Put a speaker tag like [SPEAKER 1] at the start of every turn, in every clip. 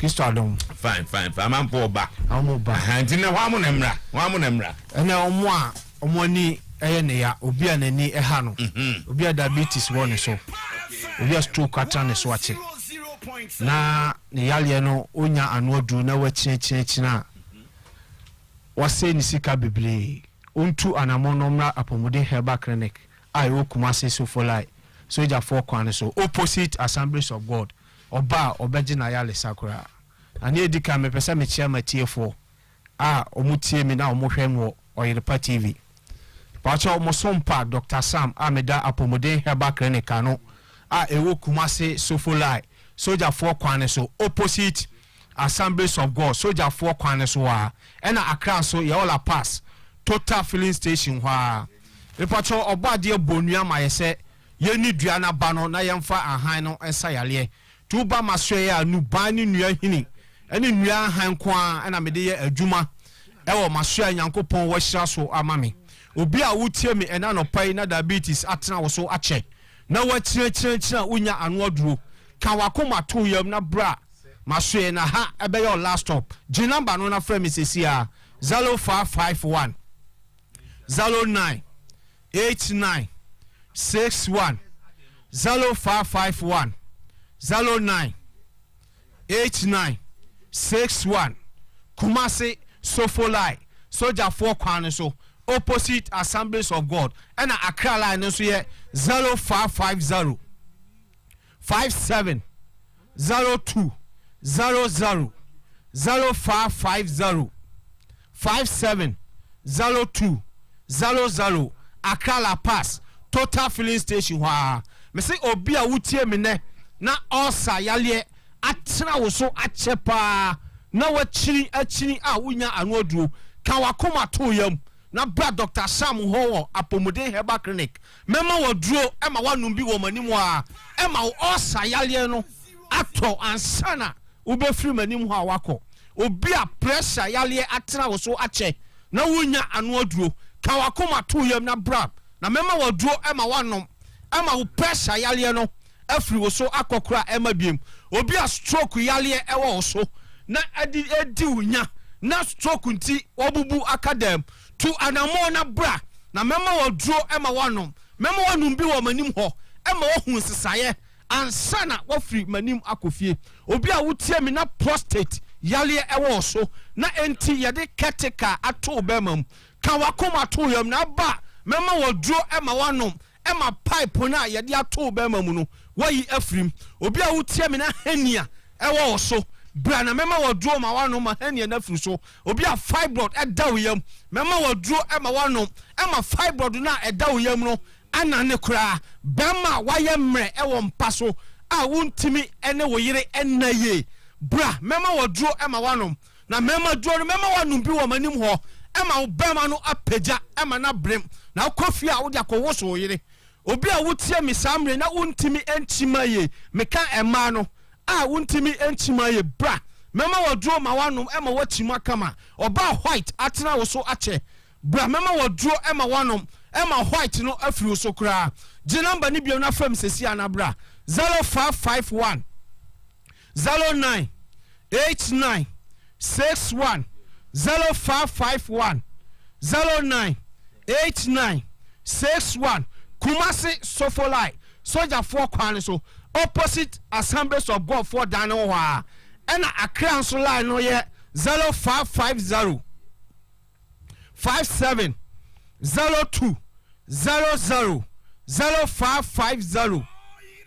[SPEAKER 1] Kristo adom.
[SPEAKER 2] Fine. I'm ba.
[SPEAKER 1] Amoba.
[SPEAKER 2] Antina wa mo nemra.
[SPEAKER 1] Ena omo ni ne ya obi anani eha no. Obi diabetes won so. Obi stroke atane so ache. Na ne yale no onya anodu na wachiechina. Wase ni sika bebre. Untu anamonomra apomode herbal clinic. Ayo Kumasi so for like soldier for kwan so opposite Assemblies of God. Oba obeji na yale sakura. Ani edika me pesa me chia matiefo. Omutie mi na omohwe no Oyerepa TV. Pacha omosompa Dr. Sam Ameda apomode herbal clinic no. Ewo Kumasi so for like soldier for kwan so opposite Assemblies of God. Soldier for kwan so ena Accra so ye all pass total filling station wa. Repacho obade bonua ma yese ye ni dua na ba no na yemfa ahan no ensa yale tuba maswe ya nu ban ni nua hini ene nua ahan ko a na mede ye adwuma ewo maswe Nyankopon wo hira so amame obi a wutie me ena no pai na diabetes atena wo so ache na wa chira unya anu aduro ka wakoma to yam na bra maswe na ha ebe your last stop G number no na frame sesi a 0551 09 89 61 0551 09 89 61 Kumasi Sofolai Soldier 4 kwan so opposite Assemblies of God and Accra line so ye 0550 57 02 00 0550 57 02 00 Accra Pass total filling station wa me say obi a wutie me ne na osa yale atena wo so achepa na wachiri a wunya anoduo ka wakoma to yam na bra Dr. Sam ho apomode herbal clinic mema woduro ema wanum bi wo manim a ema osa yale no ato ansana ubefiri manim ho awako obi a pressure yale atena wo so ache na wunya anoduo ka wakoma to yam na bra na mema woduro ema wanom ema wo pressure yale no afiri wo so akokora ema biem obi a stroke yale ewo wo so na edi wunya na stroke nti obubu academ to anamo na bra na mema woduro ema wanom mema wanum bi wo manim ho ema wo hu sesaye ansana wafiri manim akofie obi a wutie mi na prostate yale ewo so na enti yede ketika ato bemam ka wakoma to yam na ba mema woduro ema wanom ema pipe na yede ato bemam no wayi afrim obi a wutie mi na hania ewo so bra na mema woduro ma wanom ma hania na afiri so obi a fibroid edawo yam mema woduro ema wanom ema fibroid na edawo yam no ana ne kura bema waye mre ewo mpa so a wuntimi ene wo yire enaye bra mema woduro ema wanom na mema duro mema wanom bi wo manim ho ema bema no apeja ema na brem na kofi a wo de akowo so yire obi a wutie mi samre na wuntimi enchimaye meka ema no a wuntimi enchimaye bra mema woduro ma wanom ema wachima kama oba white atena wo so ache bra mema woduro ema wanom ema white no afiri so kura G number ni bio na fam sesi anabra 0551 09 89 61 0551 09 89 61 Kumasi Sofolai Soldier 4 kwan so opposite Assemblies of God for Dano wa ena Accra so line no ye 0550 57 02 00 0550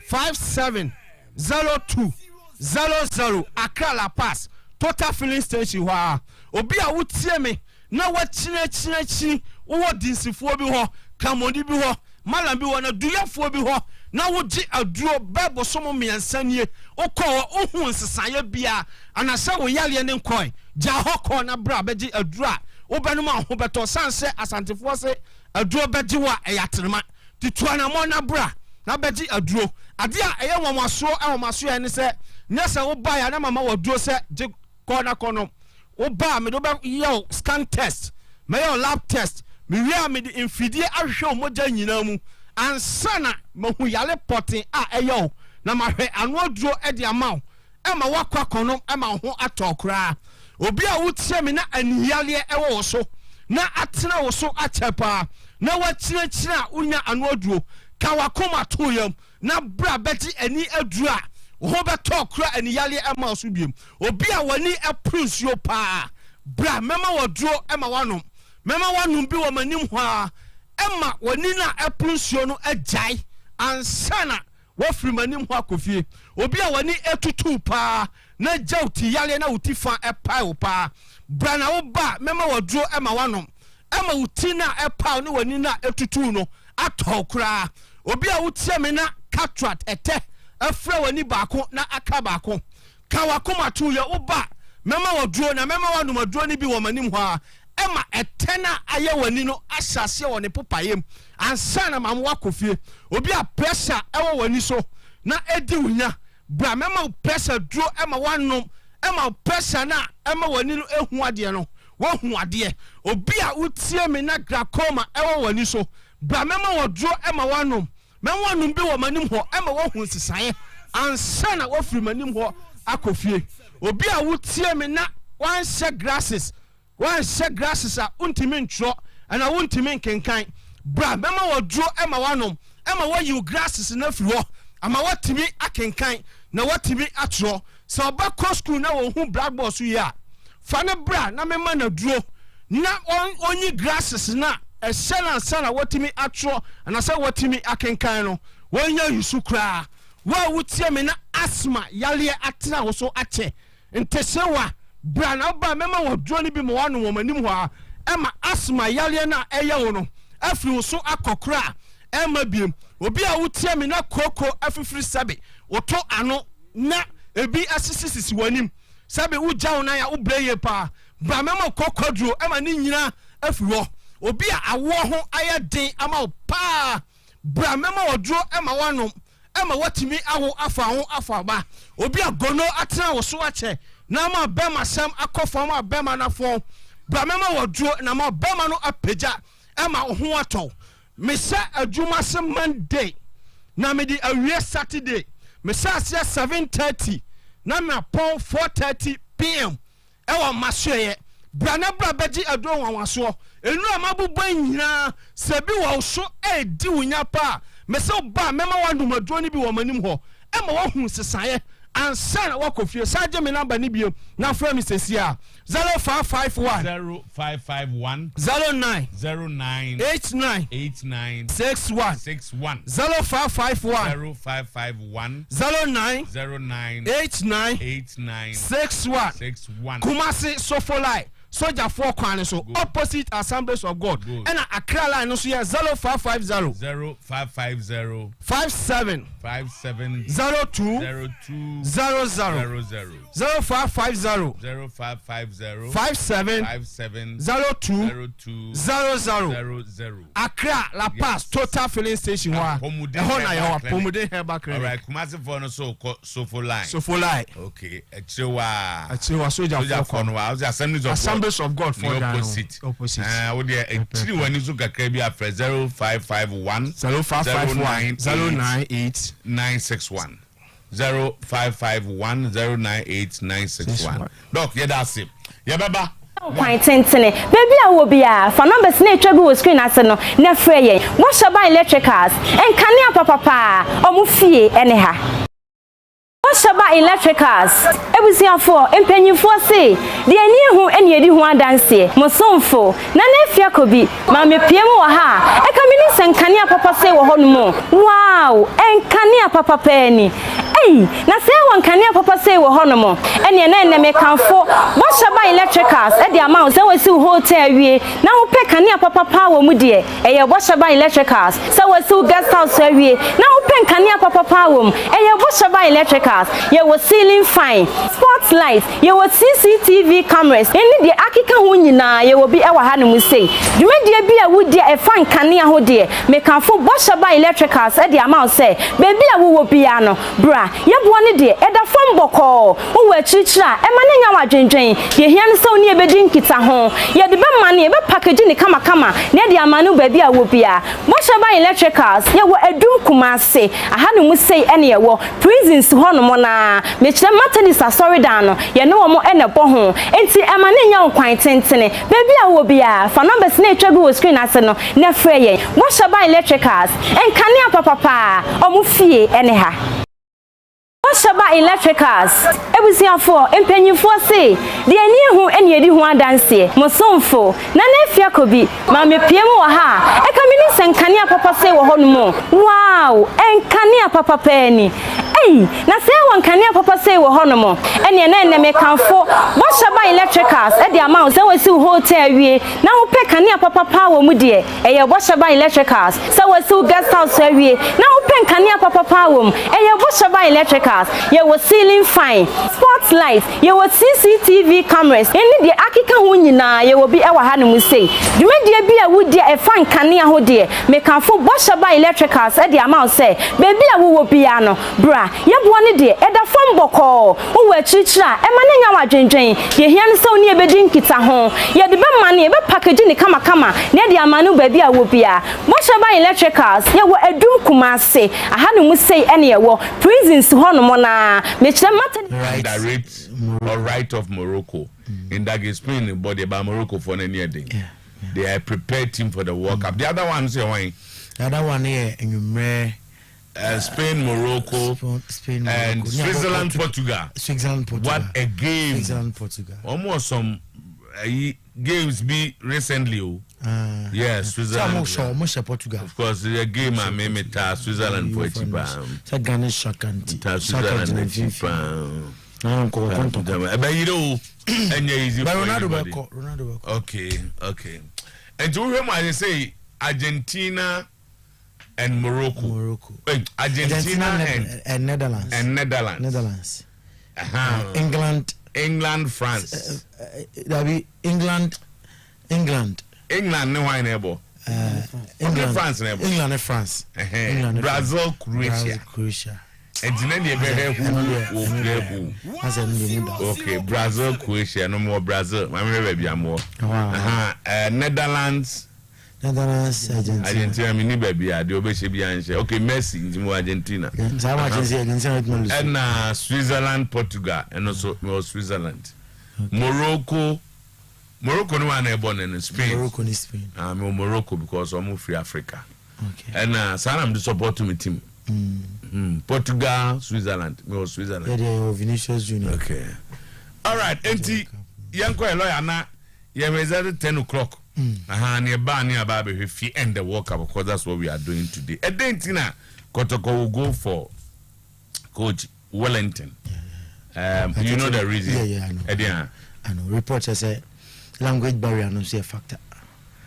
[SPEAKER 1] 57 02 00 Accra Pass total filling station wa obi a wutie me na wachine wo dinsifo bi ho kamodi bi ho malam bi ho na duyafo bi ho na woji aduro bebo somo miansanie okọ ohun sesaye bia anase wo yale ne nkoi ja hokọ na bra beji adura obenum aho beto sanse asantefo se aduro beji wa eyatrema tituana mo na bra na beji aduro ade a eye nwamoso enwomaso ya ne se nyese wo ba ya na mama waduro se je kona kono wo ba me do be yo scan test me yo lab test me wi me di infidie ahwe omoja nyina mu ansana mahu yale potin a eyo na mahwe anu aduro e di amaw ema wakwa kono ema ho atokra obi a wutie me na aniyale ewo so na atena wo so achepa na wachirechira unya anoduo ka wakoma toyam na bra beti ani adura ho betokra aniyale ema so biem obi a wani eprunsio pa bra mema woduro ema wanom mema wanom bi wo manim ho a ema wani na eprunsio no agyae ansana wofiri manim ho akofie obi a wani etutu pa na jauti yale na utifa epa opa bra na wo ba mema woduro ema wanom ema utina epa no wani na etutu no atokra obi a wutie me na catrat ete afra wani baako na aka baako ka wakoma to ye wo ba mema woduro na mema wanom aduro ni bi wo manim ho a ema etena aye wani no asase woni popayem ansa na mam wakofie obi a pressure ewo wani so na edi wunya bra mema pressure duro ema wanom ema pressure na ema wani no ehu ade no wo hu ade obi a utie me na glaucoma ewo wani so bra mema woduro ema wanom mema wanom bi wo manim ho ema wo hu sisaye ansa na wo firi manim ho akofie obi a utie me na wan share grasses a untimi ntro ana untimi nkenkan bra mema woduro ema wanom ema wo you grasses na firi ho ama watimi akenkan na watimi atro so ba cross school na wo hu blackboard so ya fa ne bra na mema na duro na onyi grasses na esela sana watimi atro ana sa watimi akenkan no wonya yusu kra wa wutie me na asthma yale atena wo so ache ntesewa bra na ba mema woduro ni bi mo wanu wo manim ho a ema asthma yale na eye wo no afiri wo so akokra ema biem obi a wutie me na koko afifiri sabe oto ano na ebi asisisi wanim sabe ugya na ya ubreye pa ba mema koko duro ema ni nyina afiro obi a awo ho ayeden ama pa bra mema woduro ema wanom ema watimi awo afa ho afa ba obi a gono atena wo so ache na ma bema sam akofa ma bema na fo bra mema woduro na ma bema no apeja ema ho ato mesa adwuma se Monday na me di awie Saturday mesa asia 7:30 na me upon 4:30 pm ewa masoye bra na bra beji ado wanwaso enu amabubo nyina sebi wo so edi wunya pa mesa ba mema wanu maduo ni bi wo manim ho ema wo hu sesaye ansa na wakofie saje me number ni bio na fra mi sesia 0551
[SPEAKER 2] 09
[SPEAKER 1] 89 61
[SPEAKER 2] 0551
[SPEAKER 1] 09
[SPEAKER 2] 89
[SPEAKER 1] 61 Kumasi Sofolai Soja 4 kwan so opposite Assemblies of God and Accra line no so ya 0550 57 02 00 0550 57 02 00 Accra La Paz total filling station wa ehona ya Pomude Herbal Clinic.
[SPEAKER 2] All right, Kumasi for no so Sofolai. Okay, Achewa
[SPEAKER 1] Soja 4
[SPEAKER 2] kwan wa Assemblies
[SPEAKER 1] of God for that
[SPEAKER 2] opposite. We there a 3 when you can be after 0551
[SPEAKER 1] 098
[SPEAKER 2] 961 0551 098 Doc, yeah, that's it. Yeah, baba.
[SPEAKER 3] Quite tentene baby a wo bia fa numbers na etwa bi wo screen ase no na frɛ yɛn wo shaba electricals enkane apapapa omu fie ene ha Shaba Electricals ebusiafo empanyimfo se de ani hu ene edi hu adanse mosomfo na nafia kobi ma mepiem wo ha e ka mini senkane apapa se wo hono wow enkane apapa pa ni na se won kane papa say wo hono mo ene na me kanfo bo Shaba Electricals e de ama se wasi hotel wie na wo pe kane papa pa wo mu de ye bo Shaba Electricals se wasi guest house wie na wo pe kane papa pa wo ye bo Shaba Electricals ye wo ceiling fan spot light ye wo CCTV cameras eni de akika ho nyina ye wo bi e wa ha ne mu sei dwumadie bi a wudi e fan kane ho de me kanfo bo Shaba Electricals e de ama se baby a wo bia no bra yɛboa ne de ɛda fam bɔkɔ wo akyirikyira ɛma ne nya wadwendwen ye hia ne sɛ oni ebedi nkita ho ye de be mane be package ne kama na de amanu ba bi a wo bia Sometymer Electricals ye wo adum kumase aha ne mu sei ene ye wo prisons ho no mo na me kire matadis asori dan no ye ne wo mo ene bɔ ho enti ɛma ne nya nkwan tentene ba bi a wo bia fa numbers na etwa bi wo screen ase no na frɛ ye Sometymer Electricals enkane apapapa omu fie ene ha Sometymer Electricals ebusiafo empanyifo se de ani hu ene edi hu adanse mosomfo na na afia kobi ma me piem wo ha e ka mini senkane apapa se wo ho no mo wow enkane apapa pa ni na se won kane papa say wo hono mo ene na me kanfo Sometymer Electricals e de ama se wasi hotel wie na wo pe kane papa pa wo mu de eye Sometymer Electricals se wasi guest house wie na wo pe kane papa pa wo eye Sometymer Electricals ye wo ceiling fine spotlight ye wo CCTV cameras eni de akika ho nyina ye wo bi e wa ha ne mu sei dwumadie bi a wo de e fan kane ho de me kanfo Sometymer Electricals e de ama se bebi a wo bia no bra yeboa ne de eda fam bɔkɔ wo akyirikyira ɛma ne nya wadwendwen ye hia ne sɛ oni ebedi nkita ho ye de be mane be package ne kama na de amanu ba bi a wo bia Sometymer Electricals ye wo adum kumase aha ne mu sei ene ye wo prisons ho no mo na me kire
[SPEAKER 2] right of Morocco in that Spain body by Morocco for any day. They are prepared team for the World Cup. The other one say why?
[SPEAKER 4] The other one here
[SPEAKER 2] Spain, Morocco,
[SPEAKER 4] Spain,
[SPEAKER 2] and Switzerland, Portugal. What a game!
[SPEAKER 4] Switzerland, Portugal.
[SPEAKER 2] Almost some games be recently. Yes, Switzerland.
[SPEAKER 4] Portugal.
[SPEAKER 2] Of course, the game I made me Switzerland for cheaper.
[SPEAKER 4] Ghana Shakanti.
[SPEAKER 2] Switzerland cheaper.
[SPEAKER 4] Ronaldo.
[SPEAKER 2] Okay. And to whom I say Argentina and Morocco. Argentina
[SPEAKER 4] and Netherlands.
[SPEAKER 2] England, France. England no why neighbor. France neighbor.
[SPEAKER 4] England and France.
[SPEAKER 2] Brazil, Croatia. And okay, Brazil, Croatia, no more Brazil. I'm more. Netherlands, Argentina, mini baby, I do be okay, Messi in Argentina. And Switzerland, Portugal, and also Switzerland. Morocco no one born in Spain. Morocco because I'm free Africa. Okay. And I'm the support to my team. Portugal, Switzerland. Switzerland.
[SPEAKER 4] Yeah, Vinicius Junior.
[SPEAKER 2] Okay. All right. Enti yanko lawyer na ye result 10 o'clock. Near Baby if you end the World Cup because that's what we are doing today. And then Tina Kotoko will go for Coach Wellington. You know the reason.
[SPEAKER 4] Yeah, I know. Reporters say language barrier no see a factor.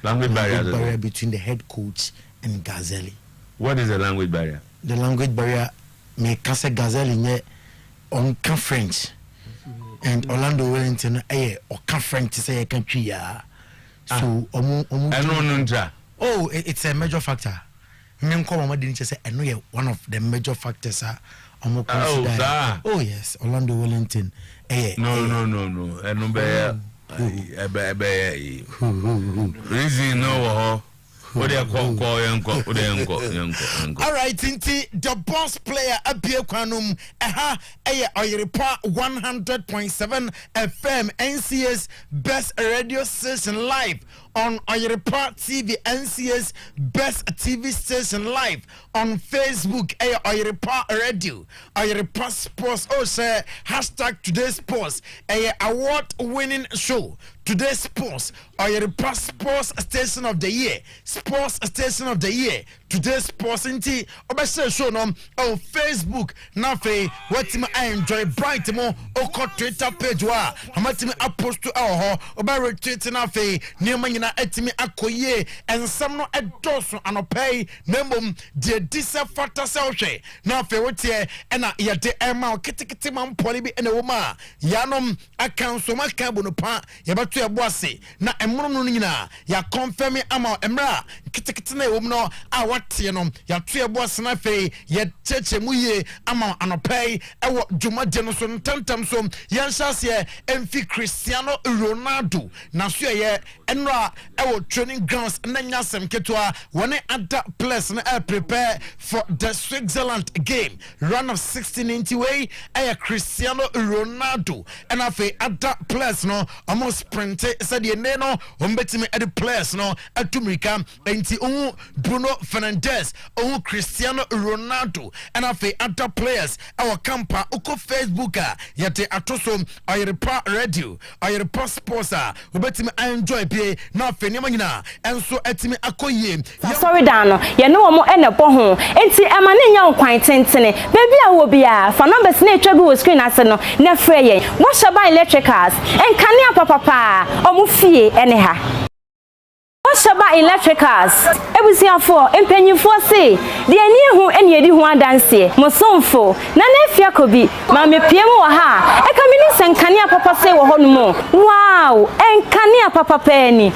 [SPEAKER 2] Language barrier
[SPEAKER 4] between the head coach and Gazelle.
[SPEAKER 2] What is the language barrier?
[SPEAKER 4] The language barrier may cast Gazelle in on French. And Orlando Wellington or French to say a country. So it's a major factor. Didn't say I know one of the major factors are oh yes, Orlando Wellington.
[SPEAKER 2] No. Reason no. All right,
[SPEAKER 4] Tinti, the boss player Abia Kwanum, Oyerepa 100.7 FM, NCS Best Radio Station live on Oyerepa TV, NCS Best TV Station live on Facebook, Oyerepa Radio, Oyerepa Sports, say hashtag Today's Sports, award-winning show. Today's Sports, Oyerepa Sports Station of the Year, Sports Station of the Year. Today's Sports inti obese show no on Facebook na fe watimi I enjoy bright mo oko Twitter page wa amatimi post to ho oba retweet na fe niema nyina atimi akoye ensam no edoso anopay nembom de disa factor se ohwe na fe wotie na ye de ema kitikiti man poli bi ene wo ma yanom akanso maka bono pa ye to a boase na emro no nyina ya confirm ama emra kitikiti na ewom no a watie no ya to a boase na fe ya cheche mu ye ama anopai ewo dwumade no so ntantam so yan hyase emfi Cristiano Ronaldo na so ye enra ewo training grounds na nyasem ketwa wone ada players na prepare for the Switzerland game run of 1690 way Cristiano Ronaldo and afe ada players no almost sprint said ye no ombetime ed players no atumrika enti Bruno Fernandes Cristiano Ronaldo and afe ada players our camper uko Facebook yete atoso Oyerepa Radio Oyerepa Sports obetime enjoy pay na afe nyama nyina enso etime akoye
[SPEAKER 3] sorry dano ye no mo enebo ho enti amane nya nkwan tentene baby a wo bia fa numbers na etwa go screen ase no na frɛ ye wo shaba electricals enkane apapapa omufie ene ha Shaba Electricals ebusiafo empanyimfo se de ani hu ene edi hu adanse mosomfo na na kobi ma mepiem wo ha ekamini senkane apapa se wo honumo wow enkane apapa pani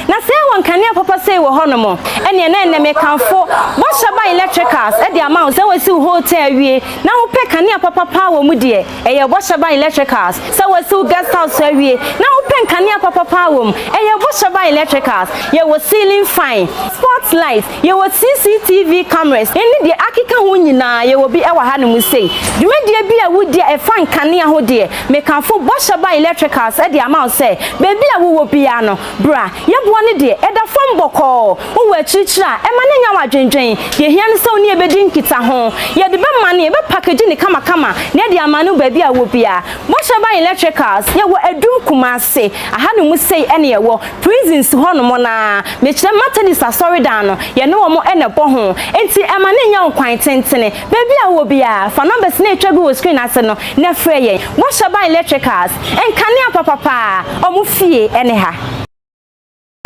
[SPEAKER 3] na se wankane apapa se wo honumo ene na mekanfo bo Shaba Electricals e de amount se wasi hotel wie na wo pe kane apapa pa wo mu de eye bo Shaba Electricals se wasi guest house wie na wo pe kane apapa pa wo eye bo Shaba Electricals ye was ceiling fine spotlight ye was CCTV cameras any the akika ho nyina ye will be ewa ha no mu sei dwumadie bi a wodi e fan kane ho de mekanfo bo Shaba Electricals e de amount say baby a wo bia no bra ye bo ne de e da fam boko wo achichira e ma ne nya wadwendwen ye hia ne se oni ebedi nkita ho ye de be ma ne be package ne kama kama ne de amanu baby a wo bia bo Shaba Electricals ye wo adum kumase aha no mu sei ene ye wo prisons ho no na mechire matenisa sorry dano ye ne wo mo enebo ho enti emane nya nkwan tentene baby a wo bia fa numbers na etwa go screen ase no na frɛ ye wo Shaba Electricals enkane apapapa omufie ene ha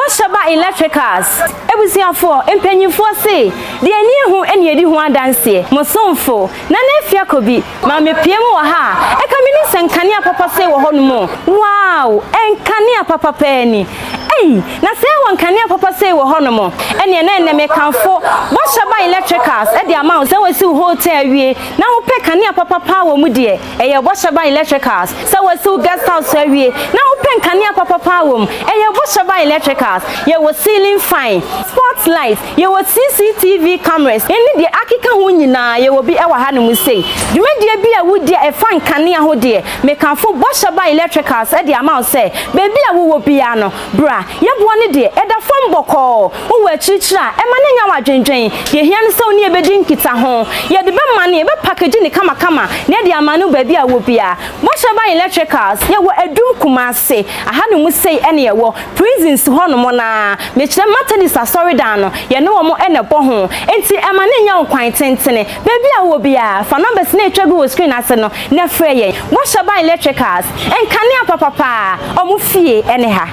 [SPEAKER 3] Shaba Electricals ebusiafo empanyimfo se de ani hu ene edi hu adanse mosomfo na na kobi ma mepiem wo ha ekamini senkane apapa se wo honumo wow enkane apapa pani na se wankane apapa se wo honomo ene na mekanfo bo Shaba Electricals e de amount se wasi hotel wie na wo pe kane apapa pa wo mu de eye bo Shaba Electricals se wasi guest house wie na wo pe kane apapa pa wo eye bo Shaba Electricals ye was ceiling fine spotlight ye was CCTV cameras any the akika ho nyina ye will be ewa ha no mu sei dwumadie bi a wodi e fan kane ho de mekanfo bo Shaba Electricals e de amount say baby a wo bia no bra ye bo ne de e da fam boko wo achichira e ma ne nya wadwendwen ye hia ne se oni ebedi nkita ho ye de be ma ne be package ne kama kama ne de amanu baby a wo bia bo Shaba Electricals ye wo adum kumase aha no mu sei ene ye wo prisons ho no na mechire matenisa sorry dano ye ne wo mo enebo ho enti emane nya nkwan tentene baby a wo bia fa numbers na etwa go screen ase no na frɛ ye bo Shaba Electricals enkane apapapa omufie ene ha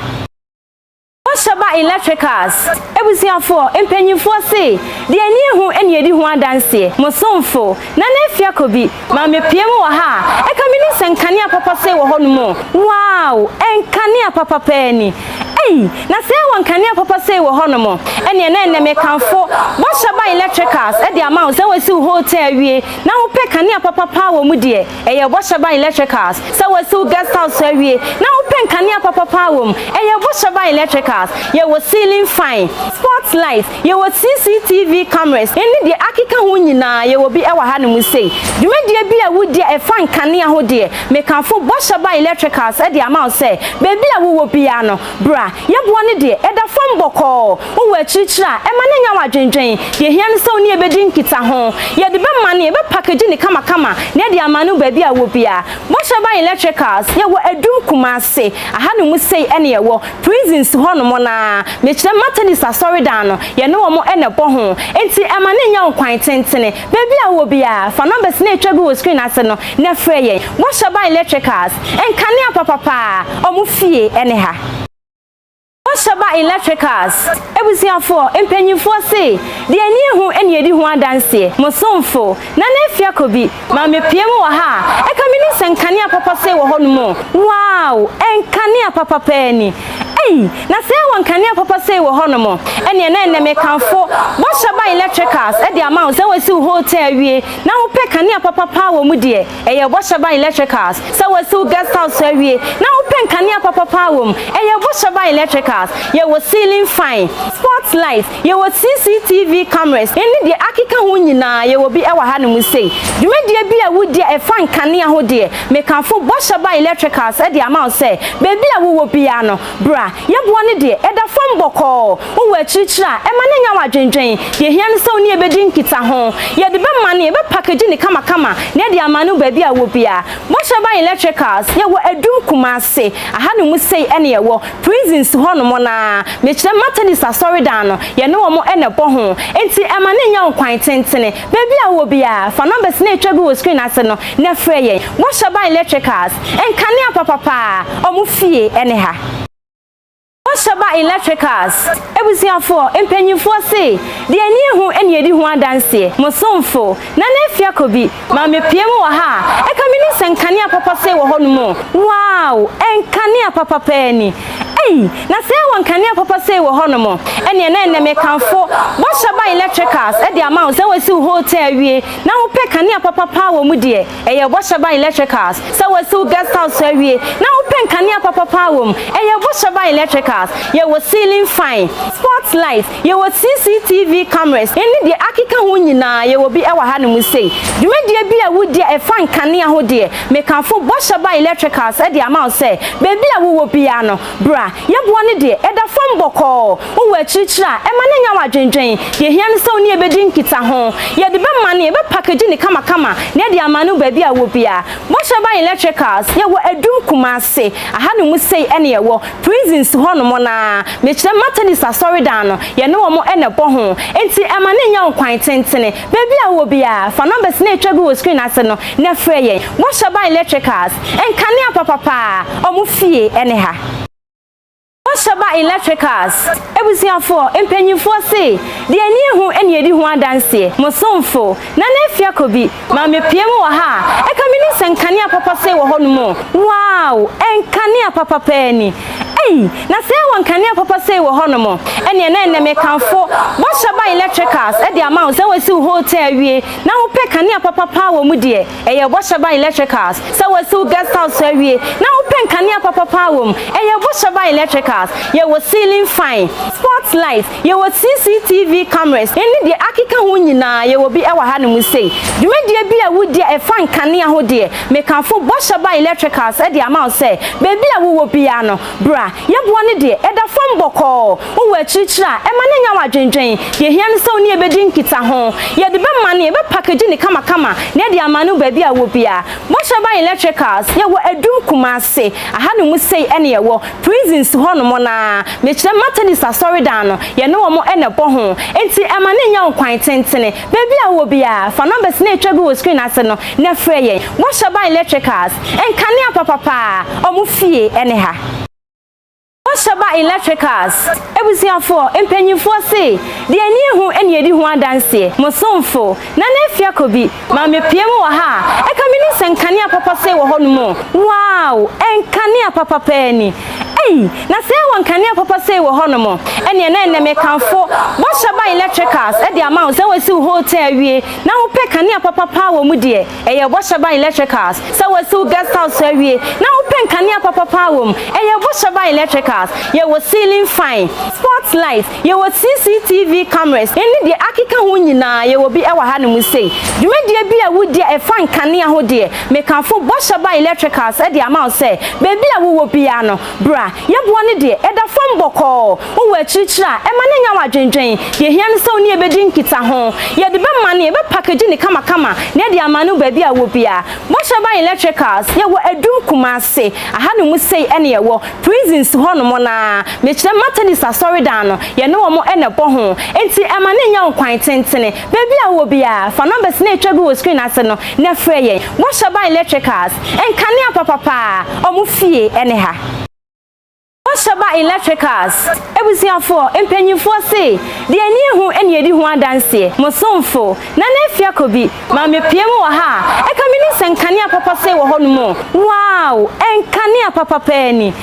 [SPEAKER 3] Shaba Electricals ebusiafo empanyimfo se de ani hu ene edi hu adanse mosomfo na na kobi ma mepiem wo ha ekamini senkane apapa se wo honumo wow enkane apapa pani na se wankane apapa se wo honomo ene na mekanfo bo Shaba Electricals e de amount se wasi hotel wie na wo pe kane apapa pa wo mu de eye bo Shaba Electricals se wasi guest house wie na wo pe kane apapa pa wo eye bo Shaba Electricals ye was ceiling fine spotlight ye was CCTV cameras any the akika ho nyina ye will be ewa ha no mu sei dwumadie bi a wodi e fan kane ho de mekanfo bo Shaba Electricals e de amount say baby a wo bia no bra ye bo ne de e da fam boko wo achichira e ma ne nya wadwendwen ye hia ne se oni ebedi nkita ho ye de be ma ne be package ne kama kama ne de amanu baby a wo bia bo Shaba Electricals ye wo adum kumase aha no mu sei ene ye wo prisons ho no na mechire matenisa sorry dano ye ne wo mo enebo ho enti emane nya nkwan tentene baby a wo bia fa numbers na etwa go screen ase no na frɛ ye bo Shaba Electricals enkane apapapa omufie ene ha Boshaba Electricals, Ebusiafo, Empenyufo say, the Anihu and Yedi Huan Dancy, Mosomfo, Nanefia Kobi, Mammy Piemo ha, Ecaminis and Kania Papa say Honomo. Wow, and Kania Papa Penny. Hey, na say one Kania Papa say Honomo, and your name may come for Boshaba Electricals at the amount that was to hotel we now pay Kania Papa Power Mudie, a Boshaba Electricals, so was to guest house we now pay Kania Papa Power, a Boshaba Electricals, you was ceiling fine, sports lights, you was CCTV cameras, and the Akika Hunina, you will be our hand we say. You may dear be a wood dear a fine Kania ho dear, make come for Boshaba Electricals at the amount say, baby I will piano, bra, you wanted dear, at the phone boko, who were chicha, and manning our drinking, you hear so near bedin kita home, you the best money, but packaging the kama, near the Amanu baby I will be a Boshaba Electricals, you were a doom kumase, I had to say any war, prisons to Honomona, which the matter is a sorry down, you know more and a bohon, and see a man in your quintentine, baby I will be a for number snake trouble screen as no, nefrey, Boshaba Electricals, and Kania Papa, or Mufi, anyhow. Boshaba Electricals, Ebusiafo, Empenyufo say, the Anihu and Yedi Huan Dancy, Mosomfo, Nanefia Kobi, Mammy Piemo ha, Ecaminis and Kania Papa say Honomo. Wow, and Kania Papa Penny. Hey, na say one Kania Papa say Honomo, and your name may come for Boshaba Electricals at the amount that was to hotel we now pay Kania Papa Power Mudie, a Boshaba Electricals, so was to guest house we now pay Kania Papa Power, a Boshaba Electricals. You were ceiling fine, sports lights, you were CCTV cameras, and the Akika Hunina, you will be our hand we say. You may be a wood dear a fine Kania ho dear, make come for Boshaba Electricals at the amount say, baby I will piano, bra, you wanted dear at the phone boko, who were chicha, and manning our drinking, you hear so near bedin kita home, you the best money, but packaging the kama, near the Amanu baby I will be a Boshaba Electricals, you were a doom kumase, I had to say any war, prisons to Honom. Mona, which the matter is a sorry down, you know more and a bohon, and see a man in your quintentine, baby I will be a for number snake trouble screen as no, nefrey, Boshaba Electricals, and Kania Papa, or Mufi, anyhow. Boshaba Electricals, Ebusiafo, Empenyufo say, the Anihu and Yedi Huan Dancy, Mosomfo, Nanefia Kobi, Mammy Piemo ha, Ecaminis and Kania Papa say Honomo. Wow, and Kania Papa Penny. Hey, na say one Kania Papa say Honomo, and your name may come for Boshaba Electricals at the amount that was to hotel we now pay Kania Papa Power Mudie, a Boshaba Electricals, so was to guest house we now pay Kania Papa Power, a Boshaba Electricals. You were ceiling fine, sports lights, you were CCTV cameras, and the Akika Hunina, you will be our hand we say. You may be a wood dear a fine Kania ho dear, make come for Boshaba Electricals at the amount say, baby I will piano, bra, you wanted dear at the phone boko, who were chicha, and manning our drinking, you hear so near bedin kita home, you the best money, but packaging the kama, near the Amanu baby I will be a Boshaba Electricals, you were a doom kumase, I had to say any war, prisons to Honom. Mona, which the matter is a sorry down, you know more and a bohon, and see a man in your quintentine, baby I will be a for number snake trouble screen as no, nefrey, Boshaba Electricals, and Kania Papa, or Mufi, anyhow. Boshaba Electricals, Ebusiafo, Empenyufo say, the Anihu and Yedi Huan Dancy, Mosomfo, Nanefia Kobi, Mammy Piemo ha, Ecaminis and Kania Papa say Honomo. Wow, and Kania Papa Penny. Hey, na say one Kania Papa say Honomo, and your name may come for Boshaba Electricals at the amount that was to hotel we now pay Kania Papa Power Mudie, a Boshaba Electricals, so was to guest house we now pay Kania Papa Power, a Boshaba Electricals. You were ceiling fine, sports lights, you were CCTV cameras, and the Akika Hunina, you will be our hand we say. You may be a wood dear a fine Kania ho dear, make come for Boshaba Electricals at the amount say, baby I will piano, bra, you wanted dear at the phone boko, who were chicha, and manning our drinking, you hear so near bedin kita home, you the best money, but packaging the kama, near the Amanu baby I will be a Boshaba Electricals, you were a doom kumase, I had to say any war, prisons to Honom. Mona, which the matter is a sorry down, you know more and a bohon, and see a man in your quintentine, baby I will be a for number snake trouble screen as no, nefrey, Boshaba Electricals, and Kania Papa, or Mufi, anyhow. Boshaba Electricals. Ebusiafo empanyimfo se de anihu ene edi ho adanse mosomfo na nafia kobi ma mepiem wo ha ekamini senkania papa se wo hono wow enkania papa pani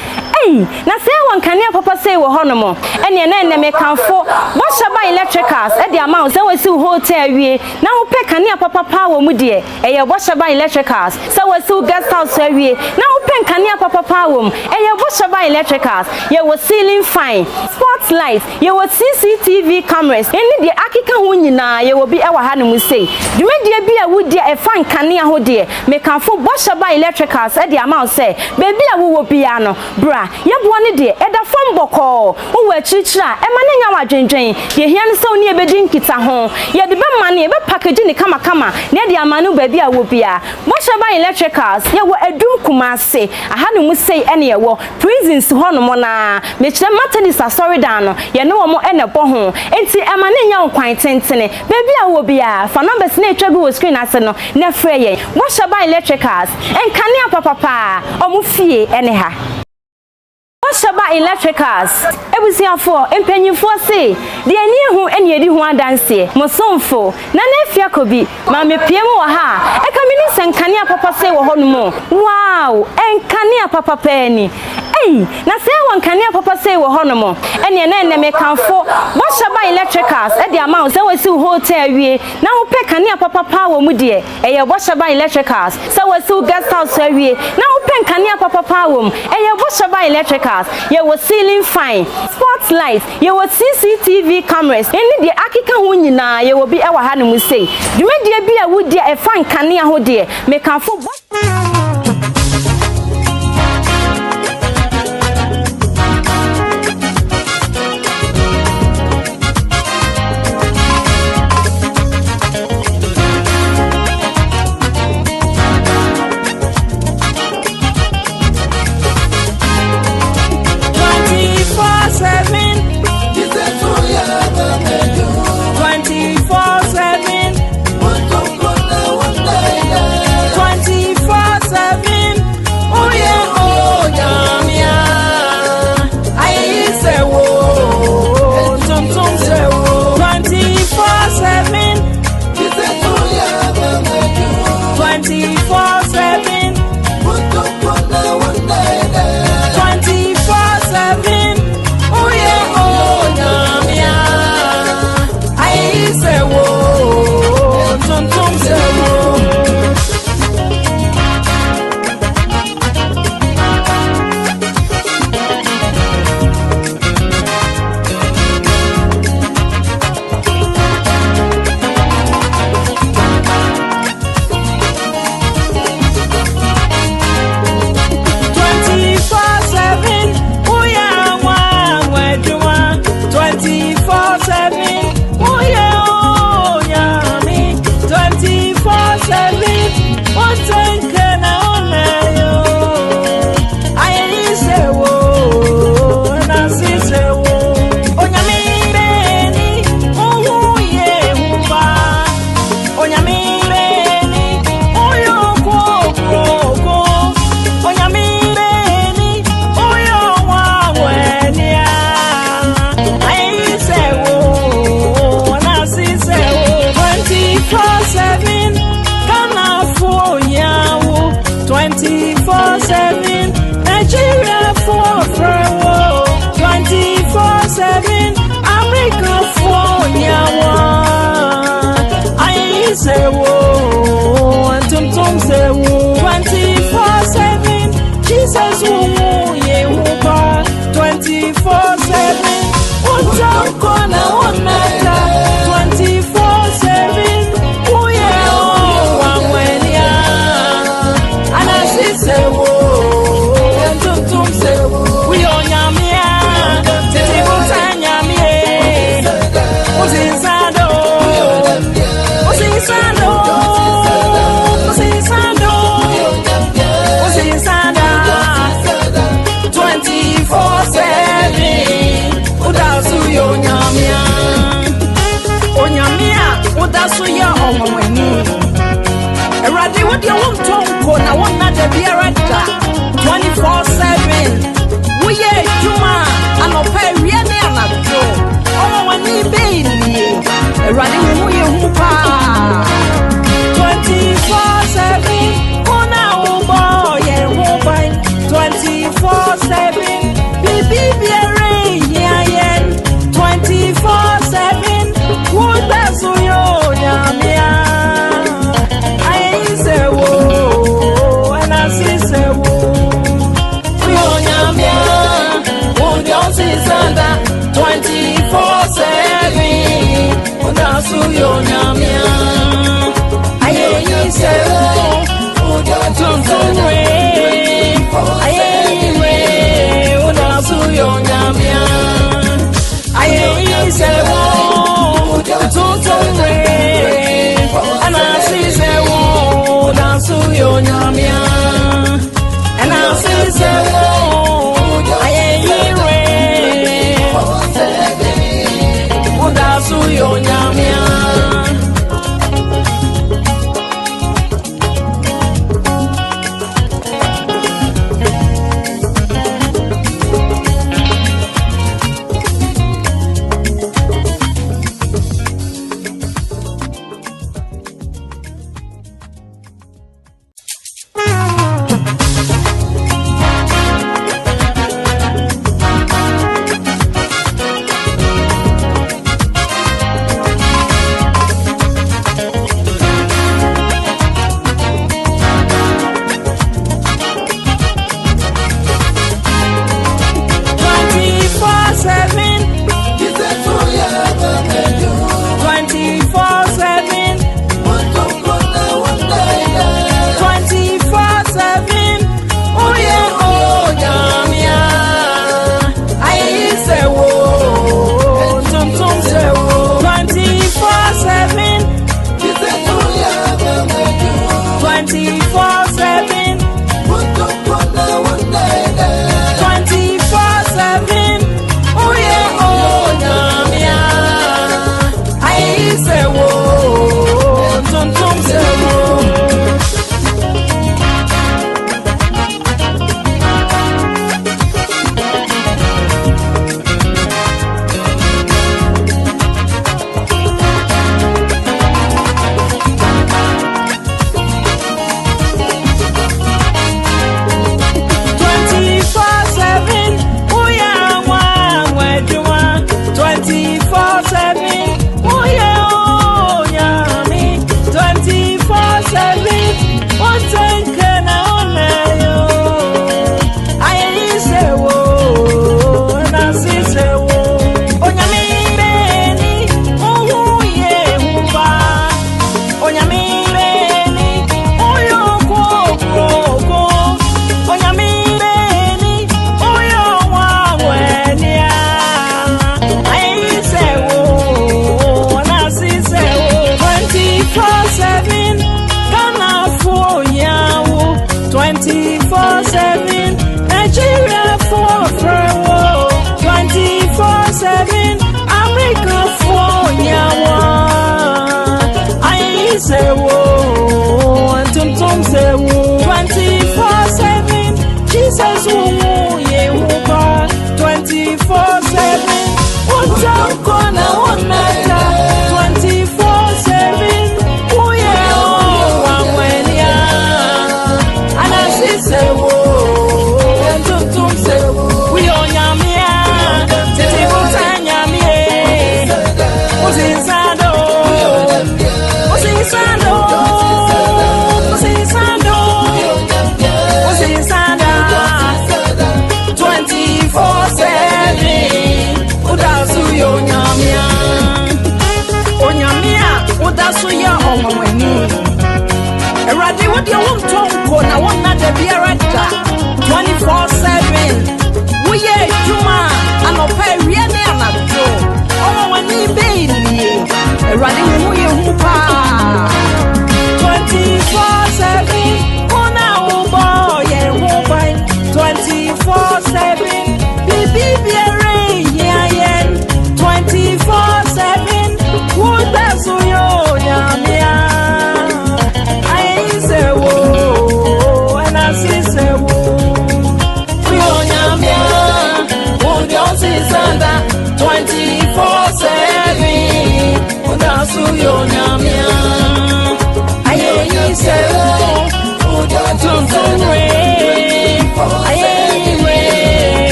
[SPEAKER 3] na se wankania papa se wo hono mo ene na mekanfo Boshaba Electricals e de amount se wasi hotel wie na wo pe kania papa pa wo mu de eye Boshaba Electricals se wasi guest house wie na wo pe kania papa pa wo eye Boshaba Electricals ye wo ceiling fine sports lights ye wo CCTV cameras ene de akika ho nyina ye wo bi e wa ha ne mu sei dwumadie bi a wudi e fan kania ho de mekanfo Boshaba Electricals e de amount se bebi a wo bia no bra ye bo ne de e da fam boko wo wa chichira e ma ne nya wa dwendwen ye hia ne se oni e bedi nkita ho ye de be ma ne e be package ne kama kama ne de amanu bebi a wo bia Boshaba Electricals ye wo adum kumase aha ne mu sei ene ye wo prisons ho no mo na me kire matadis asori dan no ye ne wo mo ene bo ho enti e ma ne nya nkwan tentene bebi a wo bia fa numbers na etwagu wo screen ase no na frɛ ye Boshaba Electricals enkane apapapa omu fie ene ha Boshaba Electricals ebusiafo empanyimfo se de anihu ene edi ho adanse mosomfo na nafia kobi ma mepiem wo ha ekamini senkane apapa se wo hono mo wow enkane apapa pani na se wankania papa se wo hono mo ene na mekanfo Boshaba Electricals e de amount se wasi hotel wie na wo pe kania papa pa wo mu de eye Boshaba Electricals se wasi guest house wie na wo pe kania papa pa wo eye Boshaba Electricals ye wo ceiling fine sports lights ye wo CCTV cameras ene de akika ho nyina ye wo bi e wa ha ne mu sei dwumadie bi a wudi e fan kania ho de mekanfo
[SPEAKER 5] Be a 24/7. We are suyo nyamia aye sewo tuntunwe aye una suyo nyamia aye sewo tuntunwe anasi sewo na suyo nyamia anasi sewo suyo nyamia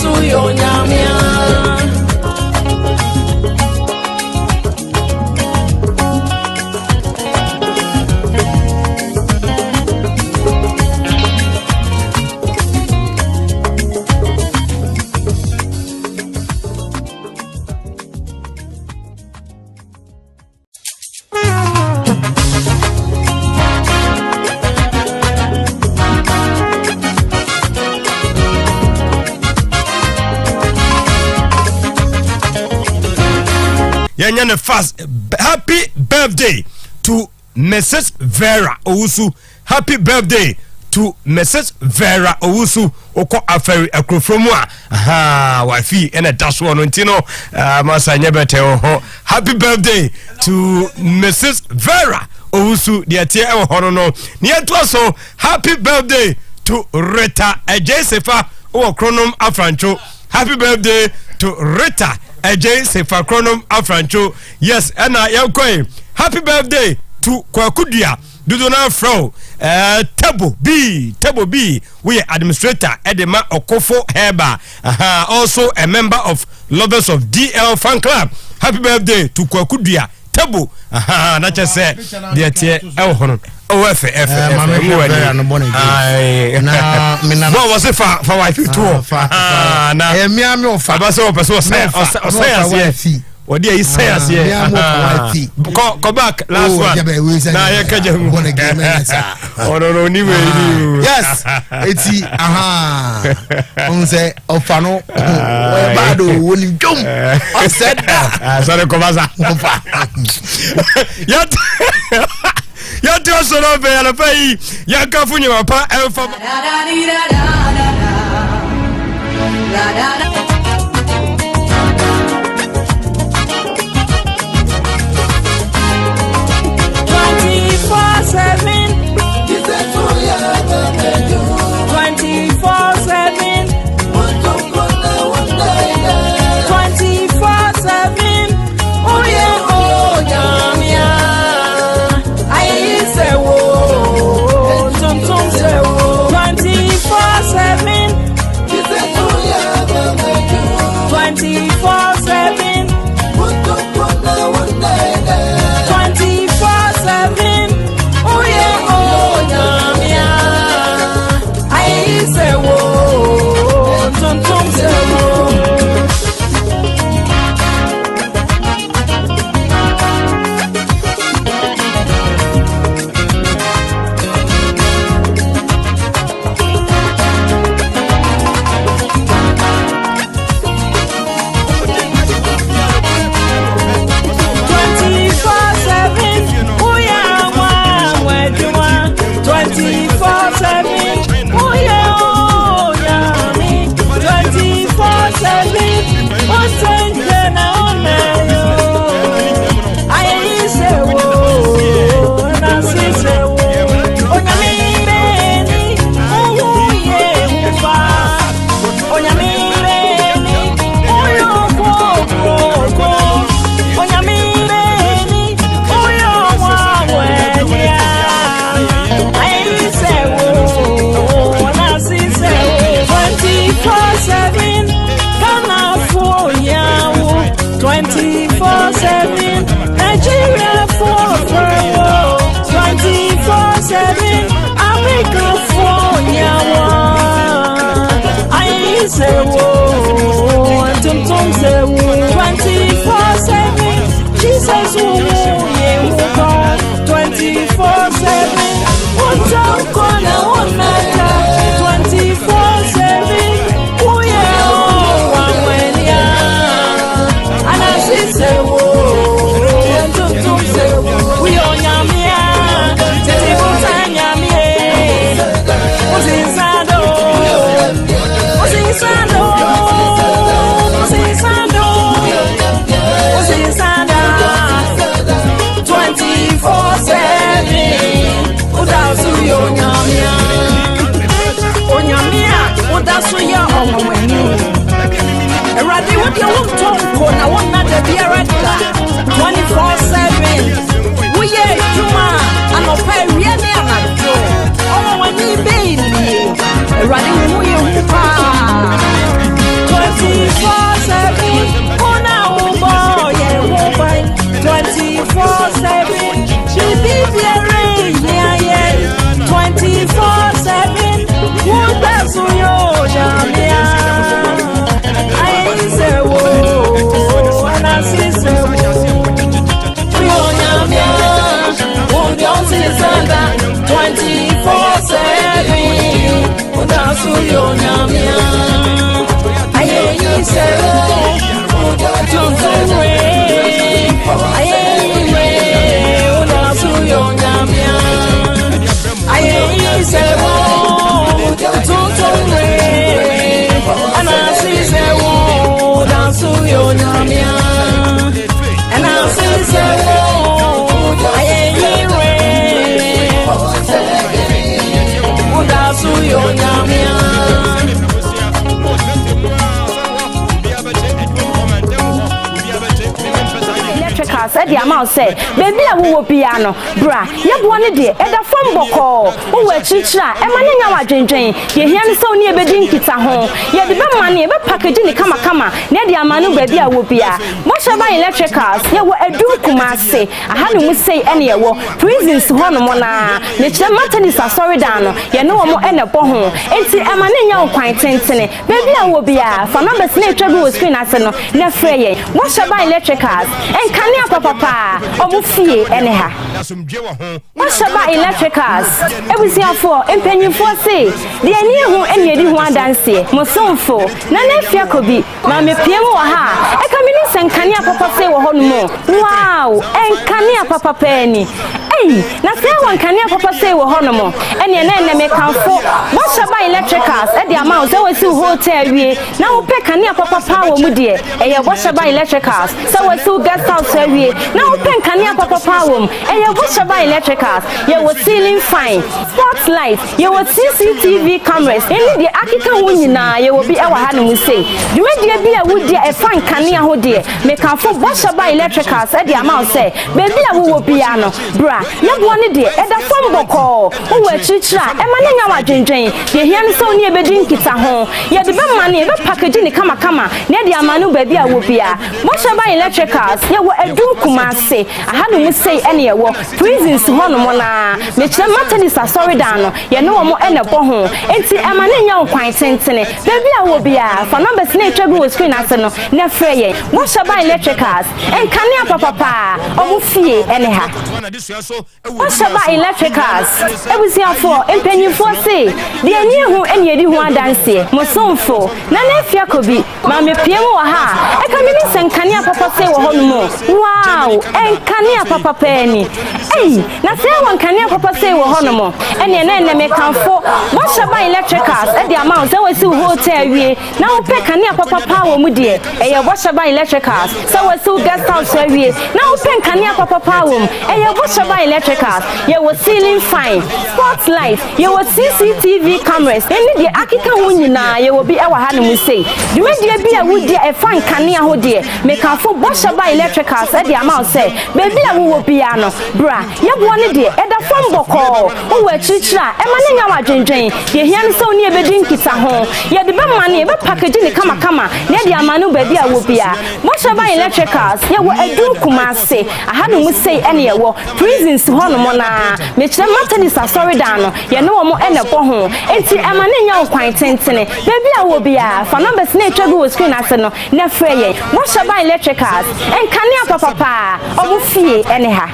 [SPEAKER 5] suyo nyamia
[SPEAKER 6] yɛnyɛ fast. Happy birthday to Mrs. Vera Owusu. Happy birthday to Mrs. Vera Owusu. Oko aferi akrofromu a wifi ene daso no ntino masa nyebete ho. Happy birthday to Mrs. Vera Owusu de atie e ho no. Ne to so happy birthday to Rita Ejesefa o Kronom Afrancho. Happy birthday to Rita Ejesefa Kronom Afrancho. Yes, ena yankoi. Happy birthday to Kwakudia Dudona Fro. Table B, we administrator Edema Okofo Heba. Also a member of Lovers of DL Fan Club. Happy birthday to Kwakudia Table. Not just say the tie Elhonon. What was it for wife too?
[SPEAKER 4] Miami of
[SPEAKER 6] Fabaso, what do you say? Go back last one. Now you can
[SPEAKER 4] yes, it's on say Ofano Bado when jump. I said that.
[SPEAKER 6] Sorry, Kovaza. Yet you also love a pay. Yakafunya Papa Alpha.
[SPEAKER 3] e de ama say baby a wo bia no bra ye bo ne de e da fam boko wo wa chichira e ma ne nya wa dwendwen ye hia ne so ne e bedi nkita ho ye de be ma ne e be package ne kama kama ne de ama no baby a wo bia mo shaba electricals ye wo adum kumase aha no mu sei ene ye wo prisons ho no mo na ne kire matenis asori dan no ye ne wo mo ene bo ho enti e ma ne nya wo kwan tentene baby a wo bia fa numbers na etwa bi wo screen ase no na frɛ ye mo shaba electricals en kane papa omu fie ene ha mo shaba electricals ebusiafo empanyimfo se de ani hu ene edi hu adanse mo somfo na na fia kobi ma me piem wo ha e ka mini senkane papa se wo ho no mo wow en kane papa pani na se wan kane papa se wo ho no mo ene na me kanfo mo shaba electricals e de ama se wasi hotel wie na wo pe kane papa pa wo mu de e ye bo shaba electricals se wasi guest house wie na wo pe kane papa pa wo e ye bo shaba electricals ye wo ceiling fine spotlight ye wo CCTV cameras eni de akika wo nyina ye wo bi e wa ha no mu sei dwedie bi a wo de e fan kane ho de me kanfo bo shaba electricals e de ama se baby a wo bia no bra ye bo ne de e da fam boko wo wa chichira e ma ne nya wa dwendwen ye hia ne so ne e bedi nkita ho ye de be ma ne e be package ne kama kama ne de ama no baby a wo bia bo shaba electricals ye wo adum kumase aha no mu sei ene ye wo prisons ho no mo na me kire matenis asori dan no ye ne wo mo ene bo ho enti e ma ne nya wo kwan tentene baby a wo bia fa numbers na etwa bi wo screen ase no na frɛ ye bo shaba electricals en kane papa omu fie ene ha bo shaba electricals ebusiafo empanyimfo se de ani hu ene edi hu adanse mo somfo na na fia kobi ma me piem wo ha e ka mini senkane papa se wo ho no mo wow en kane papa pani na se wan kane papa se wo ho no mo ene na me kanfo bo shaba electricals e de ama se wasi hotel wie na wo pe kane papa pa wo mu de e ye bo shaba electricals se wasi guest house wie na wo pe kane papa pa wo e ye bo shaba electricals ye wo ceiling fine spotlight ye wo CCTV cameras eni de akika wo nyina ye wo bi e wa ha no mu sei dwedie bi a wo de e fan kane ho de me kanfo bo shaba electricals e de ama se baby a wo bia no bra ye bo ne de e da fam boko wo wa chichira e ma ne nya wa dwendwen ye hia ne so ne e bedi nkita ho ye de be ma ne e be package ne kama kama ne de ama no baby a wo bia bo shaba electricals ye wo adum kumase aha no mu sei ene ye wo prisons ho no mo na me kire matenis asori dan no ye ne wo mo ene bo ho enti e ma ne nya wo kwan tentene baby a wo bia fa numbers na etwa bi wo screen ase no na frɛ ye bo shaba electricals en kane papa omu fie ene ha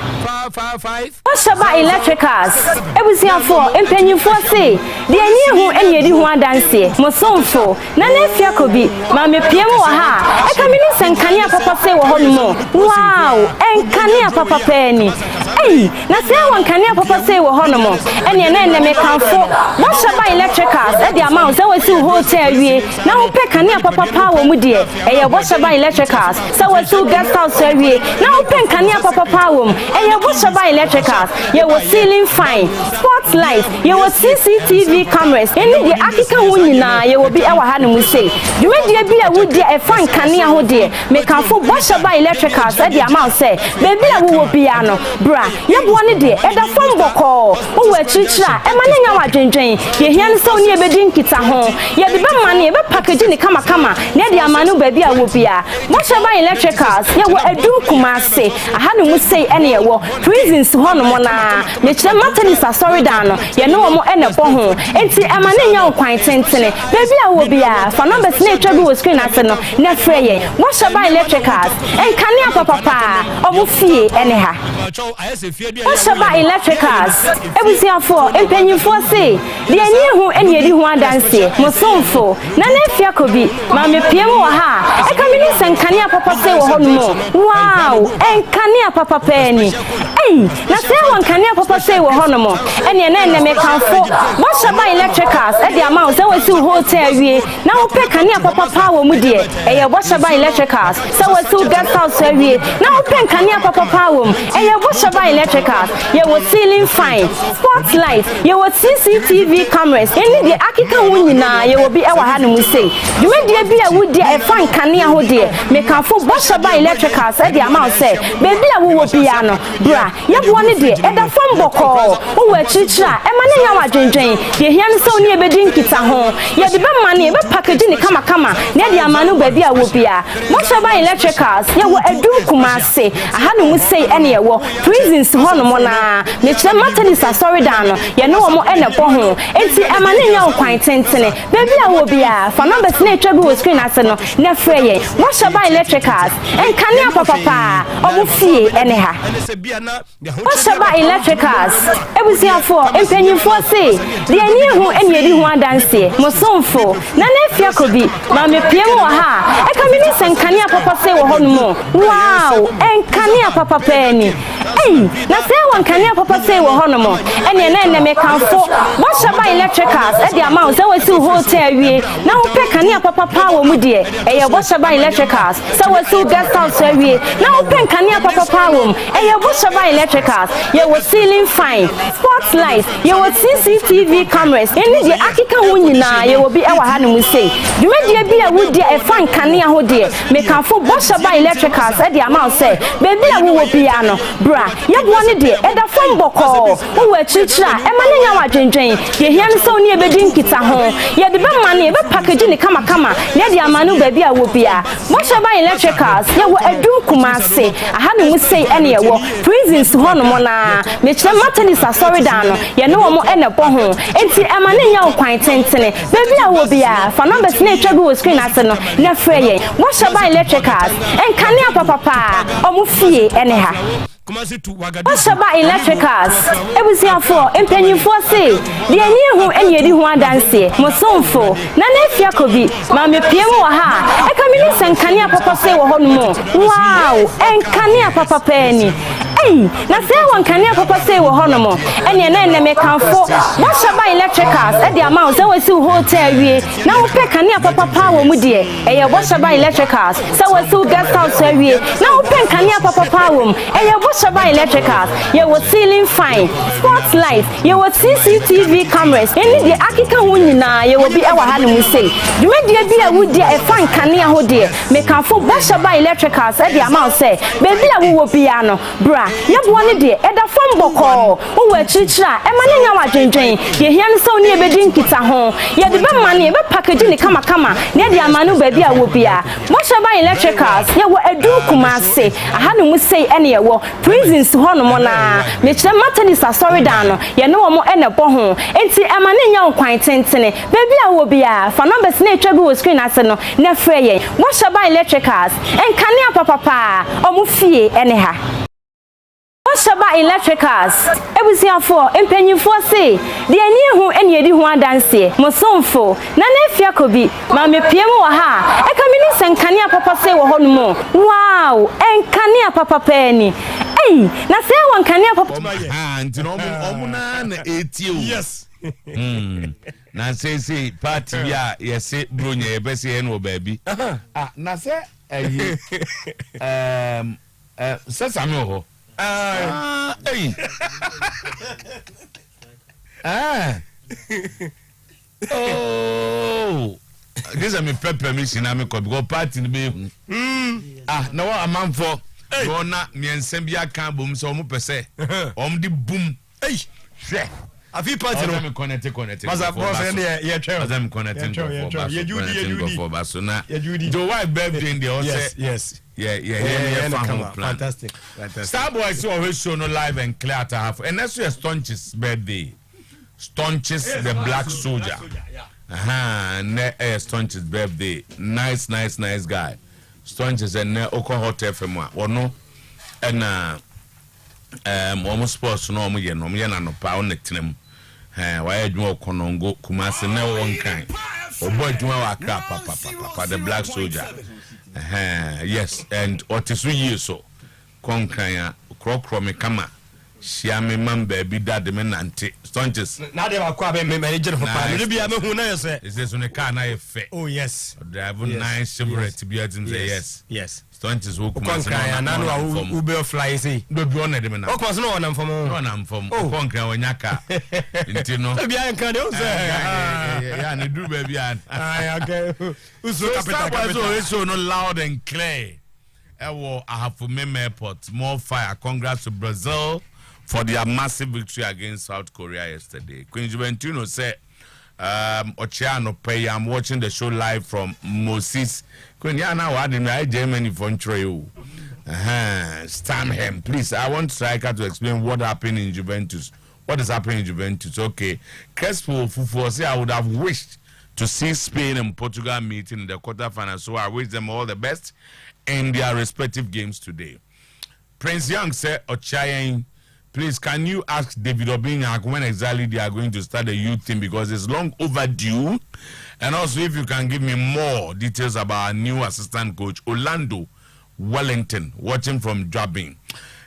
[SPEAKER 3] bo shaba electricals ebusiafo empanyimfo se de ani hu ene edi hu adanse mo somfo na na fia kobi ma me piem wo ha e ka mini senkane papa se wo ho no mo wow en kane papa pani na se wan kane papa se wo ho no mo ene na me kanfo bo shaba electricals e de ama se wasi hotel wie na wo pe kane papa pa wo mu de e ye bo shaba electricals se wasi guest house wie na wo pe kane papa pa wo e ye bo shaba electricals ye wo ceiling fine spotlight ye wo CCTV cameras eni de akika wo nyina ye wo bi e wa ha no mu sei dwedie bi a wo de e fan kane ho de me kanfo bo shaba electricals e de ama se baby a wo bia no bra ye bo ne de e da fam boko wo wa chichira e ma ne nya wa dwendwen ye hia ne so ne e bedi nkita ho ye de be ma ne e be package ne kama kama ne de ama no baby a wo bia bo shaba electricals ye wo adum kumase aha no mu sei ene ye wo prisons ho no mo na me kire matenis asori dan no ye ne wo mo ene bo ho enti e ma ne nya wo kwan tentene baby a wo bia fa numbers na etwa bi wo screen ase no na frɛ ye bo shaba electricals en kane papa omu fie ene ha bo shaba electricals ebusiafo empanyimfo se de ani hu ene edi hu adanse mo somfo na na fia kobi ma me piem wo ha e ka mini senkane papa se wo ho no mo wow en kane papa pani na se wan kane papa se wo ho no mo ene na me kanfo bo shaba electricals e de ama se wasi hotel wie na wo pe kane papa pa wo mu de e ye bo shaba electricals se wasi guest house wie na wo pe kane papa pa wo e ye bo shaba Electricals, you will ceiling fine, spotlight, you will CCTV cameras, any the Akika Winina, you will be our hand we say. You may be a wood dear, a fine Kania who dear, make a full Boshaba Electricals at the amount say, baby, I will piano, bra, you have one day, at the phone boko, who were chicha, and money our drinking, you hear so near bedin kita home, you have the money, but packaging the kama, near the Amanu baby, I will be a Boshaba Electricals, you were a do kumase, I hadn't say any war, prisons, Honomona, Mr. Martin is a sorry down, you know more and a poho, and see a man in your quaintance, baby, I will be a for number snake trouble screen as no, Nefrey, Boshaba Electricals, and Kanya Papa, or Fee, anyhow. Boshaba Electricals, every year for, and penny for say, the near who any one dance, Mosonfo, Nanefia could be, Mammy Piemo, ha, a communist and Kanya Papa say, Homo, wow, and Kanya Papa Penny. Hey, now say one Kanya Papa say, Honomo, and your name may come for Boshaba Electricals at the amount that was to hotel. Now, pick Kanya Papa Power, Mudia, a Boshaba Electricals, so was to guest house. Now, pick Kanya Papa Power, a Boshaba Electricals, you were ceiling fine, spotlight, you were CCTV cameras, and the Akika Winina, you will be our hand, we say. You may be a wood dear, a fine Kanya who dear, make a full Boshaba Electricals at the amount say, baby, I will piano, bra, you have one day, at the phone boko, who were chicha, and money our drinking, you hear so near bedin kita home, you have the money, but packaging the kama, near the Amanu baby, I will be a Boshaba Electricals, you were a do kumase, I hadn't say any war, prisons Honomona, Mr. Martin is a sorry down, you know more and a poho, and see a man in your quaintance, baby, I will be a for number snake trouble screen as no, Nefrey, Boshaba Electricals, and Kanya Papa, or Mufi, anyhow. Boshaba Electricals, every year for, and penny for say, the near who any who are dancing, Mosonfo, Nanefia could be, Mammy Piemo, ha, a communist and Kanya Papa say, Homo, wow, and Kanya Papa Penny. Hey, now say one Kanya Papa say, Honomo, and your name may come for Boshaba Electricals at the amount that was to hotel. Now, pick Kanya Papa Power, Mudia, a Boshaba Electricals, so was to guest house. Now, pick Kanya Papa Power, a Boshaba Electricals, you were ceiling fine, spotlight, you were CCTV cameras, and the Akika Winina, you will be our hand, we say. You may be a wood dear, a fine Kanya who dear, make a full Boshaba Electricals at the amount say, baby, I will piano, bra. You have one day at the phone boko, who were chicha, and money our drinking. You hear so near bedin kita home. You have the money, but packaging the kama, near the Amanu baby, I will be a Boshaba Electricals. You were a do kumase. I hadn't say any war, prisons Honomona, Mr. Martin is a sorry down, you know more and a poho, and see a man in your quaintance, baby, I will be a for number snake trouble screen as no, Nefrey, Boshaba Electricals, and Kanya Papa, or Mufi, anyhow. Boshaba Electricals, every year for, and penny for say, the near who any who are dancing, Mosonfo, Nanefia could be, Mammy Piemo, ha, a communist and Kanya Papa say, Homo, wow, and Kanya Papa Penny. Hey, now say one Kanya Papa,
[SPEAKER 2] and no Omuna, 80. Yes. Now say, party, yes, say, Brunia, Bessie, and baby. Now say, Samuel. Hey. Oh, this is my permission. I'm going to go party. No, I'm for Gona, me and Sembia can't boom so much per se. The boom. Hey, I feel party. I'm connected. Mas a voz I'm connecting for Basuna. The wife birthday in the house. Yes. Yeah. Fantastic. Starboy so always show no live and clear to have. And that's your Stonch's birthday. Stonch's the black soldier. Stonch's birthday. Nice guy. Stonch's and Oko Hotel from or no. And almost sports no no power neck. Why do you Konongo Kumasi no one kind? Oh boy, do I crap, papa, the black soldier. Yes, and what is 3 years so? Konkaya, Krokro me kama, Shiame man baby dad me nante. Stonches.
[SPEAKER 6] Now they are quite manager for maybe I'm who say.
[SPEAKER 2] Is this on a car na effect?
[SPEAKER 6] Oh yes.
[SPEAKER 2] Drive nice Chevrolet to be at him say yes.
[SPEAKER 6] Yes.
[SPEAKER 2] Stonches who come
[SPEAKER 6] and I know Uber fly say.
[SPEAKER 2] Do be on them now.
[SPEAKER 6] Of course no one from
[SPEAKER 2] Conquer Wanyaka. Intino.
[SPEAKER 6] Maybe I can say.
[SPEAKER 2] Yeah, and do baby and
[SPEAKER 6] okay.
[SPEAKER 2] So no loud and clear. I have for Meme Airport. More fire. Congrats to Brazil for their massive victory against South Korea yesterday. Queen Juventino said, Ocheano Pay, I'm watching the show live from Moses. Queen Yana, what did I Germany from Troy? Stamham, please. I want Striker to explain what happened in Juventus. What is happening in Juventus? Okay. Crespo Fufu say I would have wished to see Spain and Portugal meeting in the quarterfinals, so I wish them all the best in their respective games today. Prince Young said, Ochayen, please can you ask David Obinyak when exactly they are going to start the youth team, because it's long overdue, and also if you can give me more details about our new assistant coach Orlando Wellington, watching from Jobbing.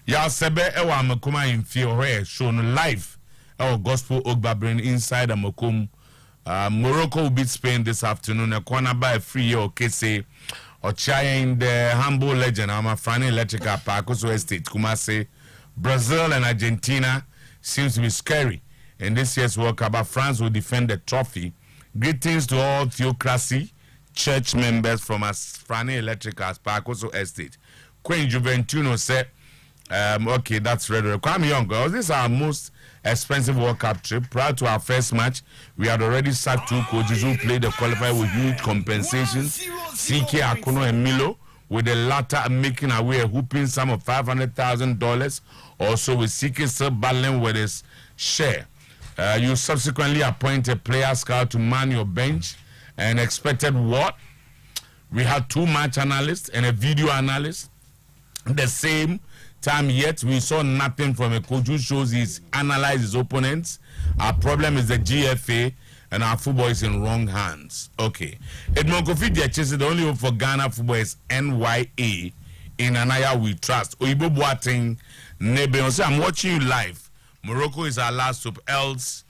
[SPEAKER 2] Ya sebe ewa Amakuma in Fiore shown live our gospel Ogbabrain inside Amakum. Morocco will beat Spain this afternoon. A corner by a free year Okese Ochayen, the humble legend Amafrani Electrical Park Estate Kumase. Brazil and Argentina seems to be scary in this year's World Cup, but France will defend the trophy. Greetings to all theocracy church members from Asfrani Electrical Park Estate. Queen Juventino said, okay, that's ready. Kwame Young, this is our most expensive World Cup trip. Prior to our first match, we had already sacked 2 coaches who played the qualifier with huge compensations, CK Akuno and Milo, with the latter making away a whooping sum of $500,000. Also with CK still battling with his share. You subsequently appointed player scout to man your bench and expected what? We had 2 match analysts and a video analyst. The same time yet we saw nothing from a coach who shows he's analyzed his opponents. Our problem is the GFA and our football is in wrong hands. Okay. Edmond Kofi Diachese, the only hope for Ghana football is NYA. In Anaya we trust. Oyibo Boateng Nebe. I'm watching you live. Morocco is our last hope, else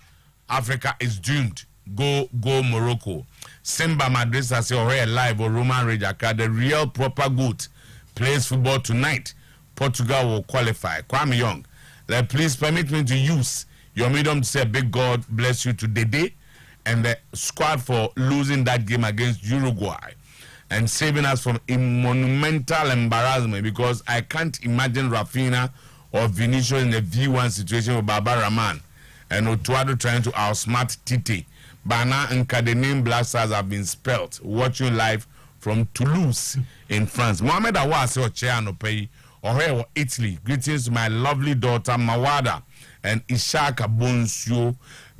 [SPEAKER 2] Africa is doomed. Go Morocco. Simba Madrisa say already live or Roman Rejaka. The real proper good plays football tonight. Portugal will qualify. Kwame Young, please permit me to use your medium to say big God bless you to Dede and the squad for losing that game against Uruguay and saving us from a monumental embarrassment, because I can't imagine Rafinha or Vinicius in a V1 situation with Baba Rahman and Otuado trying to outsmart Tite. Bana and the name Black Stars have been spelt. Watching live from Toulouse in France. Mohamed Awase Ocheano Pay or Italy. Greetings to my lovely daughter Mawada and Ishaka Bonsio.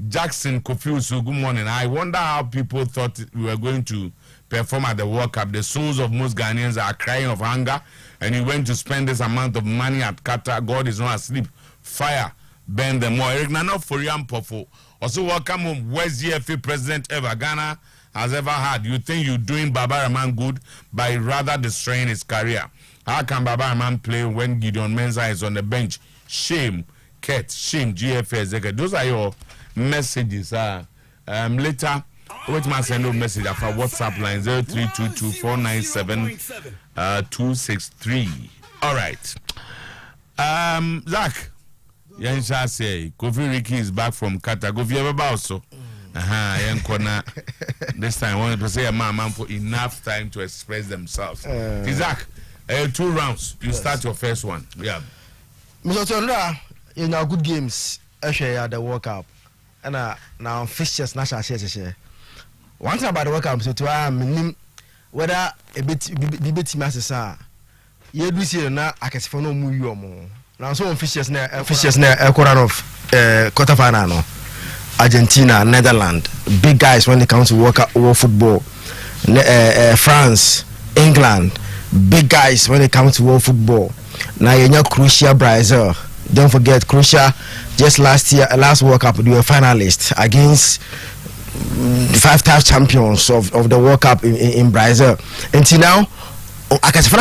[SPEAKER 2] Jackson Kofiusu, good morning. I wonder how people thought we were going to perform at the World Cup. The souls of most Ghanaians are crying of hunger, and you went to spend this amount of money at Qatar. God is not asleep. Fire, burn them more. Eric Nana Forian Pofo. Also, welcome home. West GFA president ever Ghana has ever had. You think you're doing Baba Rahman good by rather destroying his career? How can Baba Rahman play when Gideon Mensah is on the bench? Shame, Ket, shame, GFA. Those are your messages. Later, wait, my send a message after WhatsApp line 0322-497-263. All right. Zach, Yansha say Kofi Ricky is back from Qatar. Kofi ever also. This time I wanted to say a man for enough time to express themselves. Zach, 2 rounds. You start your first one. Yeah.
[SPEAKER 7] Mr. Tondra, you know good games. Actually, at the World Cup, and now fixtures national share. One thing about the World Cup, so to whether a bit master, you do see na I can see for no movie. Now so fixtures na quarterfinal. Argentina, Netherlands, big guys when it comes to world football. France, England, big guys when it comes to world football. Now you know Croatia, Brazil. Don't forget Croatia. Just last World Cup, they were finalists against 5-time champions of the World Cup in Brazil. Until now, I can say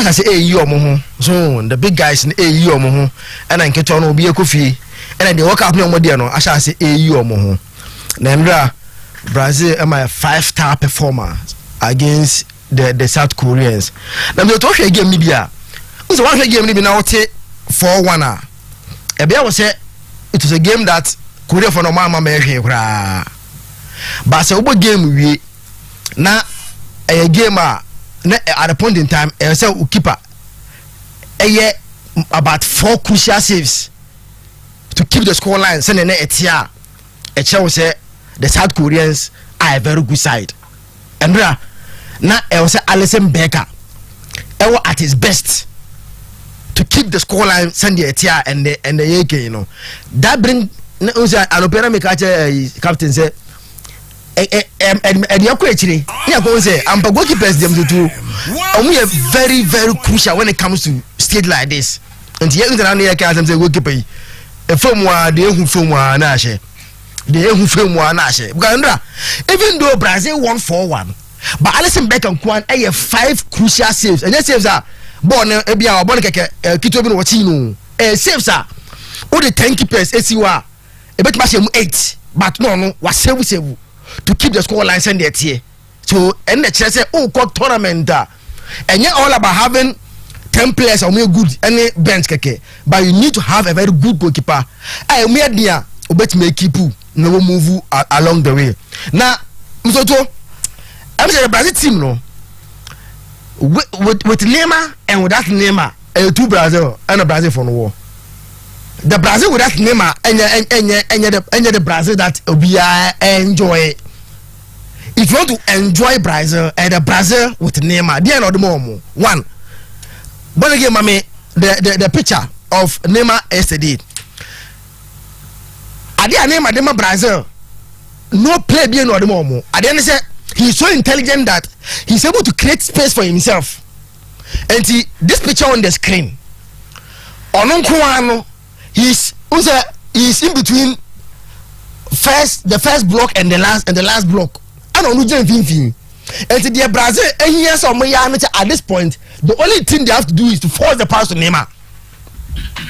[SPEAKER 7] so the big guys in AU and I get on will be a coffee. and the World Cup no more there no I shall say AU or more Nandra Brazil am a 5-star performer against the South Koreans. Now the talk game media. So one game ni now take 4-1. Ebia was say it was a game that Korea for no mama me hwe. But say obo game we na a game at a point in time say keeper about 4 crucial saves to keep the score line send na etia e che say the South Koreans are a very good side. And na say Alisson Becker at his best to keep the score line send the etia and the AK, you know. That bring an opera make captain say and you actually say I'm goalkeepers them to we are very very crucial when it comes to stage like this. And here in can say goalkeeper a film they who film na she they who film na she even though Brazil won 4-1 but Alisson Becker kwan 5 crucial saves and saves are born ebia born keke kito bi no watch no saves are all the 10 keepers esiwa e bet match 8 but no was save to keep the score line send there so and the chance say tournament and all about having 10 players or good any bench keke but you need to have a very good goalkeeper me there obet make keep no move along the way now msoto I'm saying the Brazil team no with Neymar and without Neymar two Brazil and a Brazil for the war. The Brazil without Neymar and the Brazil that we enjoy. If you want to enjoy Brazil and the Brazil with Neymar, they are not the more one. But again, mommy, the picture of Neymar yesterday. I did Neymar Brazil. No play being no more. I didn't say he's so intelligent that he's able to create space for himself. And see this picture on the screen. Ononkwano, he's in between the first block and the last block. I don't know anything. And the Brazil at this point, the only thing they have to do is to force the pass to Neymar.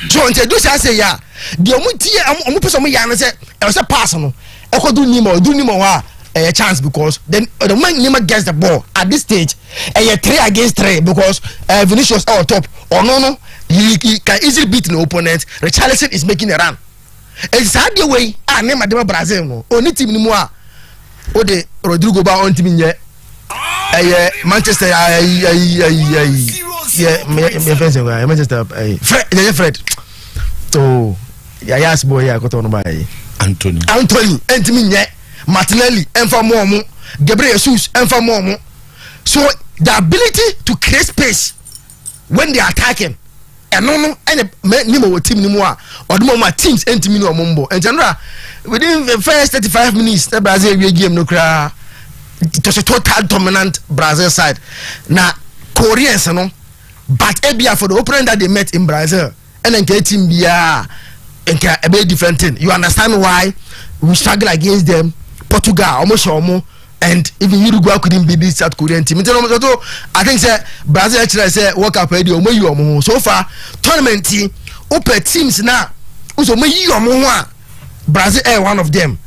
[SPEAKER 7] So until do say yeah, the only person say I was a pass no. I could do Neymar a chance because then the man Neymar gets the ball at this stage and 3 against 3 because Vinicius on top or no he can easily beat an opponent. Richarlison is making a run. It's hard the way Neymar de Brazil no only team ni mo o de Rodrigo ba on team nye Manchester Manchester Fred oh yes boy ya ko to no ba Anthony and team nye Martinelli and for more Gabriel Jesus and for more so the ability to create space when they are attacking and no any nimo team nimo or the moment teams and team no mumbo and general within the first 35 minutes the Brazil game no cry it was a total dominant Brazil side now Koreans no but ebia for the opponent that they met in Brazil and then team bia and a very different thing. You understand why we struggle against them? Portugal almost and even Uruguay couldn't beat this South Korean team. I think say Brazil actually say World Cup radio so far tournament team open teams now. So Brazil one of them.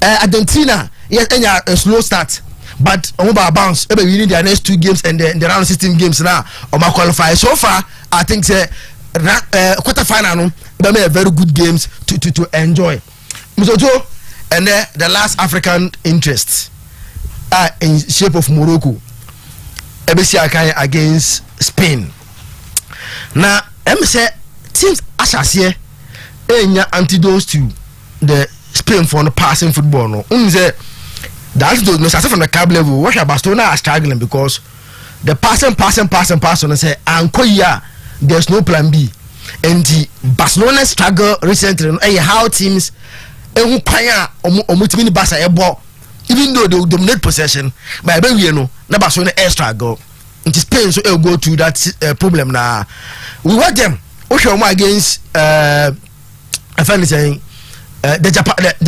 [SPEAKER 7] Argentina yes a slow start. But bounce we need their next 2 games and the round 16 games now qualify. So far I think say quarter final no very good games to enjoy. And the last African interests are in shape of Morocco. ABC against Spain. Now, say teams associate any antidotes to the Spain for the passing football. No, that's the from the club level. What Barcelona are struggling because the passing. And say, Ankoya, there's no plan B. And the Barcelona struggle recently. How teams. Even though they dominate possession, but we know never so an extra goal. It is Spain, so they'll go to that problem now. We watch them. Also, against I find saying the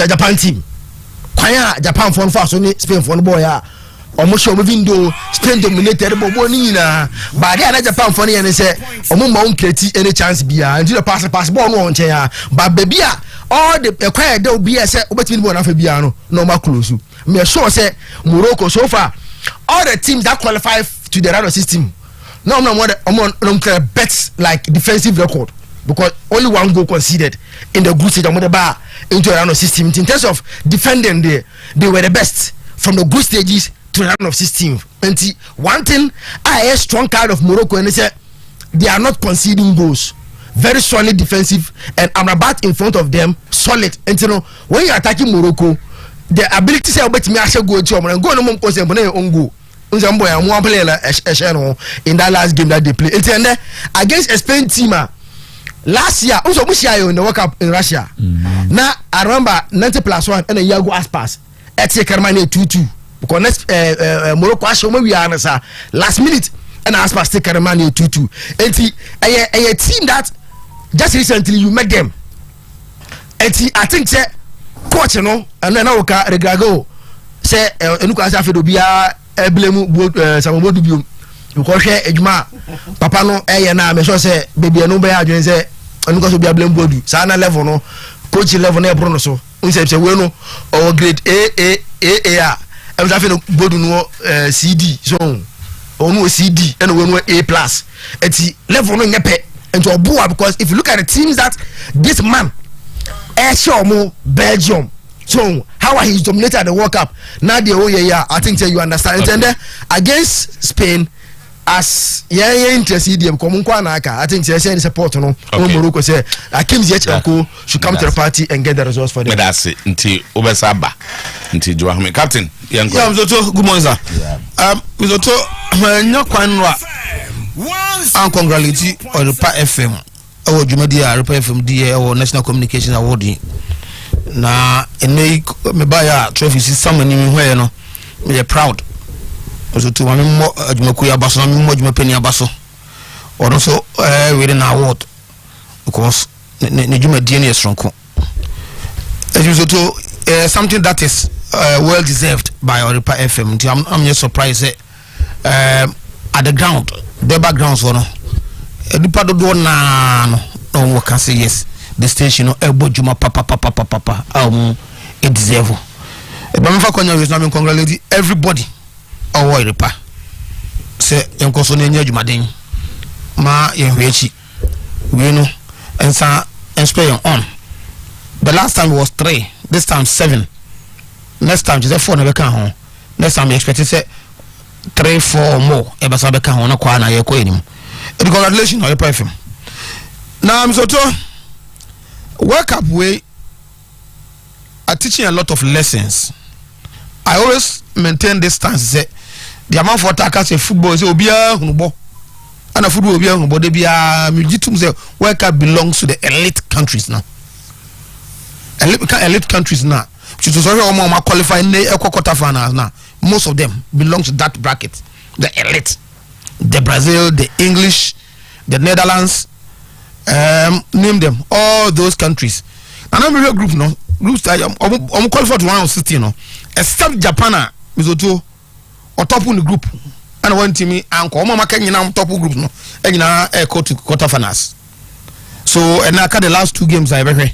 [SPEAKER 7] Japan team. Kwaya Japan for fast only Spain for the boy. Almost even though Spain dominated the ball, but they are Japan funny and they say, "Omo won't create any chance be until the pass ball no on chair." But baby, all the quiet there will be a set between one and Fabiano, normal close. Me sure say Morocco so far, all the teams that qualify to the round of 16, no bets like defensive record because only one goal conceded in the group stage the bar into the round of 16. In terms of defending, they were the best from the group stages to the round of 16. And one thing, I have a strong card of Morocco and they say they are not conceding goals. Very solid defensive, and Amrabat in front of them, solid. And you know, when you're attacking Morocco, the ability to say about me actually go to and go no more because they're on goal. In that last game that they play, it's against a Spain team. Last year, also in the World Cup in Russia. Now I remember 90+1 and a Yago Aspas at Kermani 2-2 because next Morocco we are last minute and Aspas take Kermani 2-2. And a team that just recently you met them. And I think say coach and then I regago say Enuka Safido bia blame Samobodu biom because ejuma papa no na me so say baby no be adwen say Enuka so bia blame bodu sa na level no coach level na ebro no so say we no or grade A e Safido bodu no CD so onu CD and we no A+. Eti level no nyepe into Obua because if you look at the teams that this man Belgium, so how he dominated the World Cup now I think you understand. Okay. And then against Spain as interested I think they say support no Morocco say Akim Ziyech should come to the party and get the results for them.
[SPEAKER 2] But that's it until Obesaba until Joachim captain
[SPEAKER 8] good morning sir. And congratulate Oyerepa FM our Jumedia Oyerepa FM our National Communications Award na ene me buy trophy system ni where no me proud so to me mo Jumeku ya baso me mo Jumepeni abaso or also we an award because ne Jumedia na strong as you to something that is well deserved by Oyerepa FM. I'm just surprised at the ground the backgrounds for no edipa do na no we can say yes the station no ebo juma papa it deserve e ba me fa kwanya we no congratulate everybody Oyerepa say enko so na nya juma den ma ye hwechi we no ensa inspire on the last time was 3 this time 7 next time just 4 na be kan ho next time you expect say 3-4 more ebasa be kan ho na kwa na ye ko enim. Congratulations Oyerepa FM. Now I'm so to World Cup way are teaching a lot of lessons. I always maintain this stance say the amount for attackers in football say obia hunubo and football obia hunubo dey bia mujitum say World Cup belongs to the elite countries now. Elite countries now. So sorry o qualify quarter finals now. Most of them belong to that bracket, the elite. The Brazil, the English, the Netherlands, name them, all those countries. And I'm a group no groups I'm qualified to 160 no except Japan Mizoto or top in the group and one team and Mama Kenya top group no and go to quarterfinals. So and I the last 2 games I ever heard.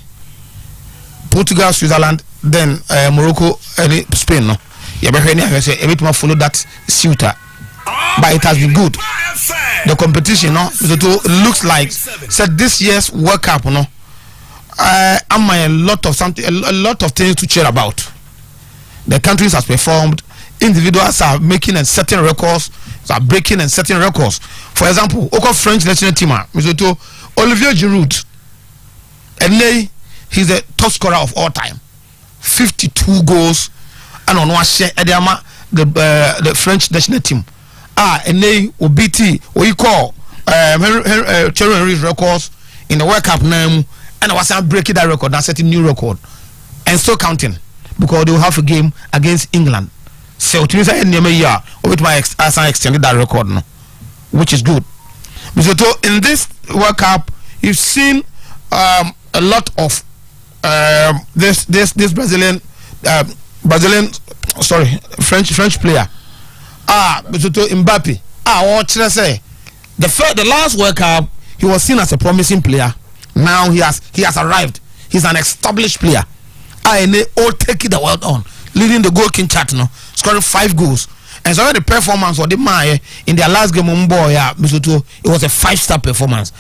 [SPEAKER 8] Portugal, Switzerland, then Morocco and Spain no. You ever heard I say every time follow that suit. But it has been good. The competition, no, it looks like said this year's World Cup, no. I'm a lot of things to cheer about. The countries has performed. Individuals are making and setting records. Are breaking and setting records. For example, Oko French national team, Olivier Giroud, and he's the top scorer of all time, 52 goals, and on one share the French national team. And they will beat what you call Thierry Henry's records in the World Cup now, and I was breaking that record and setting new record and still counting because they will have a game against England. So to me, I extended that record now, which is good. So in this World Cup, you've seen a lot of this French player. Mbappe. What should I say? The last World Cup, he was seen as a promising player. Now he has arrived. he's an established player. And they all take the world on, leading the goal king chart now, scoring 5 goals. And so the performance of the man in their last game on boy, it was a 5-star performance.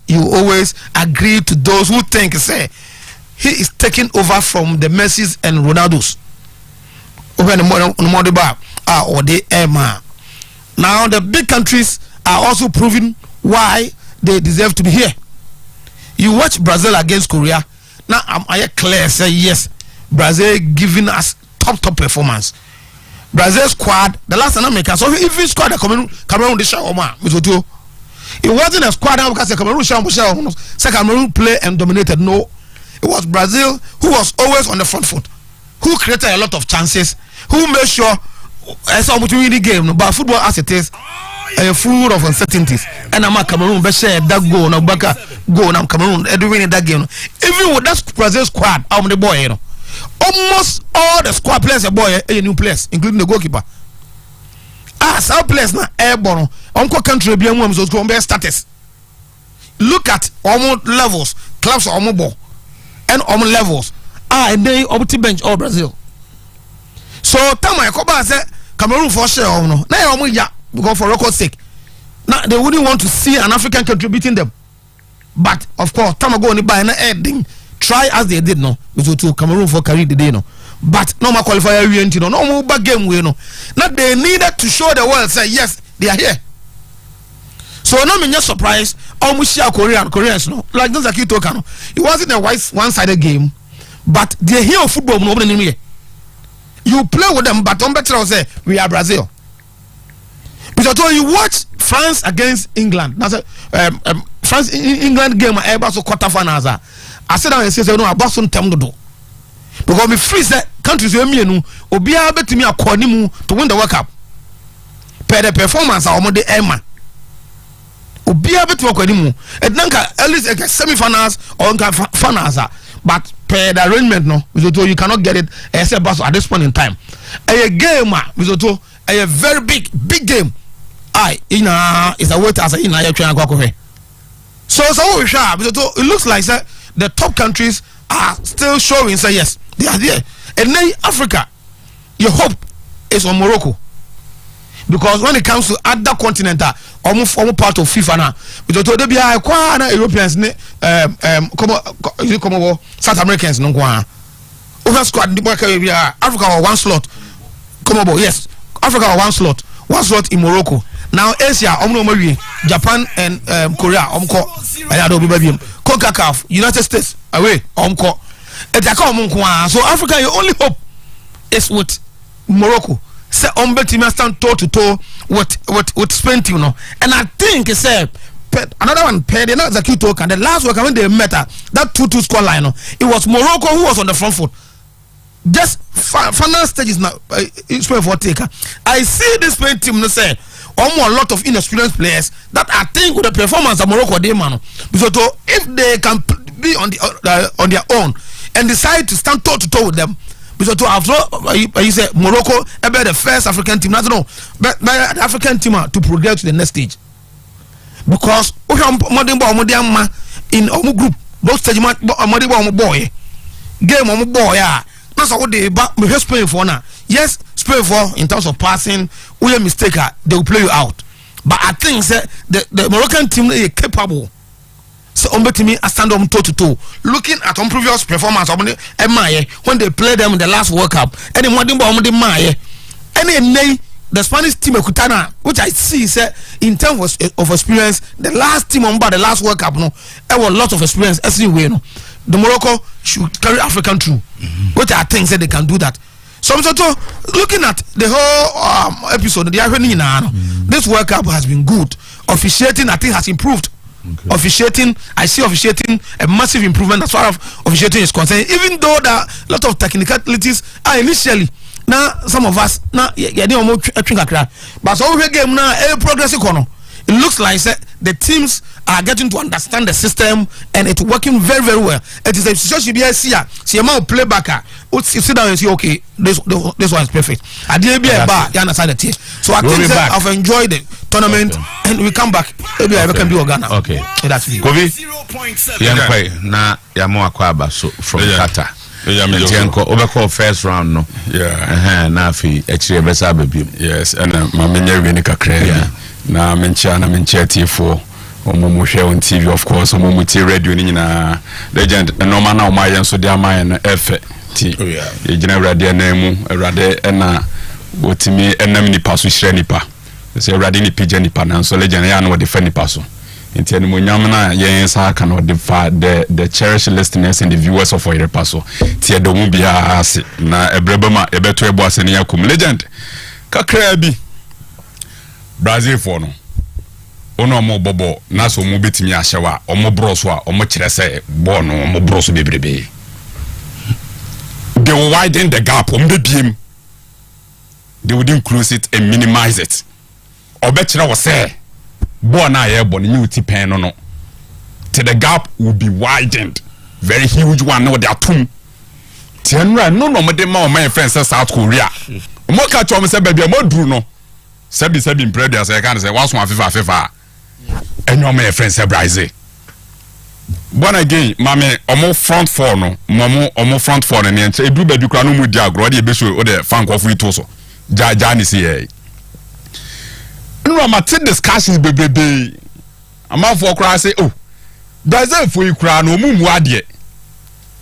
[SPEAKER 8] You always agree to those who think say he is taking over from the Messis and Ronaldos. Over the bar or the Emma. Now the big countries are also proving why they deserve to be here. You watch Brazil against Korea. Now I clear say yes, Brazil giving us top performance. Brazil squad, the last time I make so even squad the Cameroon the show it wasn't a squad because the Cameroon say Cameroon play and dominated. No, it was Brazil who was always on the front foot, who created a lot of chances, who made sure saw to win the game. But football as it is full of uncertainties. And I'm a Cameroon be share that goal now back go now Cameroon winning that game. Even with that Brazil squad, I'm the boy, you know. Almost all the squad players are boy a new players, including the goalkeeper. Some players now airborne. Uncle country be one so go status. Look at almost levels, clubs almost ball, and almost levels. And they up to bench all Brazil. So time I come back say Cameroon for sure no. Now almost yeah because for record's sake. Now they wouldn't want to see an African contributing them. But of course, time ago on buy na heading. Try as they did no, to Cameroon for carry the day no. But no more qualifier we no more back game we no. Now they needed to show the world say yes they are here. So no me just surprised almost share Koreans no like those like you talk no. It wasn't a one-sided game, but they hear football no opening here. You play with them, but on better say we are Brazil. Because you watch France against England. That's France England game ever so quarterfinals. I said and say no about some time to do. Because me free say countries we no obia betimi akoni mu to win the World Cup. Per the performance of the Emma. Obia betimi akoni mu. Et nanka at least like semi-finals or finals. But per the arrangement no, you cannot get it at this point in time. A game a very big game. Is a wait as a so we share it looks like the top countries are still showing say yes they are there. And then Africa, your hope is on Morocco. Because when it comes to other continent, almost part of FIFA now, because they be a Europeans, South Americans, no over squad. Africa or one slot. Yes, Africa or one slot in Morocco. Now Asia, Japan and Korea, CONCACAF, United States away, so Africa, your only hope is with Morocco. Say team stand toe to toe with Spain, you know. And I think it's another one paid not the cute talk and the last week when they met that 2-2 score line. It was Morocco who was on the front foot. Just final stages now. Spain for taker. I see this Spain team say a lot of inexperienced players that I think with the performance of Morocco they man. Because if they can be on their own and decide to stand toe to toe with them. Because after you say Morocco about the first African team, but the African team to progress to the next stage. Because in our group, those stage boy game boy that's what they Spain for now. Yes, Spain for in terms of passing, we a mistake they will play you out. But I think the Moroccan team is capable. So me I stand on toe to toe. Looking at on previous performance of when they played them in the last World Cup, any the Spanish team Kutana, which I see in terms of experience, the last team on the last World Cup, there was a lot of experience. The Morocco should carry African through, which I think they can do that. So looking at the whole episode, this World Cup has been good. Officiating, I think, has improved. Okay. Officiating, I see officiating a massive improvement as far as officiating is concerned. Even though there are a lot of technicalities initially. Now some of us now but so we game now progress. It looks like the teams are getting to understand the system and it's working very, very well. It is a situation be here. See a man play back. You sit down and say, okay, this one is perfect. I didn't be a bar, you understand the team. So I think I've enjoyed the tournament and we come back. Maybe I can do Ghana.
[SPEAKER 2] Okay.
[SPEAKER 8] That's it.
[SPEAKER 2] Kobe, na Yamo Akwaba so from Qatar. Over first round no.
[SPEAKER 9] Yeah.
[SPEAKER 2] Na fi actually besa baby.
[SPEAKER 9] Yes, and my menya wini kakra. Na mencha T4. Omo share on TV of course. Omo radio ni na legend. No man na omaye so dia man no efe. Ti. Ye gina radio na mu, radio na wotimi enam nipa so hire nipa. Se radio ni pija nipa na so legend ya no defend nipa so. Inti ani monyam na yen sa aka no the cherished listeners and the viewers of Oyerepa so. Ti edomu bia ase na ebreba ma ebeto ebo ase ne yakum legend. Kakra bi Brazil for no. Ono mo bobo na so mo betimi ahyewa omo broso a omo kire se bo no omo broso bebrebe. They will widen the gap on the beam. They would increase it and minimize it. Obechira was say bo na ye bo ni uti pen no. Till the gap will be widened. Very huge one no they are tum. Tienra no mo de ma o my friends South Korea. Mo ka cho me say baby mo duru no. Sebi in previous I can say what's one FIFA and your my friends Brazil. One again, mame omo front four no, omo front four na nche edu baby kra no mu di agro de beso o de fan kwafo ito so. Ja ni see here. No amate discussions bebebe. Ama for kra say oh. Brazil for kra no mu ade.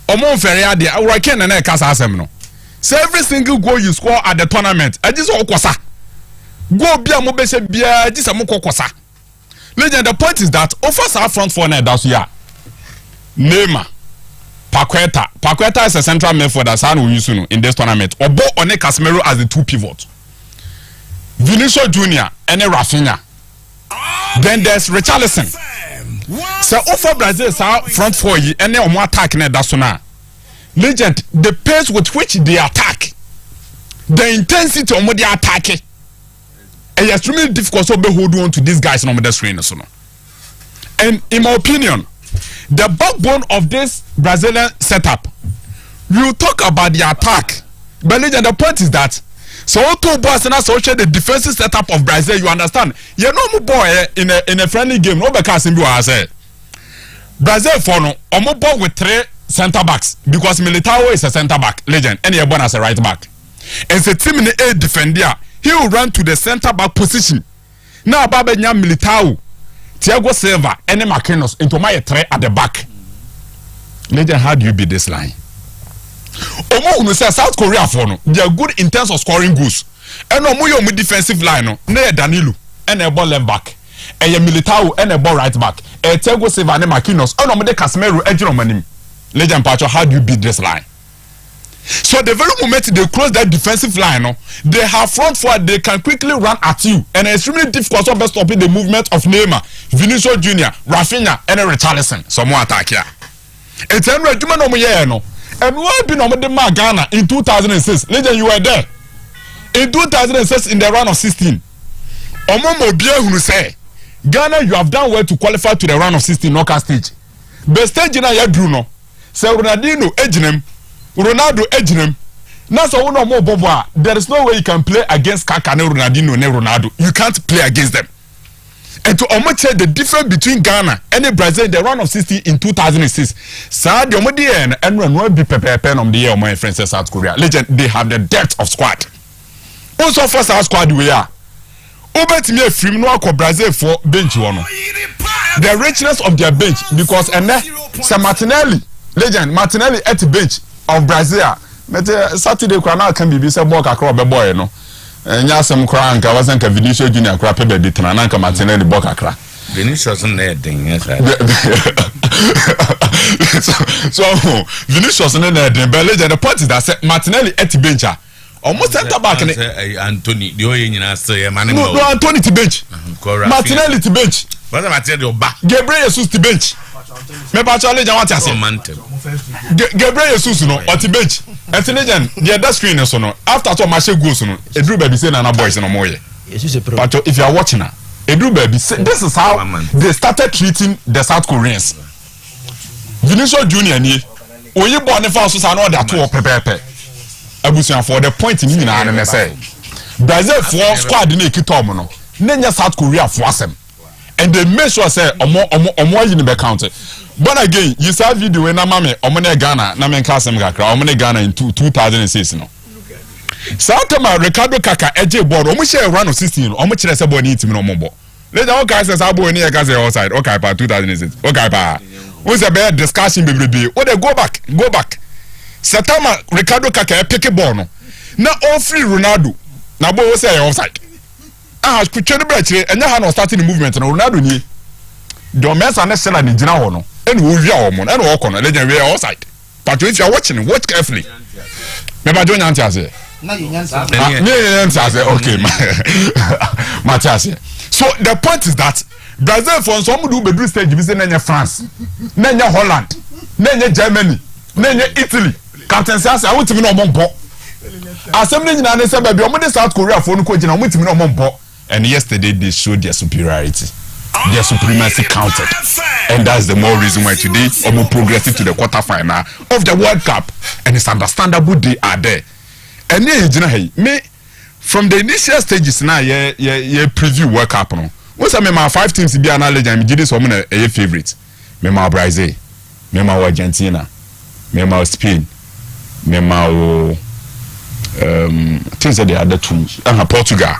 [SPEAKER 9] Omo fere ade, awra ken na kasa asem no. So every single goal you score at the tournament, I just okosa. Go bia mo be se bia just am kokosa. Legend, the point is that offers our front four na that's here. Neymar, Paqueta is a central midfielder that San will use in this tournament. Obo One Casemiro as the two pivots. Vinicius Junior and Rafinha. Then there's Richarlison. So offer Brazil front four and then more attack na that's now. Legend, the pace with which they attack, the intensity of the attack, it's extremely difficult to hold on to these guys on the screen. And in my opinion, the backbone of this Brazilian setup, you talk about the attack, but legend, the point is that so to boss and associate the defensive setup of Brazil, you understand? You know, boy in a friendly game, no because I say Brazil for no, ball with 3 center backs because Militao is a center back legend and you're born as a right back. And the team in the A defender, he will run to the center back position. Now Babenya Militao, Thiago Silva, and Marquinhos into my 3 at the back. Legend, how do you beat this line? Omo say South Korea for no, they are good in terms of scoring goals. And omo yo defensive line no, na Danilo and a ball left back. And Militao and a ball right back. And Thiago Silva and Marquinhos. And omo de Casemiro ejiro Legend Pacho, how do you beat this line? So the very moment they close that defensive line, no, they have front forward, they can quickly run at you. And it's really difficult to stopping the movement of Neymar, Vinicius Junior, Rafinha, and Richarlison. Some more attack here. It's a regiment of no. And we have been on the Ghana in 2006. Legend, you were there. In 2006, in the round of 16. Omomo Bia who say, Ghana, you have done well to qualify to the round of 16 knockout stage. The stage in a Bruno. Say Ronaldinho Ejinem, Ronaldo Ejinem. Now so no more Boboa. There is no way you can play against Kaka and Ronaldinho and Ronaldo. You can't play against them. And to almost say the difference between Ghana and Brazil in the round of 60 in 2006. Sa the omodi and run be pen on the year of my friends in South Korea. Legend, they have the depth of squad. Also for South squad we are. Obet me film no ko Brazil for bench one. The richness of their bench because and San Martinelli. Legend Martinelli at the bench of Brazil. But Saturday Kwana can be said book across the boy, no. And Yasam Crank, I wasn't a Vinicius Junior crap, baby, Trananka Martinelli Bocacra.
[SPEAKER 2] Vinicius and that thing, yes.
[SPEAKER 9] So Vinicius and then but legend the point is that Martinelli at the bench. Almost center back
[SPEAKER 2] Anthony, the Oyerepa say, man,
[SPEAKER 9] no, Anthony to bench. Martinelli to bench.
[SPEAKER 2] What am I telling you back?
[SPEAKER 9] Gabriel Jesus to bench. Me pa challenge what I say. Gabriel Jesus no on the bench. And legend, the other screen so no. After to match goals no, e drew baby say na boys no more. But if you are watching her, Edu baby, this is how they started treating the South Koreans. Vinicius Junior ni oyi born for so say no that to pepepe. Abusuan for the point ni nyina na say Brazil for squad na ekito mo no. Nenya South Korea for asem. And they make sure say omo yi ni be count. But again, you saw video when na mame omo na Ghana na men ka asem kakra omo na Ghana in 2006 no. Sometymer Ricardo Kaka eje board omo share run of 16 omo kire say boy ni team no mo bo. Later all guys say boy ni e ka say outside okay pa 2006 okay pa we say be discussion be o dey go back Sometymer Ricardo Kaka e pick ball no na all free Ronaldo na boy say outside ku twene bra kire enya ha no starting the movement no Ronaldo ni do mesa na sela ni gina ho no ene wo wia omo ene wo kono legend we outside but if you are watching watch carefully me ba jo nyanti ase na nyansa okay Matias. So the point is that Brazil for some do bedroom stage be say na France na Holland na Germany na Italy captain say I want to no ombo assembly nyina na say ba bi omo de South Korea for no ko gina omo timi no ombo and yesterday they showed their superiority. Their supremacy counted, and that's the more reason why today omo progressing to the quarter-final of the World Cup, and it's understandable they are there. And me from the initial stages now, yeah preview World Cup no. Once I my 5 teams be analyzed, I'm just some a favorite. Me my Brazil, me my Argentina, me my Spain, me my things that the other two, and Portugal,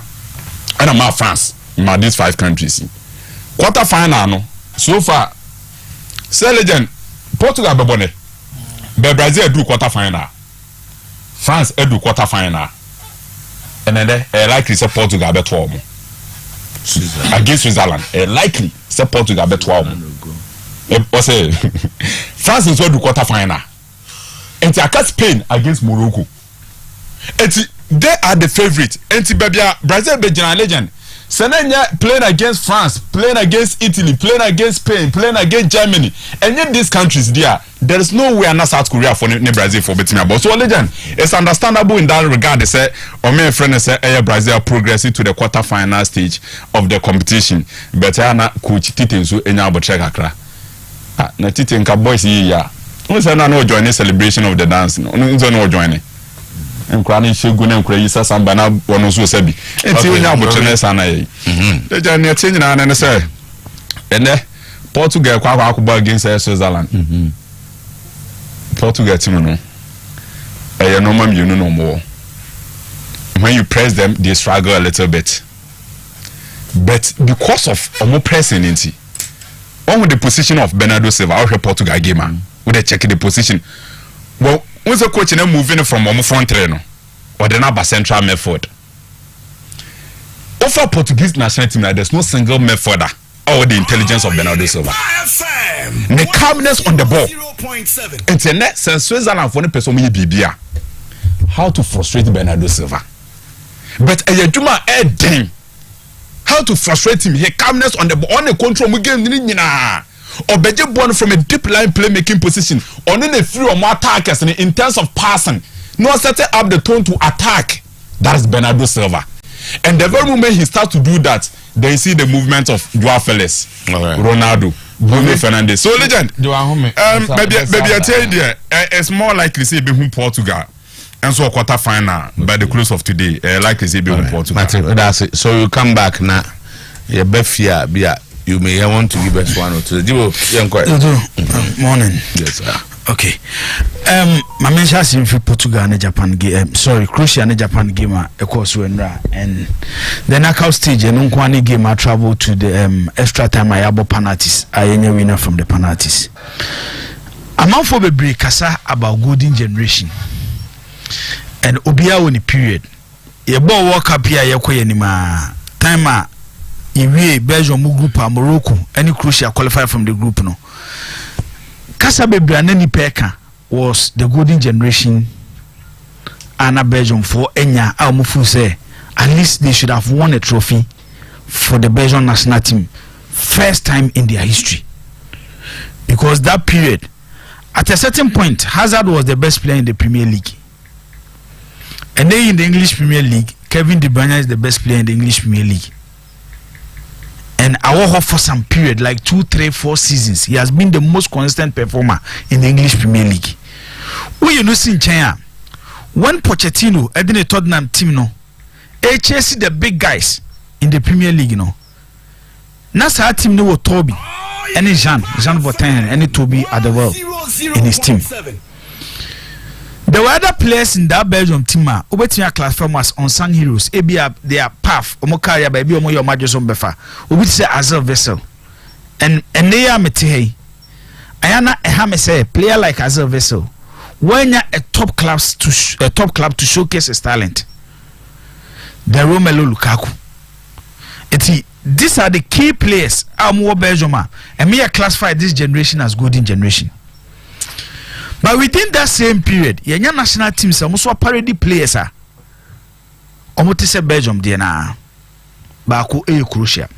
[SPEAKER 9] and my France. My these 5 countries. Quarter final no. So far, say legend Portugal be bonne. Be Brazil do quarter final. France do quarter final. And then likely say Portugal be to omo. Against Switzerland. Likely say Portugal be to omo. O say France is do quarter final. And aka Spain against Morocco. And they are the favorite. And Brazil be general legend. Senenya playing against France, playing against Italy, playing against Spain, playing against Germany, and yet these countries there is no way na South Korea for Brazil for beating about. So legend, it's understandable in that regard. They say, or my friend say, Brazil progressing to the quarter-final stage of the competition. But na coach Tite so enya abotre kakra. Na Tite nka boys yi ya. We say na no join the celebration of the dance. No join. Nkrani shegu na nkra yisa samba na wono so sabi enti onya abotene sana yi deja ne tie nyina na ne say ene Portugal kwa akoba against Switzerland Portugal team no normal you no more when you press them they struggle a little bit but because of omo pressing enti on the position of Bernardo Silva or Portugal gamer we dey check the position well once the coach now moving from on front trainer or the number central method. Over Portuguese national team, there's no single method or the intelligence of Bernardo Silva. The calmness on the ball. Internet since Switzerland for the person BBA. How to frustrate Bernardo Silva. But Ayajuma Eden. How to frustrate him. He calmness on the ball. On the control we game or beje born from a deep line playmaking position or in a few or more attackers in terms of passing no setting up the tone to attack. That is Bernardo Silva, and the very moment he starts to do that, then you see the movement of Joao Felix, Ronaldo, Bruno Fernandes. So legend, maybe I tell you there, it's more likely say be Portugal and so quarter final by the close of today, likely say be Portugal.
[SPEAKER 2] That's it. So you come back now, your befia be you may want to give us 1 or 2.
[SPEAKER 7] Morning.
[SPEAKER 2] Yes, sir.
[SPEAKER 7] Okay. My mention is in Portugal and Japan game. Sorry, Croatia and Japan game of course and the knockout stage and Unkwani game I travel to the extra time I have penalties. I am a winner from the penalties. I'm out for the break kasa about golden generation. And Obia on the period. Ye ball walk up here anima time Iwe Belgium group Morocco any Croatia qualify from the group no. Kasa Bebrane Peka was the golden generation and Belgium for Enya Almufu say at least they should have won a trophy for the Belgian national team first time in their history. Because that period at a certain point Hazard was the best player in the Premier League. And then in the English Premier League Kevin De Bruyne is the best player in the English Premier League.
[SPEAKER 10] and our for some period like 2, 3, 4 seasons. He has been the most consistent performer in the English Premier League. We you know see China when Pochettino edin the Tottenham team no HSC the big guys in the Premier League you know. That's our team no Toby any Jean Botin any Toby at the world in his team. There were other players in that Belgium team obetimi classify as unsung heroes. Ebia their path omo career by bi omo your majo befa. Obi say Azel Vessel. And they are mete ayana ehame say player like Azel Vessel when a top club to showcase his talent. The Romelu Lukaku. These are the key players more Belgium and me classify this generation as golden generation. But within that same period, your national teams are also parody players. Almost say Belgium, Diana. Baku e Croatia.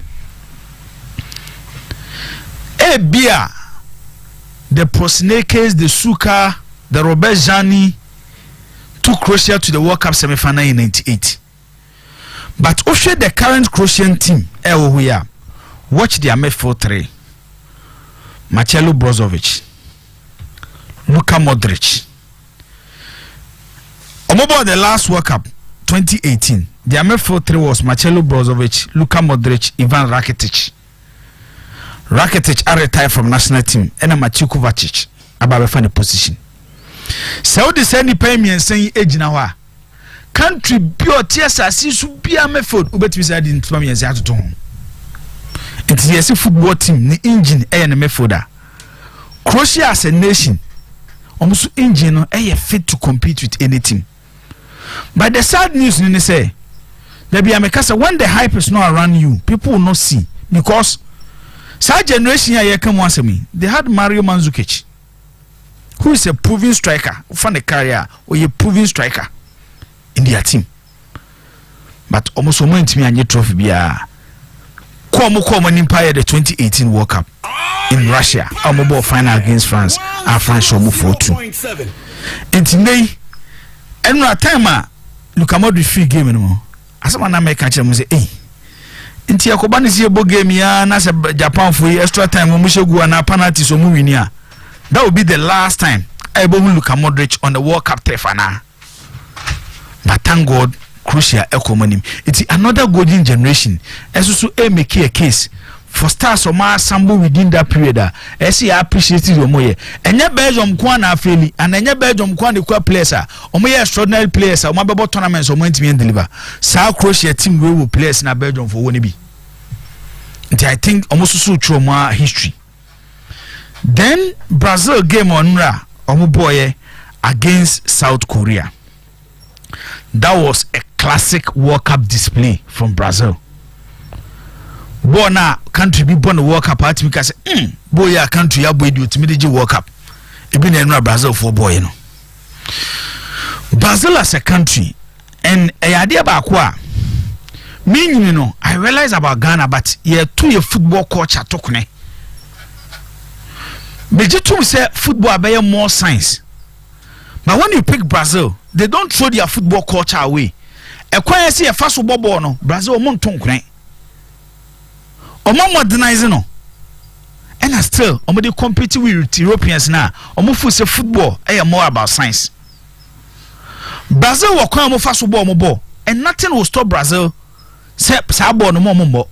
[SPEAKER 10] E Bia, the Prosnakes, the Suka, the Robert Jani took Croatia to the World Cup semi-final in 1998. But also the current Croatian team, watch their midfield three: Marcelo Brozovic, Luka Modric. About the last World Cup 2018, their midfield three was Marcelo Brozovic, Luka Modric, Ivan Rakitic. Rakitic are retired from national team, and Maciej Kovacic about to find a position. So the same pay and saying age now. Country pure tears as you be a method ubet reside in Tommy and Zato. It is a football team, the engine and method. Croatia as a nation almost engine fit to compete with any team. But the sad news in say there be a mekasa when the hype is not around you, people will not see because sad generation here come once me. They had Mario Mandzukic, who is a proven striker, from a career or a proven striker in their team. But almost a moment me and your trophy be a Como Empire the 2018 World Cup in Russia. Our mobile final against France and France show move 4-2. And today, and no time Luka Modric free game anymore. As someone I make catch them say, hey, into your Kobani see a ball game ya na Japan for extra time when we should go and penalty so moving here. That will be the last time I will Luka Modric on the World Cup tefana. But thank God, Croatia economy. It's another golden generation. As also make a case for stars or more sample within that period. As he appreciated Omoye. And your Belgium Kwana fairly, and then your Belgium Kwana players are Omoye extraordinary players or mobile tournaments or to deliver. South Croatia team will players in Belgium for one be. I think almost so trauma history. Then Brazil game on Omoboye against South Korea. That was a classic World Cup display from Brazil. Boy, now country be born the World Cup at me because boy, ya country ya boy do to me the World Cup. It been in Brazil for boy, you know. Brazil as a country and a idea about what meaning, you know, I realize about Ghana, but yeah, to your football culture talking. But you to say football by more science. But when you pick Brazil, they don't throw their football culture away. A quiet see a fast football no Brazil monton crane. Omo modernizing no. And still, they compete with Europeans now. Omo say football more about science. Brazil will come fast football ball, and nothing will stop Brazil. No.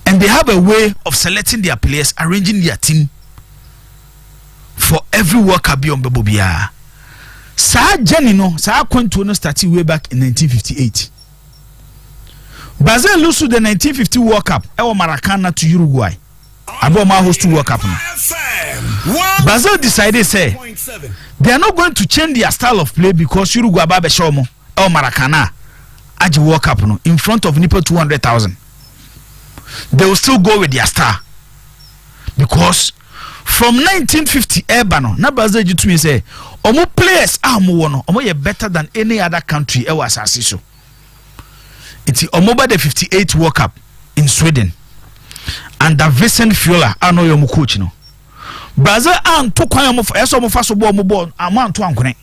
[SPEAKER 10] And they have a way of selecting their players, arranging their team for every World Cup beyond Bobia. Sa Janino, Sa Quantono started way back in 1958. Brazil lost the 1950 World Cup. Ewa Maracana to Uruguay. Aboma host to World Cup. Brazil decided say they are not going to change their style of play because Uruguay Babe Shomo Ewa Maracana Aji World Cup in front of Nipple 200,000. They will still go with their star because from 1950 Ebano na Brazil to me say omo players omo better than any other country ever so. It's omo by the 58 World Cup in Sweden and the Vincent Fiola ano your coach no Brazil and to kwan omo eso omo fa so ball amount to ankone.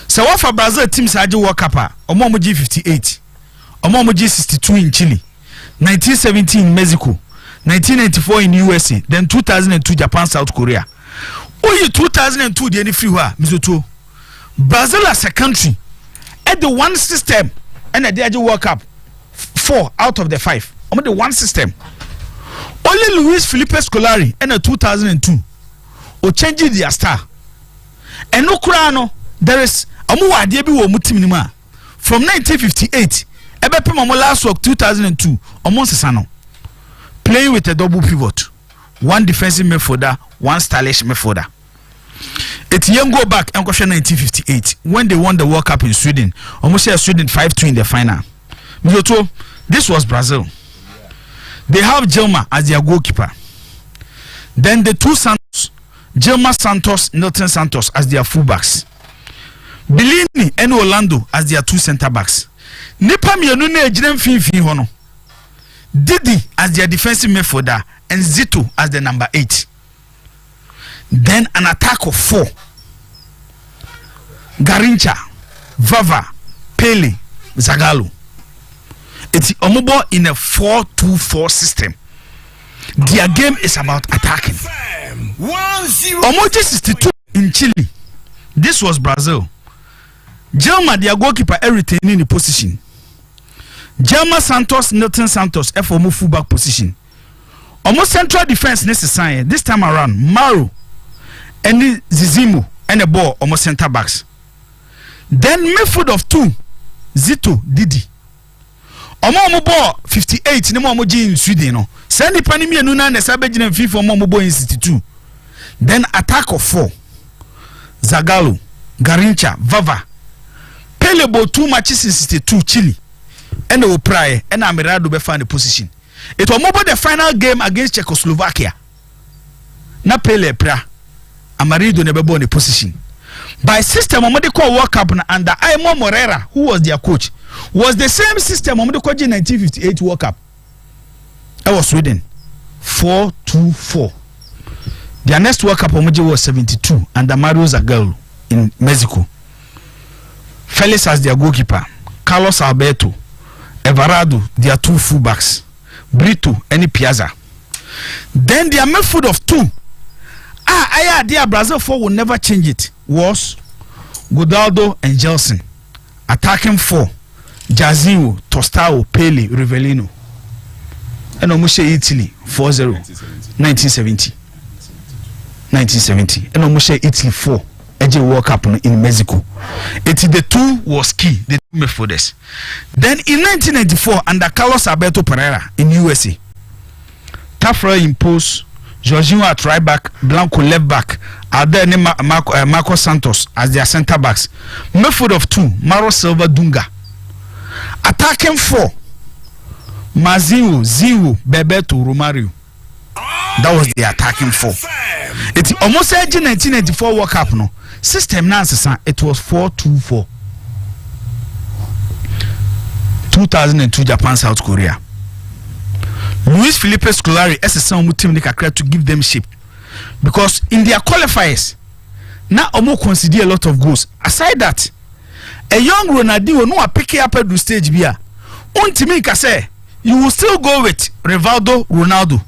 [SPEAKER 10] So what for Brazil teams aji World Cup omo G58 omo G62 in Chile 1970 in Mexico, 1994 in USA, then 2002 Japan, South Korea. Oye 2002 the any free wa Mizoto. Brazil as a country at the one system and the World World Cup 4 out of the 5. Only the one system. Only Luis Felipe Scolari and the 2002 o changing their star. And no crano there is amu ade bi wo mutim ni ma from 1958 ebe mo last work 2002 almost sano playing with a double pivot, one defensive midfielder, one stylish midfielder. It young go back and question 1958 when they won the World Cup in Sweden. Almost Sweden 5-2 in the final. This was Brazil. They have Gilmar as their goalkeeper. Then the two Santos, Gilmar Santos, Nilton Santos as their fullbacks. Bellini and Orlando as their two centre backs. Nipa mienu na ejinem finfin ho no. Didi as their defensive midfielder and Zito as the number 8. Then an attack of 4. Garincha, Vava, Pele, Zagallo. It's omobo in a 4-2-4 system. Their game is about attacking. Omoji 62 in Chile. This was Brazil. Gilmar, their goalkeeper, everything in the position. Gilmar Santos, Nilton Santos, FOMO fullback position. Almost central defense necessary this time around. Mauro and Zizimo and the ball almost center backs. Then midfield of 2, Zito, Didi. Omo ball 58 ni mo in Sweden no. Send the panimi anu na sabeji na FIFA omo ball in 62. Then attack of 4. Zagallo, Garincha, Vava. Pele ball 2 matches in 62 Chile. And they will pray and Amirado be find the position. It was the final game against Czechoslovakia. Na Pele pra Amarido never born the position. By system Omode call World Cup under Aimo Morera, who was their coach, was the same system Omode called in 1958 World Cup. That was Sweden. 4-2-4. Their next World Cup Omode was 72 under Mario Zagallo in Mexico. Felix as their goalkeeper, Carlos Alberto, Everardo, their 2 fullbacks, Brito and Piazza. Then their midfield of 2. Their Brazil 4 will never change it. Was Godaldo and Gelson. Attacking 4. Jazinho, Tostao, Pele, Rivellino. And almost Italy 4-0. 1970. And almost Italy 4. AJ World Cup in Mexico. The 2 was key, the 2 midfielders. Then in 1994, under Carlos Alberto Pereira in USA, Tafra imposed Jorginho at right back, Blanco left back, Ade Marco Santos as their centre backs. Midfield of 2, Mauro Silva Dunga. Attacking 4, Mazinho, Zio, Bebeto, Romario. That was the attacking 4. It's almost 1994 World Cup no. System Nancy, it was 4-2-4. 2002 Japan, South Korea. Luis Felipe Scolari as a son team to give them shape. Because in their qualifiers, now Omo consider a lot of goals. Aside that, a young Ronaldinho no pick up at the stage beer. Untimi say you will still go with Rivaldo, Ronaldo.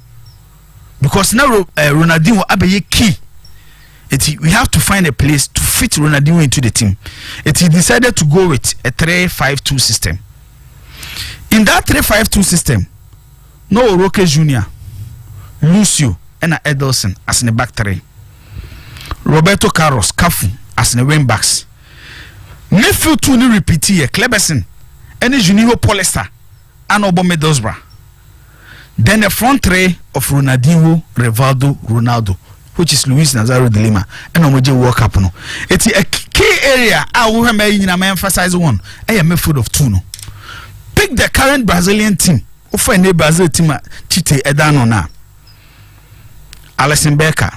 [SPEAKER 10] Because now Ronaldinho abe key. We have to find a place to fit Ronaldinho into the team. He decided to go with a 3-5-2 system. In that 3-5-2 system, no Roque Jr., Lucio, and Edelson as in the back 3. Roberto Carlos, Cafu as in the wing backs. Midfield 2 ni repeat here, Kleberson, and Juninho Paulista, and Obo Middlesbrough. Then the front 3 of Ronaldinho, Rivaldo, Ronaldo, which is Luis Nazario de Lima, and Omoje World Cup. No, it's a key area. I will emphasize one. I am midfield of 2. No, pick the current Brazilian team. Offer a Brazil team Tite Edano na. Alisson Becker,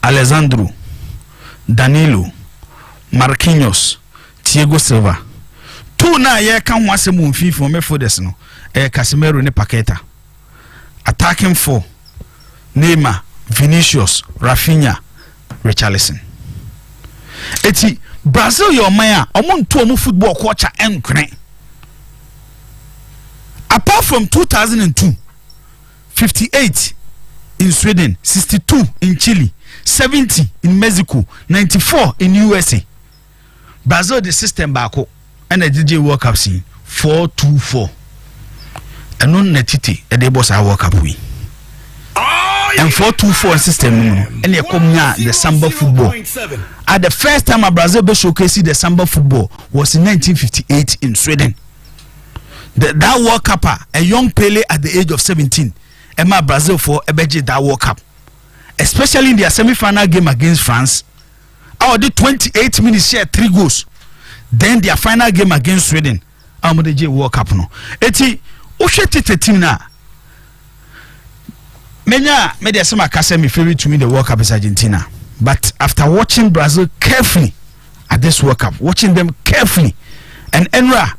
[SPEAKER 10] Alessandro, Danilo, Marquinhos, Thiago Silva. 2 na ye kan ho asem mfi for midfielders no. Casemiro ne Paqueta. Attacking 4, Neymar, Vinicius, Rafinha, Richarlison. Eti Brazil your man omo nto omo football culture enkren. apart from 2002, 58 in Sweden, 62 in Chile, 70 in Mexico, 94 in USA. Brazil the system back and the DJ World Cup scene 4-2-4. And non netiti and they boss our World Cup we. And 4-2-4 system and they come here the Samba football. At the first time a Brazil be showcasing the Samba football was in 1958 in Sweden. That World Cup, a young Pele at the age of 17, Emma Brazil for Ebeje that World Cup, especially in their semi-final game against France. Our did 28 minutes share 3 goals. Then their final game against Sweden, Amodeje World Cup no. Eti Usheti team na. Menya media sama kase me favorite to me the World Cup is Argentina. But after watching Brazil carefully at this World Cup, watching them carefully, and Enra.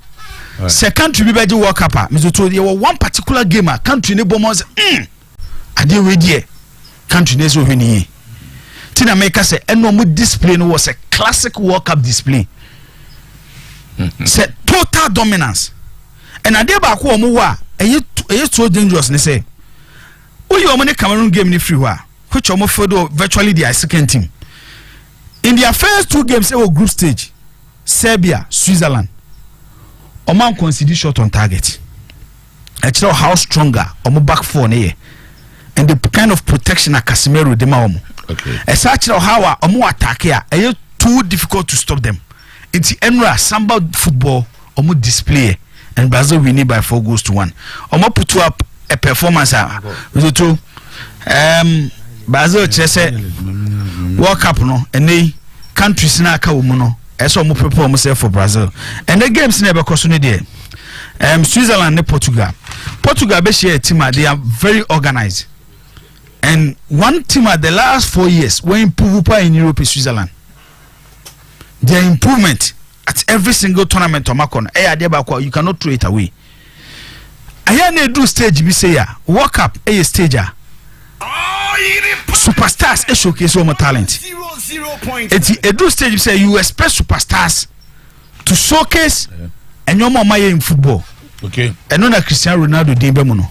[SPEAKER 10] Right. Second to be by the World Cup, Mr. Told you one particular game, country ne bombs. I did with country ne so winning. Tina Maker said, and no more display was a classic World Cup display. Said total dominance. And I did back home, it's so dangerous. They say, oh, you are Cameroon game in free war, which almost virtually their second team. In their first 2 games, they were group stage, Serbia, Switzerland. Oman conceded shot on target. I tell how stronger Omo back 4 near and the kind of protection a Casemiro de Maomo. Okay. I search how Omo attack here. It's too difficult to stop them. It's Enra Samba football Omo display and Brazil winning by 4-1. Omo put up a performance. Brazil chese World Cup no and they countries na aka no. Eso mo prepare myself for Brazil. And the games never cost no there. Switzerland and Portugal. Portugal be share team they are very organized. And one team at the last 4 years when improve in Europe is Switzerland. Their improvement at every single tournament on Macon. You cannot throw it away. I hear do stage be say World Cup a stage. Superstars a showcase all my talent. It's a do stage you say you expect superstars to showcase and your mama in football. Okay. And no na Cristiano Ronaldo dey be mono.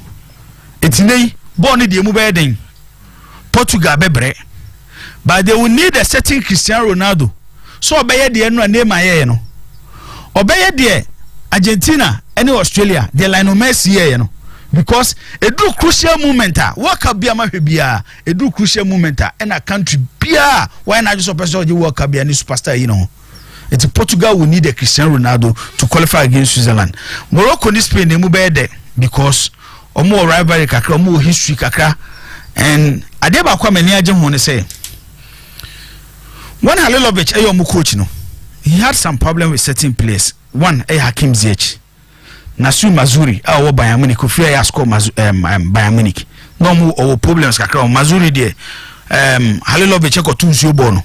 [SPEAKER 10] It's nay born the move Portugal bebre. But they will need a certain Cristiano Ronaldo. So obey the no name my no. Obey the Argentina and Australia, the Lionel Messi here no. Because a do crucial moment World Cup bia ma hwebia a do crucial moment and a country bia why not just person the World Cup bia ni superstar you know. It's Portugal will need a Cristiano Ronaldo to qualify against Switzerland. Morocco ni Spain they move there because omo rivalry kakra omo history kakra and adeba kwa mani agye ho ne say when Halilovic ayo coach no he had some problem with certain players. One Hakim Ziyech Nasu Mazuri awo Bayern Munich ofia ya score Bayern Munich no mu o problems kakra Mazuri there Halilovic ko tunsuo ball no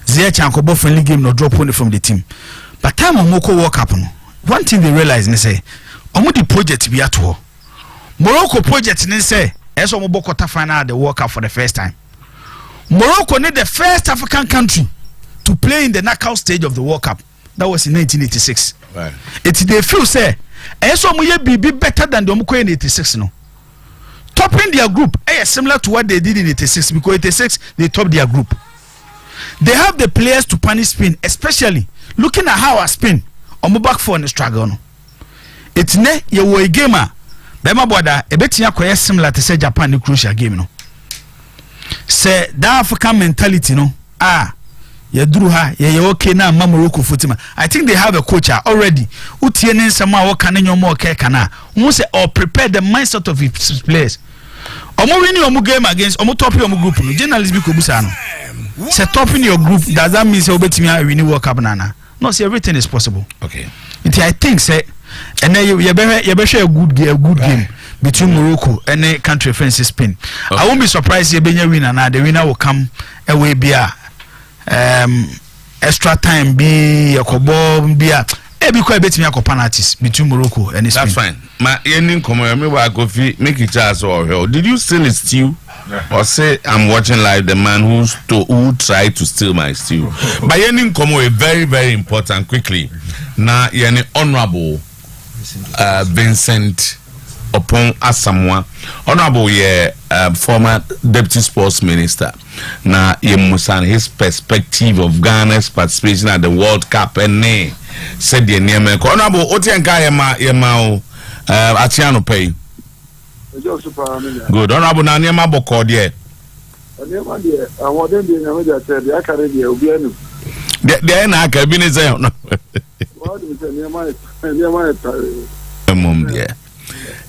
[SPEAKER 10] Ziyech ankobo friendly game no drop one from the team but time Morocco World Cup no one thing they realize ne say omo the project bi ato Morocco project ne say eso omo quarter final the World Cup for the first time. Morocco need the first African country to play in the knockout stage of the World Cup. That was in 1986. Right. They feel say eso omo be better than the omo in 86 no. Topping their group similar to what they did in 86 because 86 they top their group. They have the players to punish Spain, especially looking at how Spain omo back for the struggle no. It's ne ye wo gamer bema boda ebetia koye similar to say Japan the crucial game no. Say that African mentality no ye duru ha ye okay na Morocco football. I think they have a coach already utie ne nsema wo kan nyom o ke kana who say or prepare the mindset of his players. Omo win your game against omo top your group no journalists be ko busa no say top in your group does that mean say obetimi win World Cup nana no say everything is possible. Okay I think say and then you be share a good game between Morocco and a country friends Spain. Okay. I won't be surprised if you win and the winner will come away be extra time be a kobo be a be quite bet me a penalties between Morocco and Spain.
[SPEAKER 2] That's fine. My ending comment me wa go fi make it chance or hell. Did you steal his stew? Or say I'm watching live the man who tried to steal my stew. My ending comment is very very important quickly. Na yani honorable Vincent upon Asamoah. Honorable former deputy sports minister. Now Yemusan his perspective of Ghana's participation at the World Cup and said the name. Honorable Otianka Yema Achiano pay. Good. Honorable Nanyama Boko there.
[SPEAKER 11] I want them to tell the Academy of Vienna.
[SPEAKER 2] Then I can be there.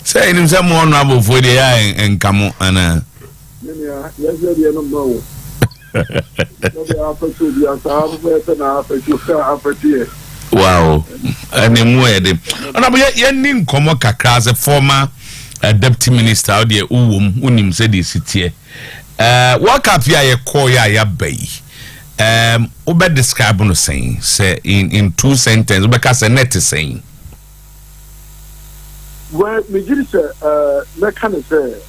[SPEAKER 2] Say him some more noble for the eye and come on. Wow. And then where them. And I'm yet come as a former deputy minister out there who said this city. What up here call ya bay? Obe describe no saying say in 2 sentences because a net is saying.
[SPEAKER 11] Well, me just that kind of say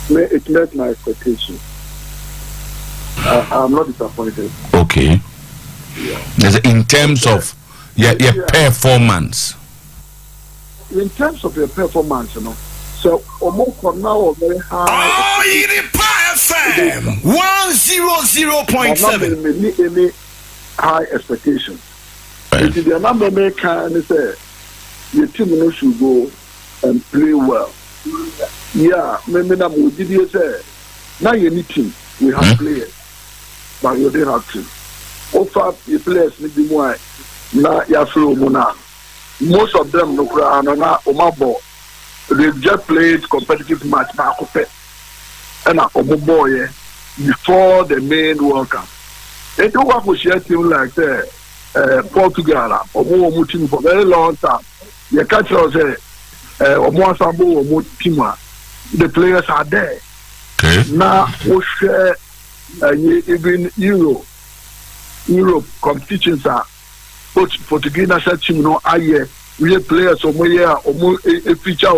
[SPEAKER 11] it met my expectation. I'm not disappointed.
[SPEAKER 2] Okay. Yeah. In terms of your performance.
[SPEAKER 11] In terms of your performance, you know. So, now very high.
[SPEAKER 6] Oyerepa FM 100.7.
[SPEAKER 11] Any high expectations. It is the number maker and say your team should go and play well. Yeah, maybe now we did say now you need team. We have players, but you don't have team. Offer your players need the more. Now you flow mona. Most of them no cry no na omabo. They just played competitive match back up and boy before the main World Cup. They don't work with a team like Portugal or team for very long time. You catch us team. The players are there.
[SPEAKER 2] Okay.
[SPEAKER 11] Now we share even Europe competitions are Portuguese national team no aye. We have players a feature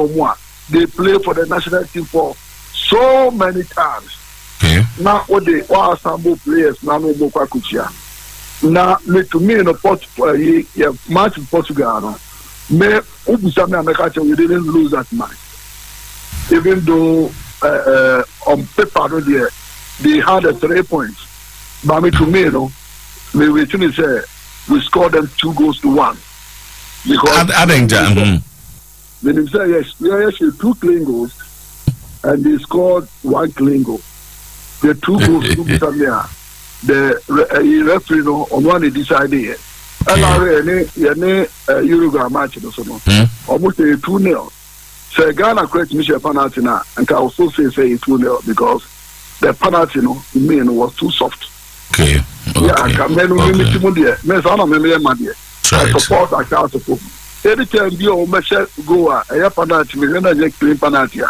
[SPEAKER 11] they play for the national team for so many times.
[SPEAKER 2] Okay.
[SPEAKER 11] Now what they all sample players now no more kuchia. Now to me in a match in Portugal me America we didn't lose that match. Even though on paper they had 3 points. But to me we say we scored them 2-1. Because when they say yes, we are actually 2 clean goals and they scored 1 clean goal. The 2 goals the referee on one they decided and Uruguay match almost a 2-0. So Ghana created Michel penalty now and can also say 2-0 because the penalty was too soft.
[SPEAKER 2] Okay.
[SPEAKER 11] I support I can't support. Every time you go a penalty, me and clean penalty.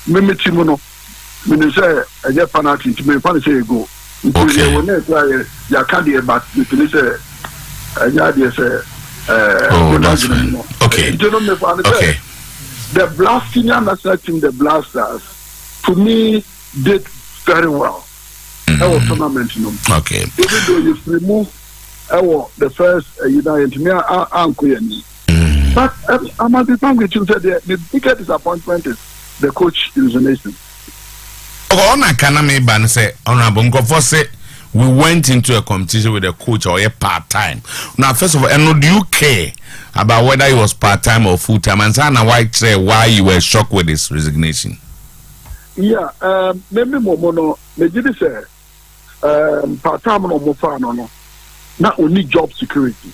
[SPEAKER 11] Me Timono, me say a penalty to me penalty go. Okay. When they try, ya can't but you say,
[SPEAKER 2] okay. Okay.
[SPEAKER 11] The Senior national team, the Blasters, to me did very well. That was tournament,
[SPEAKER 2] Okay.
[SPEAKER 11] Even though you remove the first United me but I must be frank with you that the biggest disappointment is the coach resignation.
[SPEAKER 2] We went into a competition with a coach or a part-time. Now, first of all, and do you care about whether he was part-time or full-time? And why you were shocked with his resignation?
[SPEAKER 11] Yeah, maybe Momono, maybe say part-time no more no. Not only job security.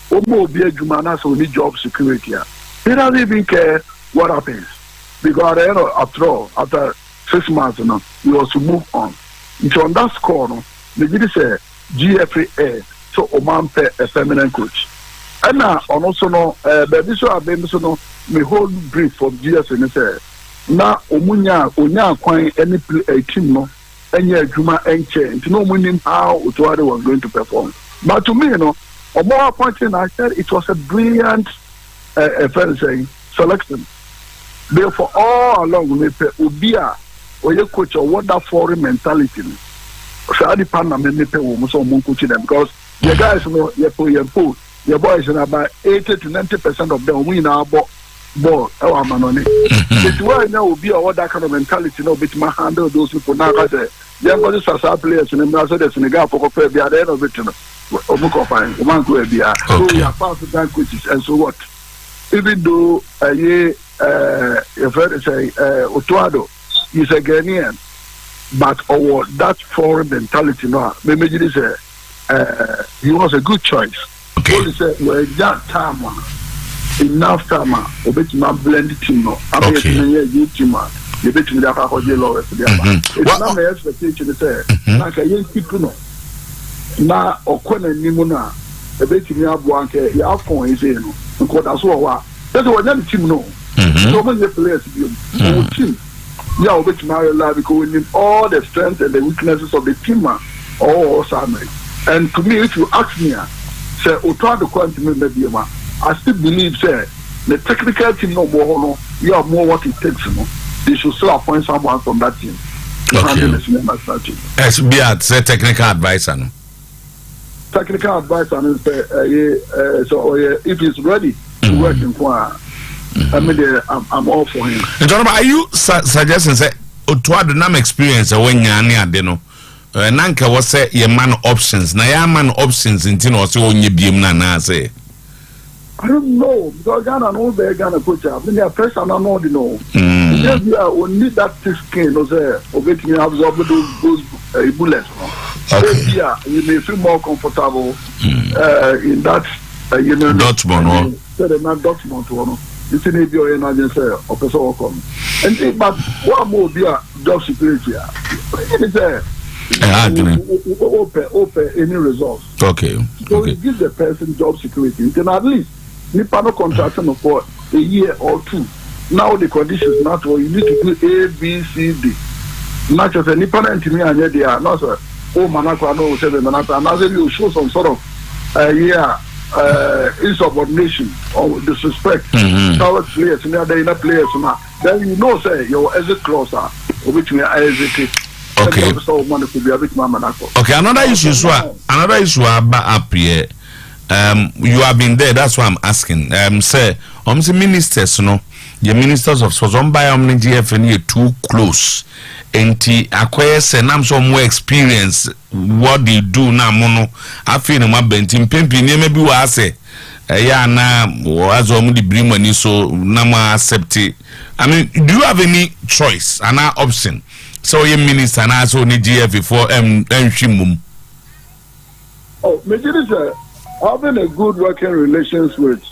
[SPEAKER 11] Omo be Jumana so only job security. They don't even care what happens. Because after all, after 6 months, you also move on. It's on that score, they did say GFA, so Oman pay a feminine coach. And now also baby so I've been so me whole brief from GFA and say now Omunya quite any team no. And yeah, Juma and change. No meaning how Otuo was going to perform. But to me, or more pointing, I said it was a brilliant selection. Therefore, all along with Ubia or your coach or what that foreign mentality. So I depend on me so coaching them because your guys know your boys and about 80 to 90% of them win our ball our manone. It's why now will be all that kind of mentality, no bit my handle those people now. I say, young bodies are players in the Brazil, the Senegal for at the end of it. Fine, so we are part of that coaches, and so what? Even though you've heard say Otuado is a Ghanaian, but that foreign mentality now, maybe he was a good choice. Okay. Say, well, that time, enough time, obey my blended team. I'm a team, you bet me that I hold you lower. It's not my expectation to say, like a young people know. Na okwana nimuna ebetimi aboanke ya fon ise no because that's what that's what the team no so many players be team ya obetimi live because we need all the strengths and the weaknesses of the team all summary. And to me, if you ask me say Otuo the quantity maybe I still believe say the technical team no more you have more what it takes, they should still appoint someone from that team to handle the national team.
[SPEAKER 2] SB say technical advisor no?
[SPEAKER 11] Technical advice and so if he's ready to work in Kwa, I mean, I'm all for him.
[SPEAKER 2] John, are you suggesting say Otuo the nam experience when you are near Deno? Nanka was say your man options. Na your man options in Tino so on your beam na say.
[SPEAKER 11] I don't know because Ghana no be Ghana coach. I mean, the pressure I know the know. Yes, we need that thick skin. No say, obey me absorb those bullets. Okay. Yeah, you may feel more comfortable in that. You know,
[SPEAKER 2] Dortmund.
[SPEAKER 11] Say the man Dortmund one. You see, maybe you're not just say, okay, so welcome. And but what more be a job security? It's open any results.
[SPEAKER 2] Okay.
[SPEAKER 11] So it gives the person job security. You can at least nipa no contract for a year or two. Now the conditions not what you need to do A, B, C, D. Not just a nipa and me and they are not sir. Oh manako no say manako. Now they will show some sort of insubordination or disrespect. Towards players, and players now. Then you know say your exit clause which we are exit.
[SPEAKER 2] Okay. Okay. Another issue up here. You have been there. That's why I'm asking. Say, the ministers, the ministers of sports, by GFN too close. And acquire some more experience. What they do now, mono. I feel my bentin pimping. Maybe what I say. Yeah, now as only bring money, so now accept it. I mean, do you have any choice? An option? So your minister and also only GF before Shimum.
[SPEAKER 11] Oh, maybe having a good working relations with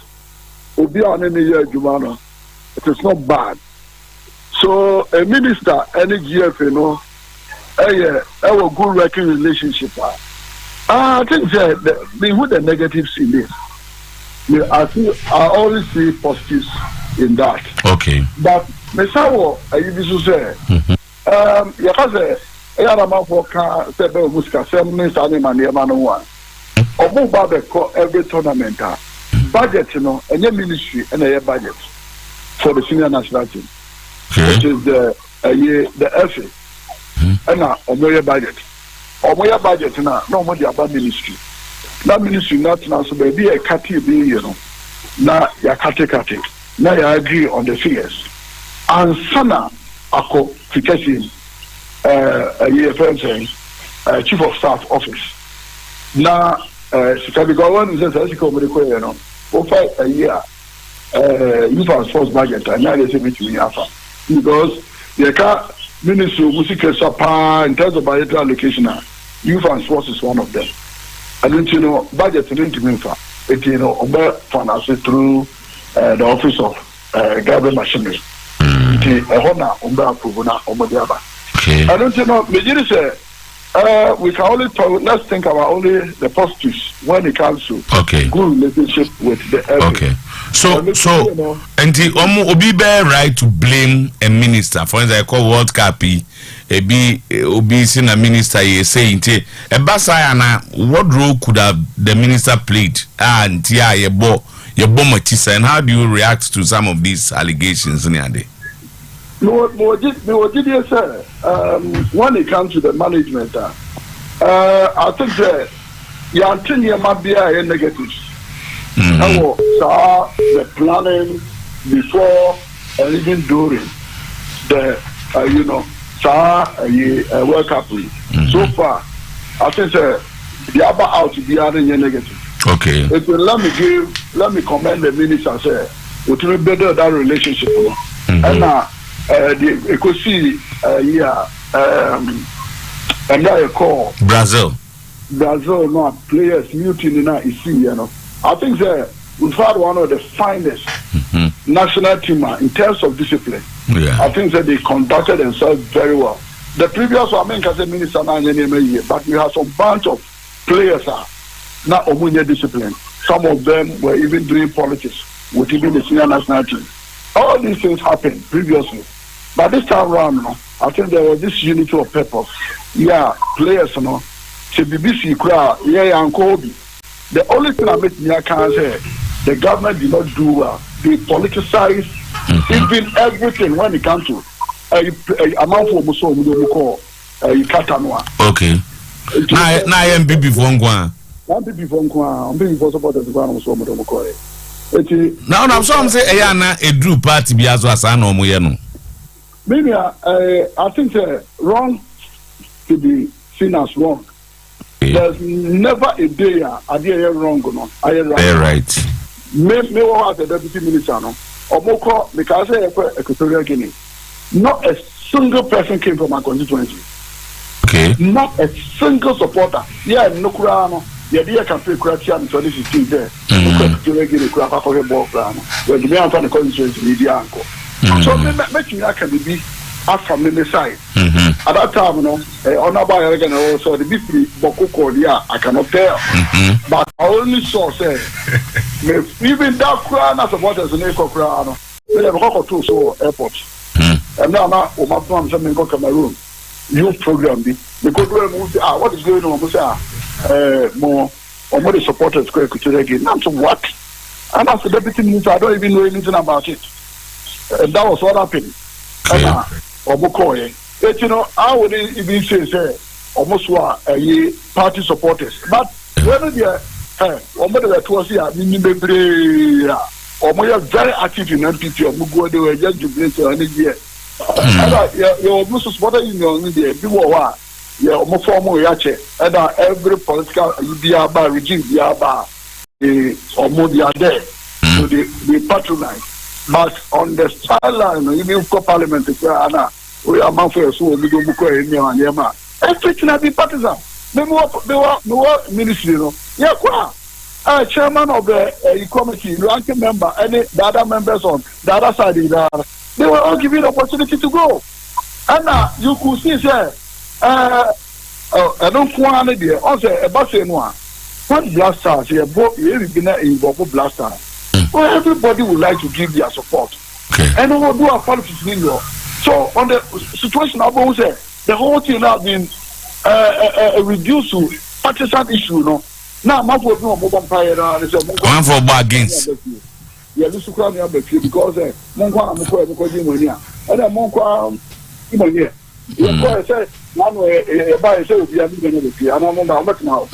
[SPEAKER 11] Obian any year Jumano, it is not bad. So a minister, any GF, a good working relationship. I think the negatives in this. I always see positives in that.
[SPEAKER 2] Okay.
[SPEAKER 11] But Mesawo, I used to say. Yakaze Yarama for Sebe Muska, 7 minutes animal one. Obu Babe call every tournament. Budget, and your ministry and a budget for the senior national team, which is the FA. And now, Omoya budget. Omoya budget now, no more about ministry. That ministry not now, so maybe a catty be, now ya kate. Now you agree on the figures. And Sana. Ako Fikesi Chief of Staff Office. Now Chicago government says over a year youth and sports budget and now they say me after because the ministry music supply in terms of budget allocation youth and sports is one of them. And then budget it finance through the office of government machinery. Okay. I don't know. We can only talk. Let's think about only the positives when it comes to good relationship with the FA.
[SPEAKER 2] Okay. So, and the Obi bear right to blame a minister. For instance, I call World Cup. Obi seen a minister saying, "A basayana, what role could have the minister played?" And your bomber and how do you react to some of these allegations, Nyande?
[SPEAKER 11] When it comes to the management, I think that your might be a negatives. The planning, before and even during the World Cup. So far, I think the other out to be negative.
[SPEAKER 2] Okay.
[SPEAKER 11] Let me commend the minister. Say, we will better that relationship. And you could see, and I call
[SPEAKER 2] Brazil,
[SPEAKER 11] no players mutiny now is see, I think we've had one of the finest national team in terms of discipline.
[SPEAKER 2] Yeah.
[SPEAKER 11] I think that they conducted themselves very well. The previous one, I mean, as a minister, but we have some bunch of players not omunya discipline. Some of them were even doing politics with even the senior national team. All these things happened previously, but this time around, I think there was this unity of purpose. Yeah, players, to BBC crowd, and Kobe. The only thing I make me can say, the government did not do well. They politicize even everything when it comes to amount for Muso call Katanwa.
[SPEAKER 2] Okay. Now I am before
[SPEAKER 11] I'm before supporters of Muso.
[SPEAKER 2] Now I'm say Ayana a drew party be as was an omuyeno.
[SPEAKER 11] Maybe I think wrong to be seen as wrong. There's never a day I did wrong or I
[SPEAKER 2] right.
[SPEAKER 11] Me was the deputy minister Omoko because Equatorial Guinea. Not a single person came from my constituency.
[SPEAKER 2] Okay.
[SPEAKER 11] Not a single supporter. Yeah, no Kurano. Yeah, dear campaign Croatia in 2016 there. Equatorial Guinea Kurapa for a ball plan. Where the man from the constituency media uncle. So making that can be from the side. At that time, honorable again also the big Boko I cannot tell. But I only saw say even that crown as supporters in Eco Crown, we have got two so airport. And now my mom something go Cameroon. Youth program because what is going on? More the supporters go to again. Not to what? And as the deputy minister, I don't even know anything about it. And that was what happened. I would even say almost party supporters. But whether they are towards here, or very active in MPP or Mugo, they were just jubilant or any year. Your most supporter in your media, almost formal yache, and every political regime, or more they are there, so they patronize. But on the sideline, even for parliament, we are manfred so we do Muko and Yama. Everything has been partisan. They were ministry, yeah, chairman of the committee, ranking member, and the other members on the other side, they were all given the opportunity to go. And you could see, sir, I don't want to be also a Barcelona. What blasters here, both in blasters. Well, everybody would like to give their support.
[SPEAKER 2] Okay.
[SPEAKER 11] And we will do our politics in Europe. So, on the situation, I will say, the whole thing has been reduced to partisan issue, Now, I'm not working on mobile fire.
[SPEAKER 2] One for bargains.
[SPEAKER 11] Yeah, this is because Monkwa and then Monkwa, you say, one way, by say, we are and I'm not now.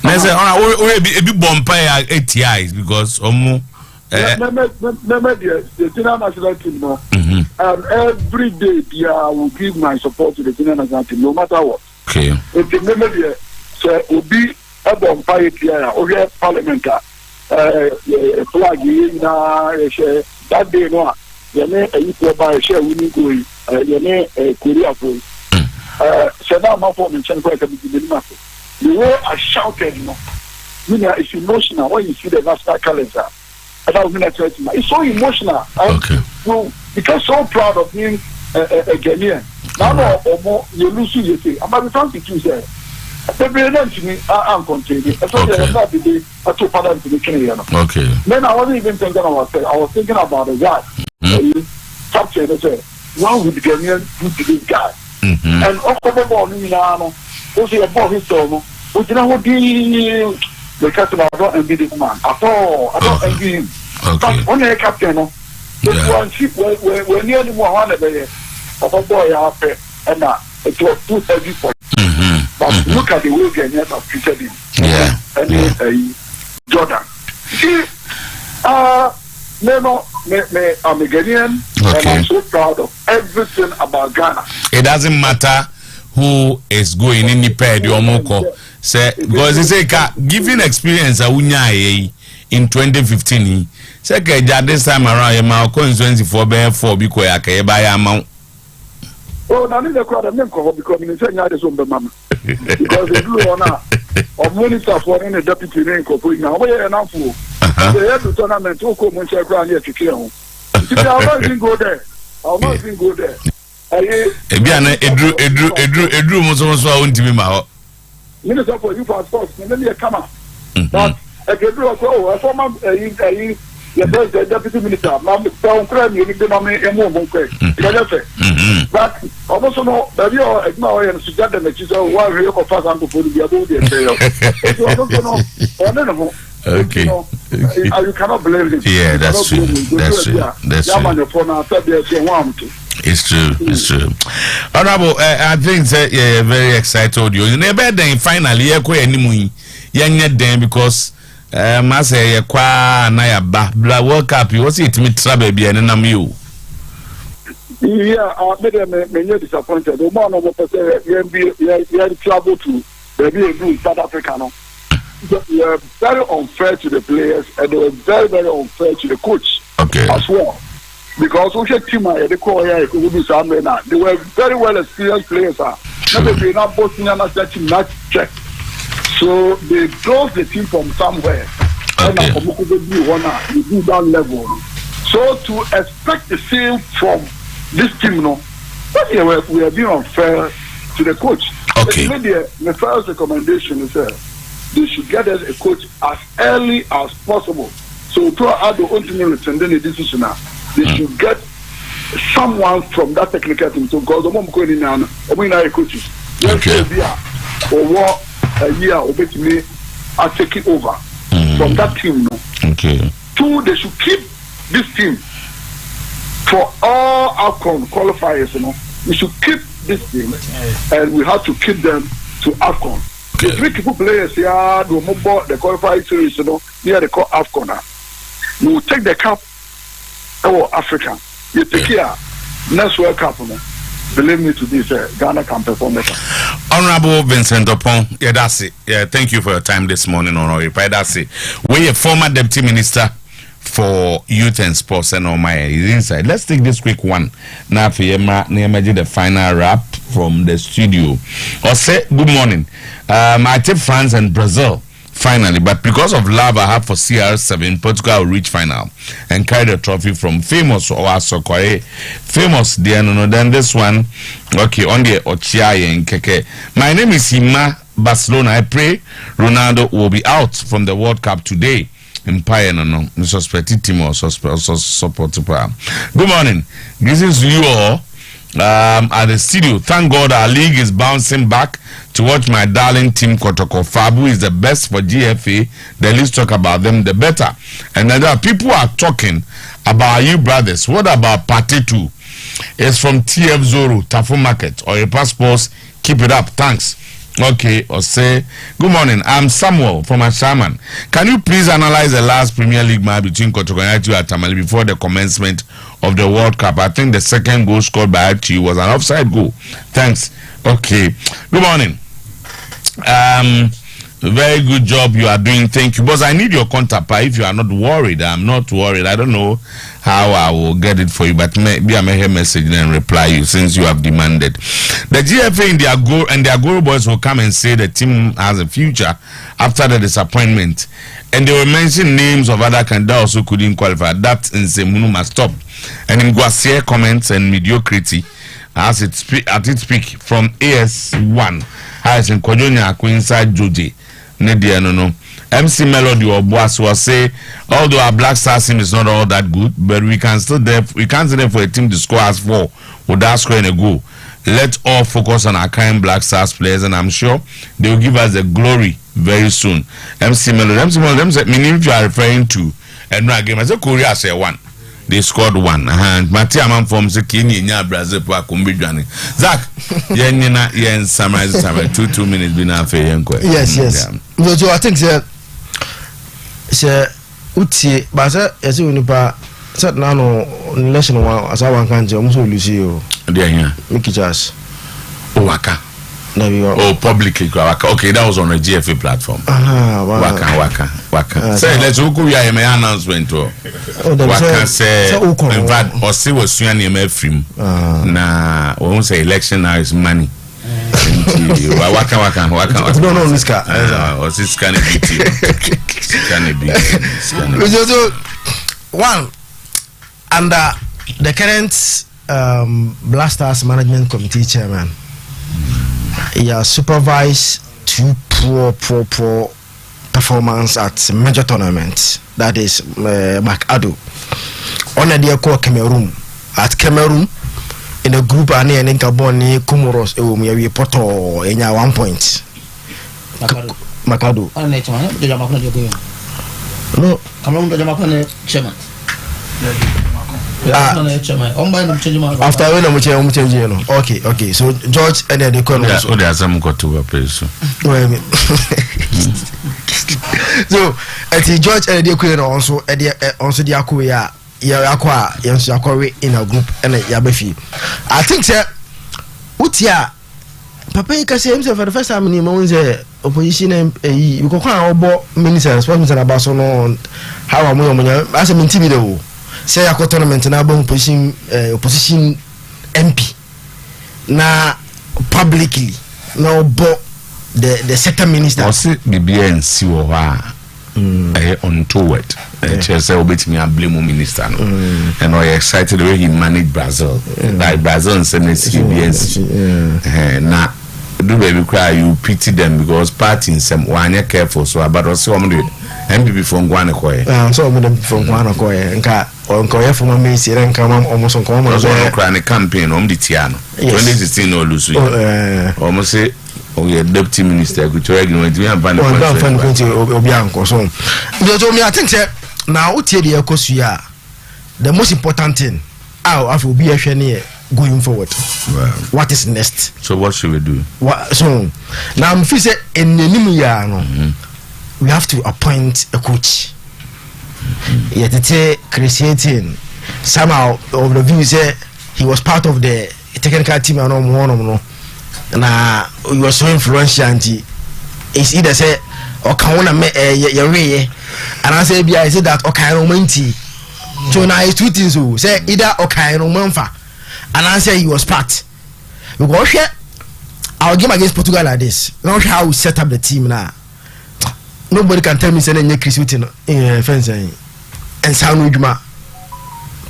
[SPEAKER 2] I say, a big bonfire ATIs because
[SPEAKER 11] the General National Team, and every day, I will give my support to the General National Team, no matter what.
[SPEAKER 2] Okay.
[SPEAKER 11] If the member will be a bonfire or parliament, flag in that day, no, you buy a share, we need to a Korea for so now my phone in China can be the way I shouted, it's emotional when you see the national calendar. It's so emotional.
[SPEAKER 2] Okay.
[SPEAKER 11] You become so proud of being a Ghanaian. Now, or more, you lose you say. I'm not trying to choose there. The president to me, I'm containing. So there's not the day I took part of the Kenyan.
[SPEAKER 2] Okay.
[SPEAKER 11] Then I wasn't even thinking about it. I was thinking about the guy. Captain, I said, why would the Ghanaian do to this guy? And October me now, also about his son, which you know what the captain, I don't envy this man at all. I don't envy him. But on the captain, one ship we're near the one of a boy out and it was too heavy for him. But look at the way Ghanaians have treated him.
[SPEAKER 2] Yeah.
[SPEAKER 11] And Jordan. See, I'm a Ghanaian, and I'm so proud of everything about Ghana.
[SPEAKER 2] It doesn't matter who is going in the ped or moko. Say, because they say, giving experience in 2015. Say, this time around, my constituency for bear for because I can buy amount.
[SPEAKER 11] Oh, now need to crowd and because in the mama. Because they do honor of monitor for any deputy name for now. Where enough for they have to tournament to come and check around here to kill. I'll not even go there. I'll not even go there.
[SPEAKER 2] Edru most want to be my
[SPEAKER 11] Minister for you passport, and then you come out. But I can do a former the deputy minister, Mam Town Crime, you need the money and move quick. But also know that you are ignoring and suggest that you are one real of us and to put the above the okay. You cannot believe it.
[SPEAKER 2] Yeah, that's true. That's true. That's true. It's true. It's true. Honorable, I think that you're very excited. You never then finally you're because I say kwa na ya ba World Cup you see it me trouble be and na you.
[SPEAKER 11] Yeah, me disappointed. The man of the travel to maybe South Africa no. They were very unfair to the players and they were very, very unfair to the coach as well. Because we had team they were very well experienced players. Maybe not both not check. So they drove the team from somewhere. And you do that level. So to expect the same from this team, no, we are being unfair to the coach.
[SPEAKER 2] Okay.
[SPEAKER 11] The first recommendation is they should get us a coach as early as possible. So throughout the ultimate and then the decision now, they should get someone from that technical team. So because the mom going in now, coaches. Or what a year or basically are taking over from that team. No?
[SPEAKER 2] Okay.
[SPEAKER 11] Two, they should keep this team for all AFCON qualifiers. You know, we should keep this team, and we have to keep them to AFCON. The 3 people players here, the qualified series, you know, here they call AFCON. We will take the cup over Africa. You take care. Next World Cup, you know. Believe me to this, Ghana can perform better.
[SPEAKER 2] Honorable Vincent Opon, yeah, that's it. Yeah, thank you for your time this morning on Oyerepa. That's it. We're a former deputy minister for youth and sports and all my inside. Let's take this quick one. Now for Yema, the final wrap from the studio. Or say good morning. I take France and Brazil finally, but because of love I have for CR7, Portugal will reach final and carry the trophy from famous or famous then this one okay on the Ochiaye and Keke. My name is Hima Barcelona. I pray Ronaldo will be out from the World Cup today. Empire no suspect team or support. Good morning. Greetings to you all at the studio. Thank God our league is bouncing back to watch my darling team Kotoko. Fabu is the best for GFA. The least talk about them, the better. And then people are talking about you brothers. What about Party 2? It's from TF Zoro, Tafo Market, or your passports. Keep it up. Thanks. Okay, or say, good morning. I'm Samuel from Ashaman. Can you please analyze the last Premier League match between Kotoko and Acheampong Tamale before the commencement of the World Cup? I think the second goal scored by Acheampong was an offside goal. Thanks. Okay. Good morning. Very good job you are doing. Thank you. But I need your contact. If you are not worried, I'm not worried. I don't know how I will get it for you, but maybe I may have a message and reply you since you have demanded. The GFA in their goal boys will come and say the team has a future after the disappointment. And they will mention names of other candidates who couldn't qualify. That in Semunu must stop. And in Guasier comments and mediocrity as it speak from AS1. As in Kojonia Queenside Joji. Nedia no. MC Melody or Boas will say, although our Black Stars team is not all that good, but we can't still there for a team to score as 4 without scoring a goal. Let all focus on our kind Black Stars players, and I'm sure they will give us the glory very soon. MC Melody, meaning if you are referring to another game, I said Korea say 1. They scored 1. Matia man from Kenya, Brazil, Pakumbidjani. Zach, yen summarize 2 minutes been after
[SPEAKER 7] Yes. So I think Uti, but as you know, said now no election one as I one can't almost lose you.
[SPEAKER 2] There here.
[SPEAKER 7] Mickey Jazz.
[SPEAKER 2] Waka. Publicly waka. Okay, that was on a GFA platform. Waka. Say let's go ya me announcement to. Waka say in fact or say was swan name film. Na won't say election now is money. Waka.
[SPEAKER 7] No, Miska.
[SPEAKER 2] Or this can be.
[SPEAKER 7] One under the current Blasters Management Committee chairman, he has supervised two poor performance at major tournaments. That is McAdoo. On a dear called Cameroon. At Cameroon, in a group and in Gabon, Comoros, we put in 1 point. McAdoo. No,
[SPEAKER 8] Cameroon chairman.
[SPEAKER 7] After when I'm changing, okay. So George and then the corner.
[SPEAKER 2] So there's some got to a place.
[SPEAKER 7] So at the George and the corner also at the the Akuya, Yakwa, in a group and a Yabefi. I think, sir, Utia Papa can say himself for the first time in the months opposition and you can call minister responsible about so on how I'm as a intimidated. Say a tournament na bon opposition MP na publicly no bo the second minister
[SPEAKER 2] was it BBNC or on toward say obetimi blame minister no and I excited the way he managed Brazil like Brazil and BBNC na do baby cry you pity them because party in some one careful so about us so MPP from Guana Koy.
[SPEAKER 7] So I'm from Guana Koy and on Koya from a Macy and come almost on Common
[SPEAKER 2] Chronic campaign on the Tiano. 2016 no Lucy. Almost say, oh, yeah, deputy minister, good to regulate. We have Van
[SPEAKER 7] Obianco. So, they told me, I think, now, the most important thing, I will be a shiny going forward. What is next?
[SPEAKER 2] So, what should we do?
[SPEAKER 7] So, now I'm facing in the new year. We have to appoint a coach. Yet creating somehow of the view say he was part of the technical team and no. Na he was so influential and it's either say or can one and I say I say that okay romanti. So now it's two things so say either okay romanfa and I say he was part. Because our game against Portugal like this. Now how we set up the team now. Nobody can tell me say any Chris Witten fence and sound Ujuma.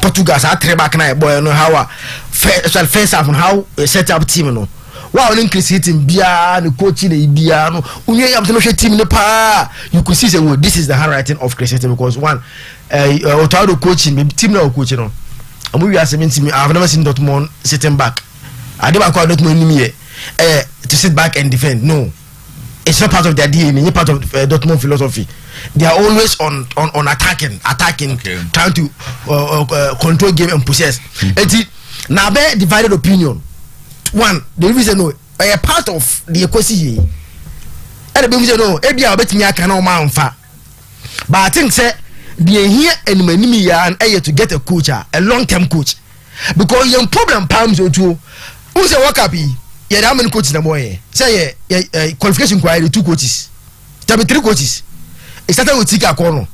[SPEAKER 7] Portugal are three back now boy no how first half on how set up team no. Wow, Chris Witten bia the coach the bia no. Unye am to team no pa. You could see say well, this is the handwriting of Chris Witten because one Otuo coaching team now coaching no. We are 17 I've never seen Dortmund sitting back. I don't call Dortmund here to sit back and defend. No. It's not part of their DNA, it's part of Dortmund philosophy. They are always on attacking, okay. Trying to control game and possess. Now, be divided opinion. One, the reason no, a part of the equation. And the reason no, maybe I bet me I cannot man fa. But I think say they here and many and to get a coach, a long-term coach, because your problem palms or two. Who's a wakabi? Yeah, how many coaches na boy? Say qualification inquiry 2 coaches. There be 3 coaches. It started with Tika Kono.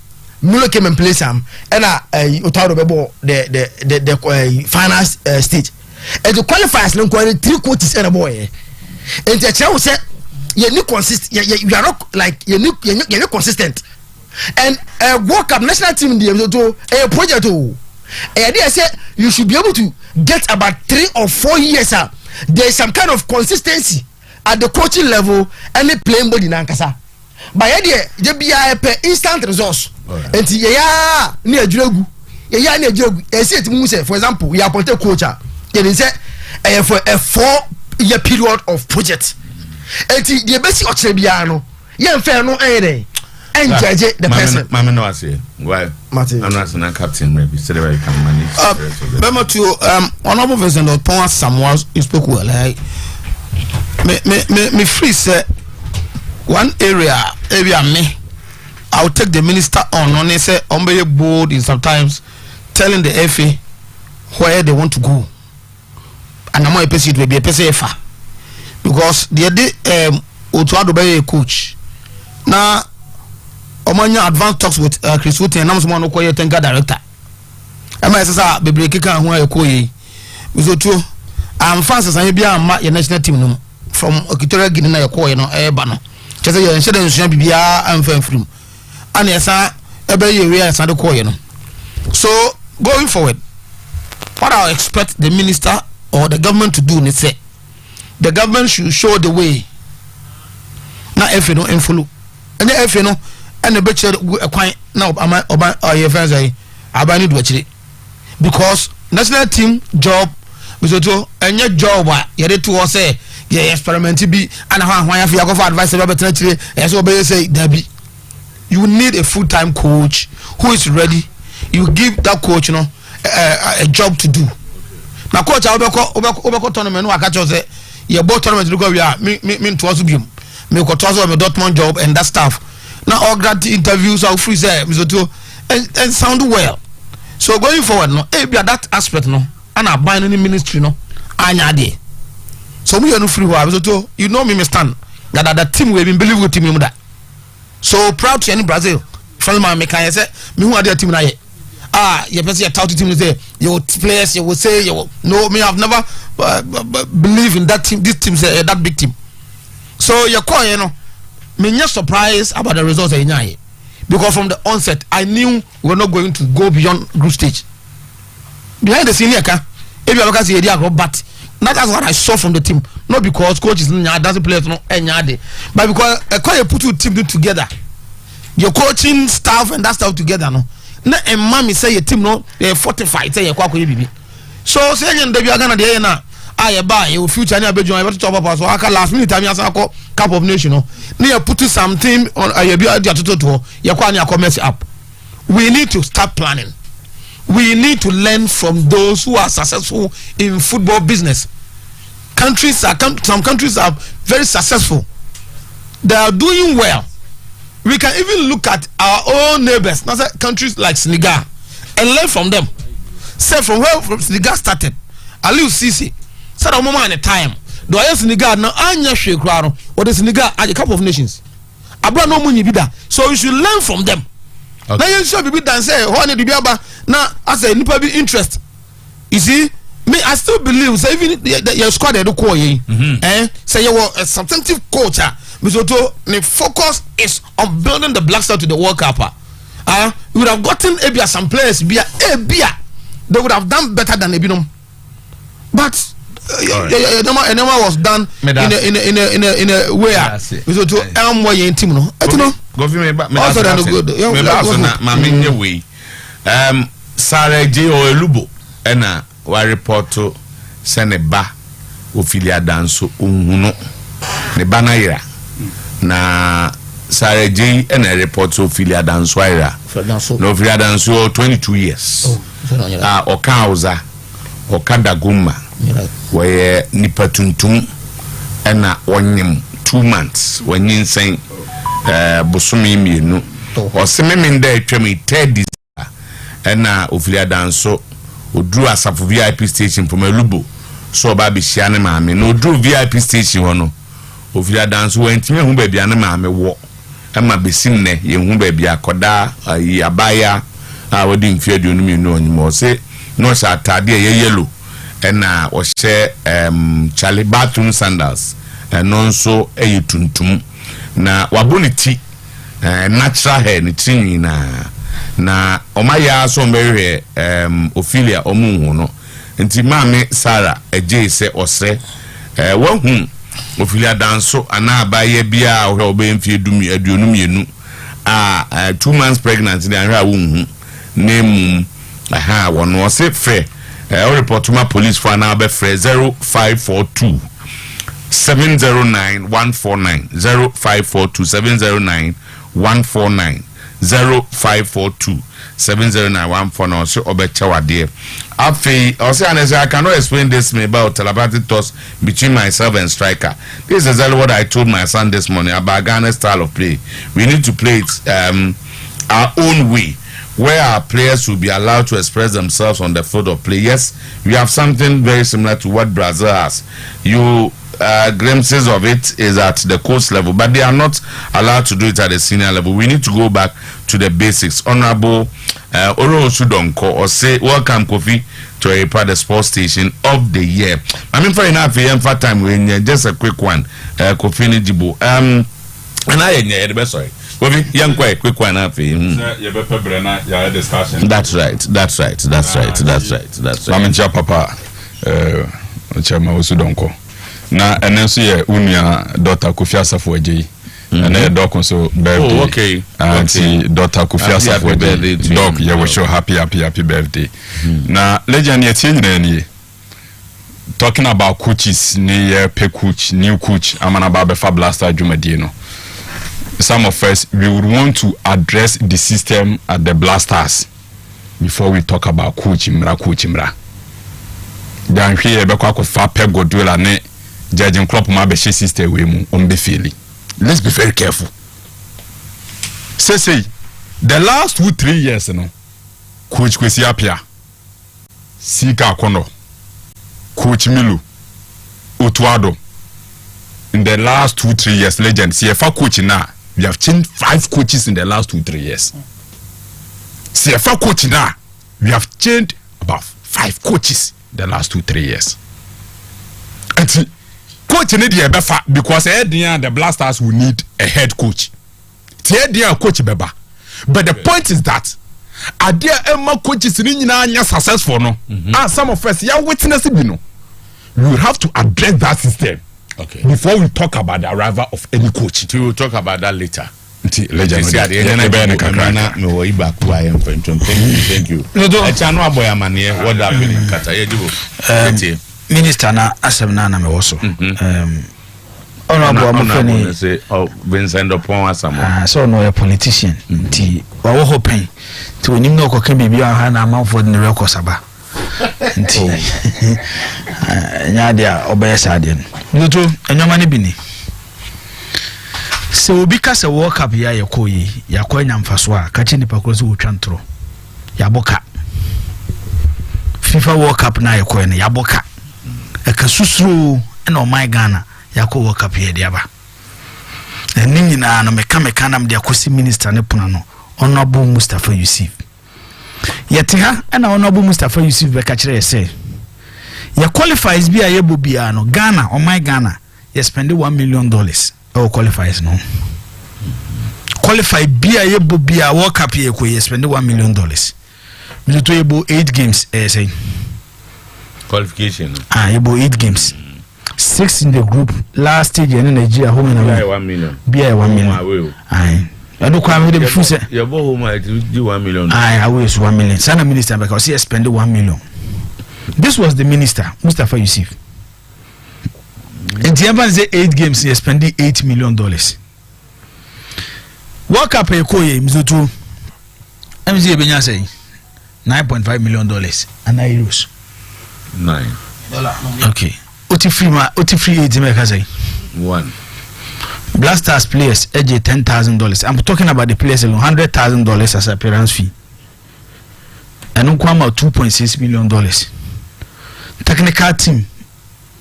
[SPEAKER 7] Mulo came and play some and Otuo Bebo the final stage. And to qualify no inquiry 3 coaches and a boy. And the chair say you are not like you're not consistent. And World Cup national team the project and they say you should be able to get about 3 or 4 years out. There is some kind of consistency at the coaching level and the playing body nankasa. By idea, there be a instant results. And yeah, near Jogu, near Jogu. I say to Muse, for example, we appoint a coach. Then he said for a 4-year period of project. And the basic Ochebiano, young fair no any. And judge the person.
[SPEAKER 2] Mama no say why Martin I'm not captain maybe so that you can manage.
[SPEAKER 8] Remember to honorable Vincent Opon Samuel you spoke well like me free say one area me I'll take the minister on say be bold in sometimes telling the FA where they want to go. And I'm going to be a PCFA because the Otuo Acheampong coach. Now, Omanya advanced talks with Chris Wooten and I'm someone who call you technical director. I'm a sasa bebre keka ho akoyi. Mizotuo am fans san bia ma your national team no from Equatorial Guinea na yakoyi no eba no. Chese ye nse de nsuya bibia amfa mfrim. Ana yesa ebe ye we yesa de koyi no. So going forward, what I expect the minister or the government to do, say the government should show the way. Now if you know and follow, and if you know and the betcha quite now your friends I need to because national team job and your job you ready to say yeah experiment be and why if you go for advice about as well say Debbie you need a full-time coach who is ready. You give that coach a job to do. Now coach obeko tournament no aka say you both tournament go we are me to us be me ko to us me Dortmund job and that stuff. Now all grad interviews are free say and sound well. So going forward no e be that aspect no and aban any ministry no anya there. So me no free wa you know me stand that team we been believe with team that. So proud to any Brazil. From my mechanic say me who are their team na here. You person you talk to team say your players you will say you will, no me I've never believe in that team. This team say that big team. So you call me not surprised about the results in here because from the onset I knew we were not going to go beyond group stage. Behind the scene here, if you look at the idea, but not as what I saw from the team. Not because coaches doesn't play no any but because you put two team together, your coaching staff and that stuff together no. Na emma say your team no 45 say yakwa bibi so say yen da bia Ghana dey na aye ba your future na bejo I top up so aka last minute am yasa ko Cup of Nation no na you put something on aye bia dia toto yakwa na commerce up. We need to start planning. We need to learn from those who are successful in football business. Some countries are very successful. They are doing well. We can even look at our own neighbors, not countries like Senegal, and learn from them. Say from where Senegal started, Aliou Cisse said a moment at a time. Do I Senegal now? Anya Shekrano or the Senegal at a Cup of Nations. Abra no money be that. So we should learn from them. Now you should be done. Say what did you now? I say nipa be interest. You see, me I still believe. Say even your squad they do call you. Say you were a substantive coach. Misoto, the focus is on building the Black Star to the World Cup. We would have gotten some players they would have done better than Ebinum. But Enema was done in a way. Misoto, way team no. Also than good.
[SPEAKER 2] Sarah J. Oyelubo ena wa report to Seneba Ophelia Danso Unhuno ne banayira. Na Sarah J and a report to Ophelia Dansoira. No Ophelia Danso 22 years. Okauza Okadaguma where Nipatuntum and a 2 months when you saying Bosumi no or Sememin there me 3rd December and Ophelia Danso who drew us up VIP station from a Lubo so baby Shiane Mami no drew VIP station one. Ophelia Danso went me who baby and mammy walk. Emma Besine, ye who baby akoda, abaya, I would fear you no anymore. Say, no, sir, Tadia yellow, and was share Charlie bathroom sandals, and also a tuntum. Na wabuniti, natural hair, nitini na omaya so very Ophelia omuno. Nti mame Sarah, a J say or say, one Ophelia Danso ana abaye bia o obe mfie dumi aduonum yenu 2 months pregnant na hwa wonhu name wono se fe report ma police for na be free 0542 709 149 0542 709 149 0542 709 so obechawade afi I cannot explain this me about telepathic toss between myself and striker. This is exactly what I told my son this morning about Ghana's style of play. We need to play it our own way. where our players will be allowed to express themselves on the field of play. Yes, we have something very similar to what Brazil has. Glimpses of it is at the coach level, but they are not allowed to do it at the senior level. We need to go back to the basics. Honorable Oro Osudonko or say welcome Kofi to Oyerepa, the sports station of the year. I mean, for enough time when just a quick one, Kofi Nijibo. And I the best sorry. Kofi, young quick one up. That's right.
[SPEAKER 9] I'm in Papa Chama Osudonko. Na enenso ye unia daughter Kofi Asafo Ajeyi and doc so birthday.
[SPEAKER 2] Oh, okay.
[SPEAKER 9] And daughter Kofi Asafo Ajeyi doc ye wish you happy birthday. Na legend ye tie nyina ni talking about coaches ni ye pe coach new coach amana ba be fa blaster adwumadie no. Some of us we would want to address the system at the Blasters before we talk about coach mra. Dan hwe ye be kwa fa Pep Guardiola ne judging club ma be system we mu on be failing. Let's be very careful. Say the last 2-3 years coach Kwesi Appiah, Sika Akono, coach Milu, Otuado. In the last 2-3 years, legend CFA coach now, we have changed 5 coaches in the last 2-3 years. CFA coach now, we have changed about 5 coaches in the last 2-3 years. And coach need the befa because the Blasters will need a head coach. Coach beba. But the point is that adia Emma coaches ni nyina successful no. And some of us ya witness it no. We will have to address that system. Okay. Before we talk about the arrival of any coach.
[SPEAKER 2] We will talk about that later.
[SPEAKER 9] Thank
[SPEAKER 2] you. What happened?
[SPEAKER 10] Minister na asem na me woso honorable amofani
[SPEAKER 2] say Vincent Opon asamo
[SPEAKER 10] so no a politician nti wa wo hoping ti onim na okoka bibi ha na amanfo de record saba nti nya dia obeyesa de no to enyoma ne bi ni se obi ka se World Cup ya yekoyi yakwa mfaso a ka chi nipa ko se wotwa ntro yaboka FIFA World Cup na yekoyi ne yaboka akasusuru na my Ghana yako World Cup ye dia ba ninyi na no meka na mde akosi minister ne pona no Honorable Mustafa Yusuf yete ha na Honorable Mustafa Yusuf be ka kire say ya qualifies bia ye bobia no Ghana my Ghana ye spend $1 million or qualifies no qualify bia ye bobia World Cup ye ko ye spend $1 million me to ye bo 8 games say
[SPEAKER 2] qualification.
[SPEAKER 10] About 8 games. 6 in the group. Last stage in Nigeria home and away.
[SPEAKER 2] 1 million.
[SPEAKER 10] Be 1 million. I don't come with the full.
[SPEAKER 2] Your home might do 1 million.
[SPEAKER 10] I always 1 million. Sana minister because he spent 1 million. This was the minister, Mustafa Yusuf. And the say 8 games he spent $8 million. World Cup Ekoye Mzutu. MZ Benya say $9.5 million and euros. $9. Okay. Oti free age make say
[SPEAKER 2] 1.
[SPEAKER 10] Blasters players edge $10,000. I'm talking about the players alone, $100,000 as appearance fee. And unkwama $2.6 million. Technical team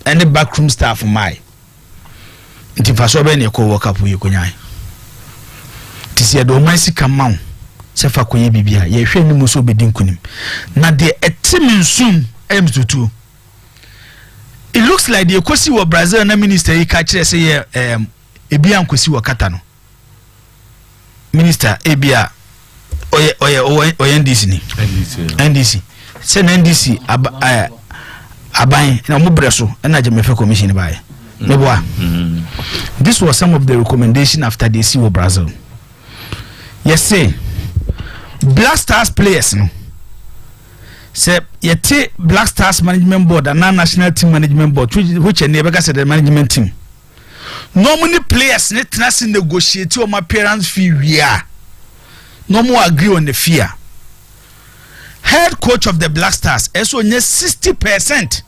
[SPEAKER 10] and the backroom staff for my. Nti faso be ne ko World Cup ye kunyai. Tisi do mansi kamau. Se fa koye bibia ye hwe ni muso be dinkunim. Na de etimin sum M22. It looks like the Ekosi wa Brazil na minister he catch say ebia nkosi wa kata no. Minister ebia oye NDC. Say NDC aban na mo breso na Jemefe commission bae. Meboa. This was some of the recommendation after they see wa Brazil. Yes say Blasters players no. Say yete Black Stars management board and national team management board which enable say the management team normally players need to negotiate on my parents fee we are no more agree on the fee. Head coach of the Black Stars is only 60%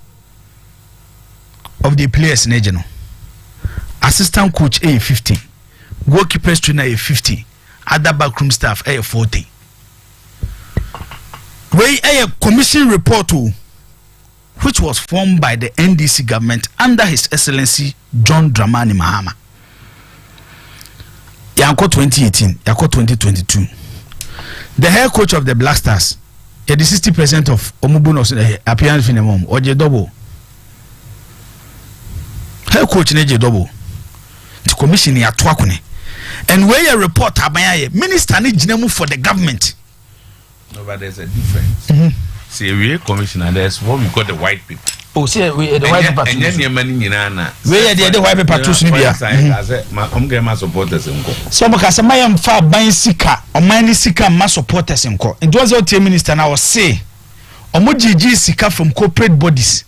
[SPEAKER 10] of the players in regional. Assistant coach a 50, goalkeeper trainer a 50, other backroom staff a 40. wey a commission report which was formed by the NDC government under His Excellency John Dramani Mahama. Yanko 2018, Yanko 2022. The head coach of the Black Stars, the 60% of Omubunos appearance in the mom, Oje double. Head coach Neje double. The commission ya twakune. And where a report abaya minister ni jinemu for the government.
[SPEAKER 2] No, but there's a difference. See, we commissioner, there's what we call the white paper.
[SPEAKER 10] Oh, see, the white paper.
[SPEAKER 2] And then your money in Anna.
[SPEAKER 10] Where the white paper to Snibia.
[SPEAKER 2] I said, I'm getting my supporters in court.
[SPEAKER 10] So, because I am far buying Sika, or mine Sika, my supporters in court. It was out minister, and I was say, Omoji Sika from corporate bodies,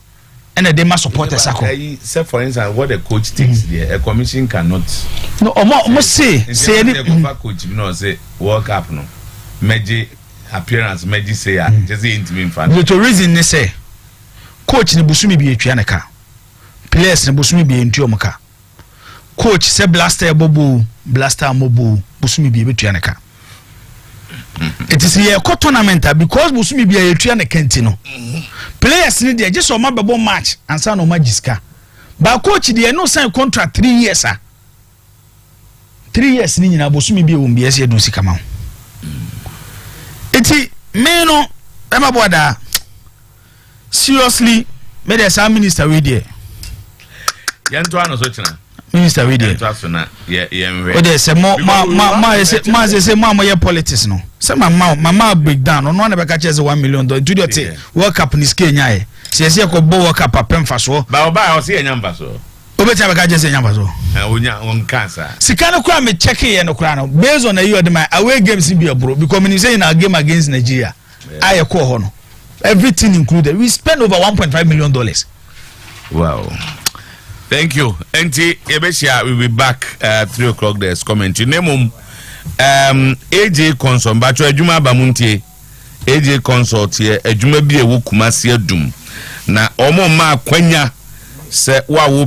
[SPEAKER 10] and a dema supporters.
[SPEAKER 2] Say, for instance, what the coach takes there, a commission cannot.
[SPEAKER 10] No, almost say,
[SPEAKER 2] coach, you know, say, work up, no. Meji appearance, Meji say, just the intimate fan.
[SPEAKER 10] The reason they say, coach ni busumi bi etuaneka, players ni busumi bi entuomka. Coach say blaster bobo, blaster mobo, busumi bi etuaneka. It is here co tournament because busumi bi etuaneka ntino. Players ni dey just o mababo match and say no magiska. But coach dey no sign contract 3 years 3 years ni nyina busumi bi won bi ese edu sika ma. Eti me no ema boda seriously me there some minister we there
[SPEAKER 2] yanto ano so china
[SPEAKER 10] minister we there
[SPEAKER 2] yanto na ye
[SPEAKER 10] we there say ma say ma ye politics no say mama break down no na be ka chese $1 million to do the world cup ni ske nyae say ko bo world cup apem fa so
[SPEAKER 2] ba o say nyamba so
[SPEAKER 10] obeti be ka chese nyamba so
[SPEAKER 2] onya on cancer
[SPEAKER 10] sika no kwa me check ye no kwa no based on you the my away games be abro because me say in a game against Nigeria aye ko ho no everything included. We spend over $1.5 million.
[SPEAKER 2] Wow. Thank you. Enti Ebesia will be back 3 o'clock. There's commentary. Name AJ Consult. Bacho Ejuma Bamuntie. AJ Consult here. Ejuma bi ewu Kumasi Edum. Na omo ma kwanya se wa wo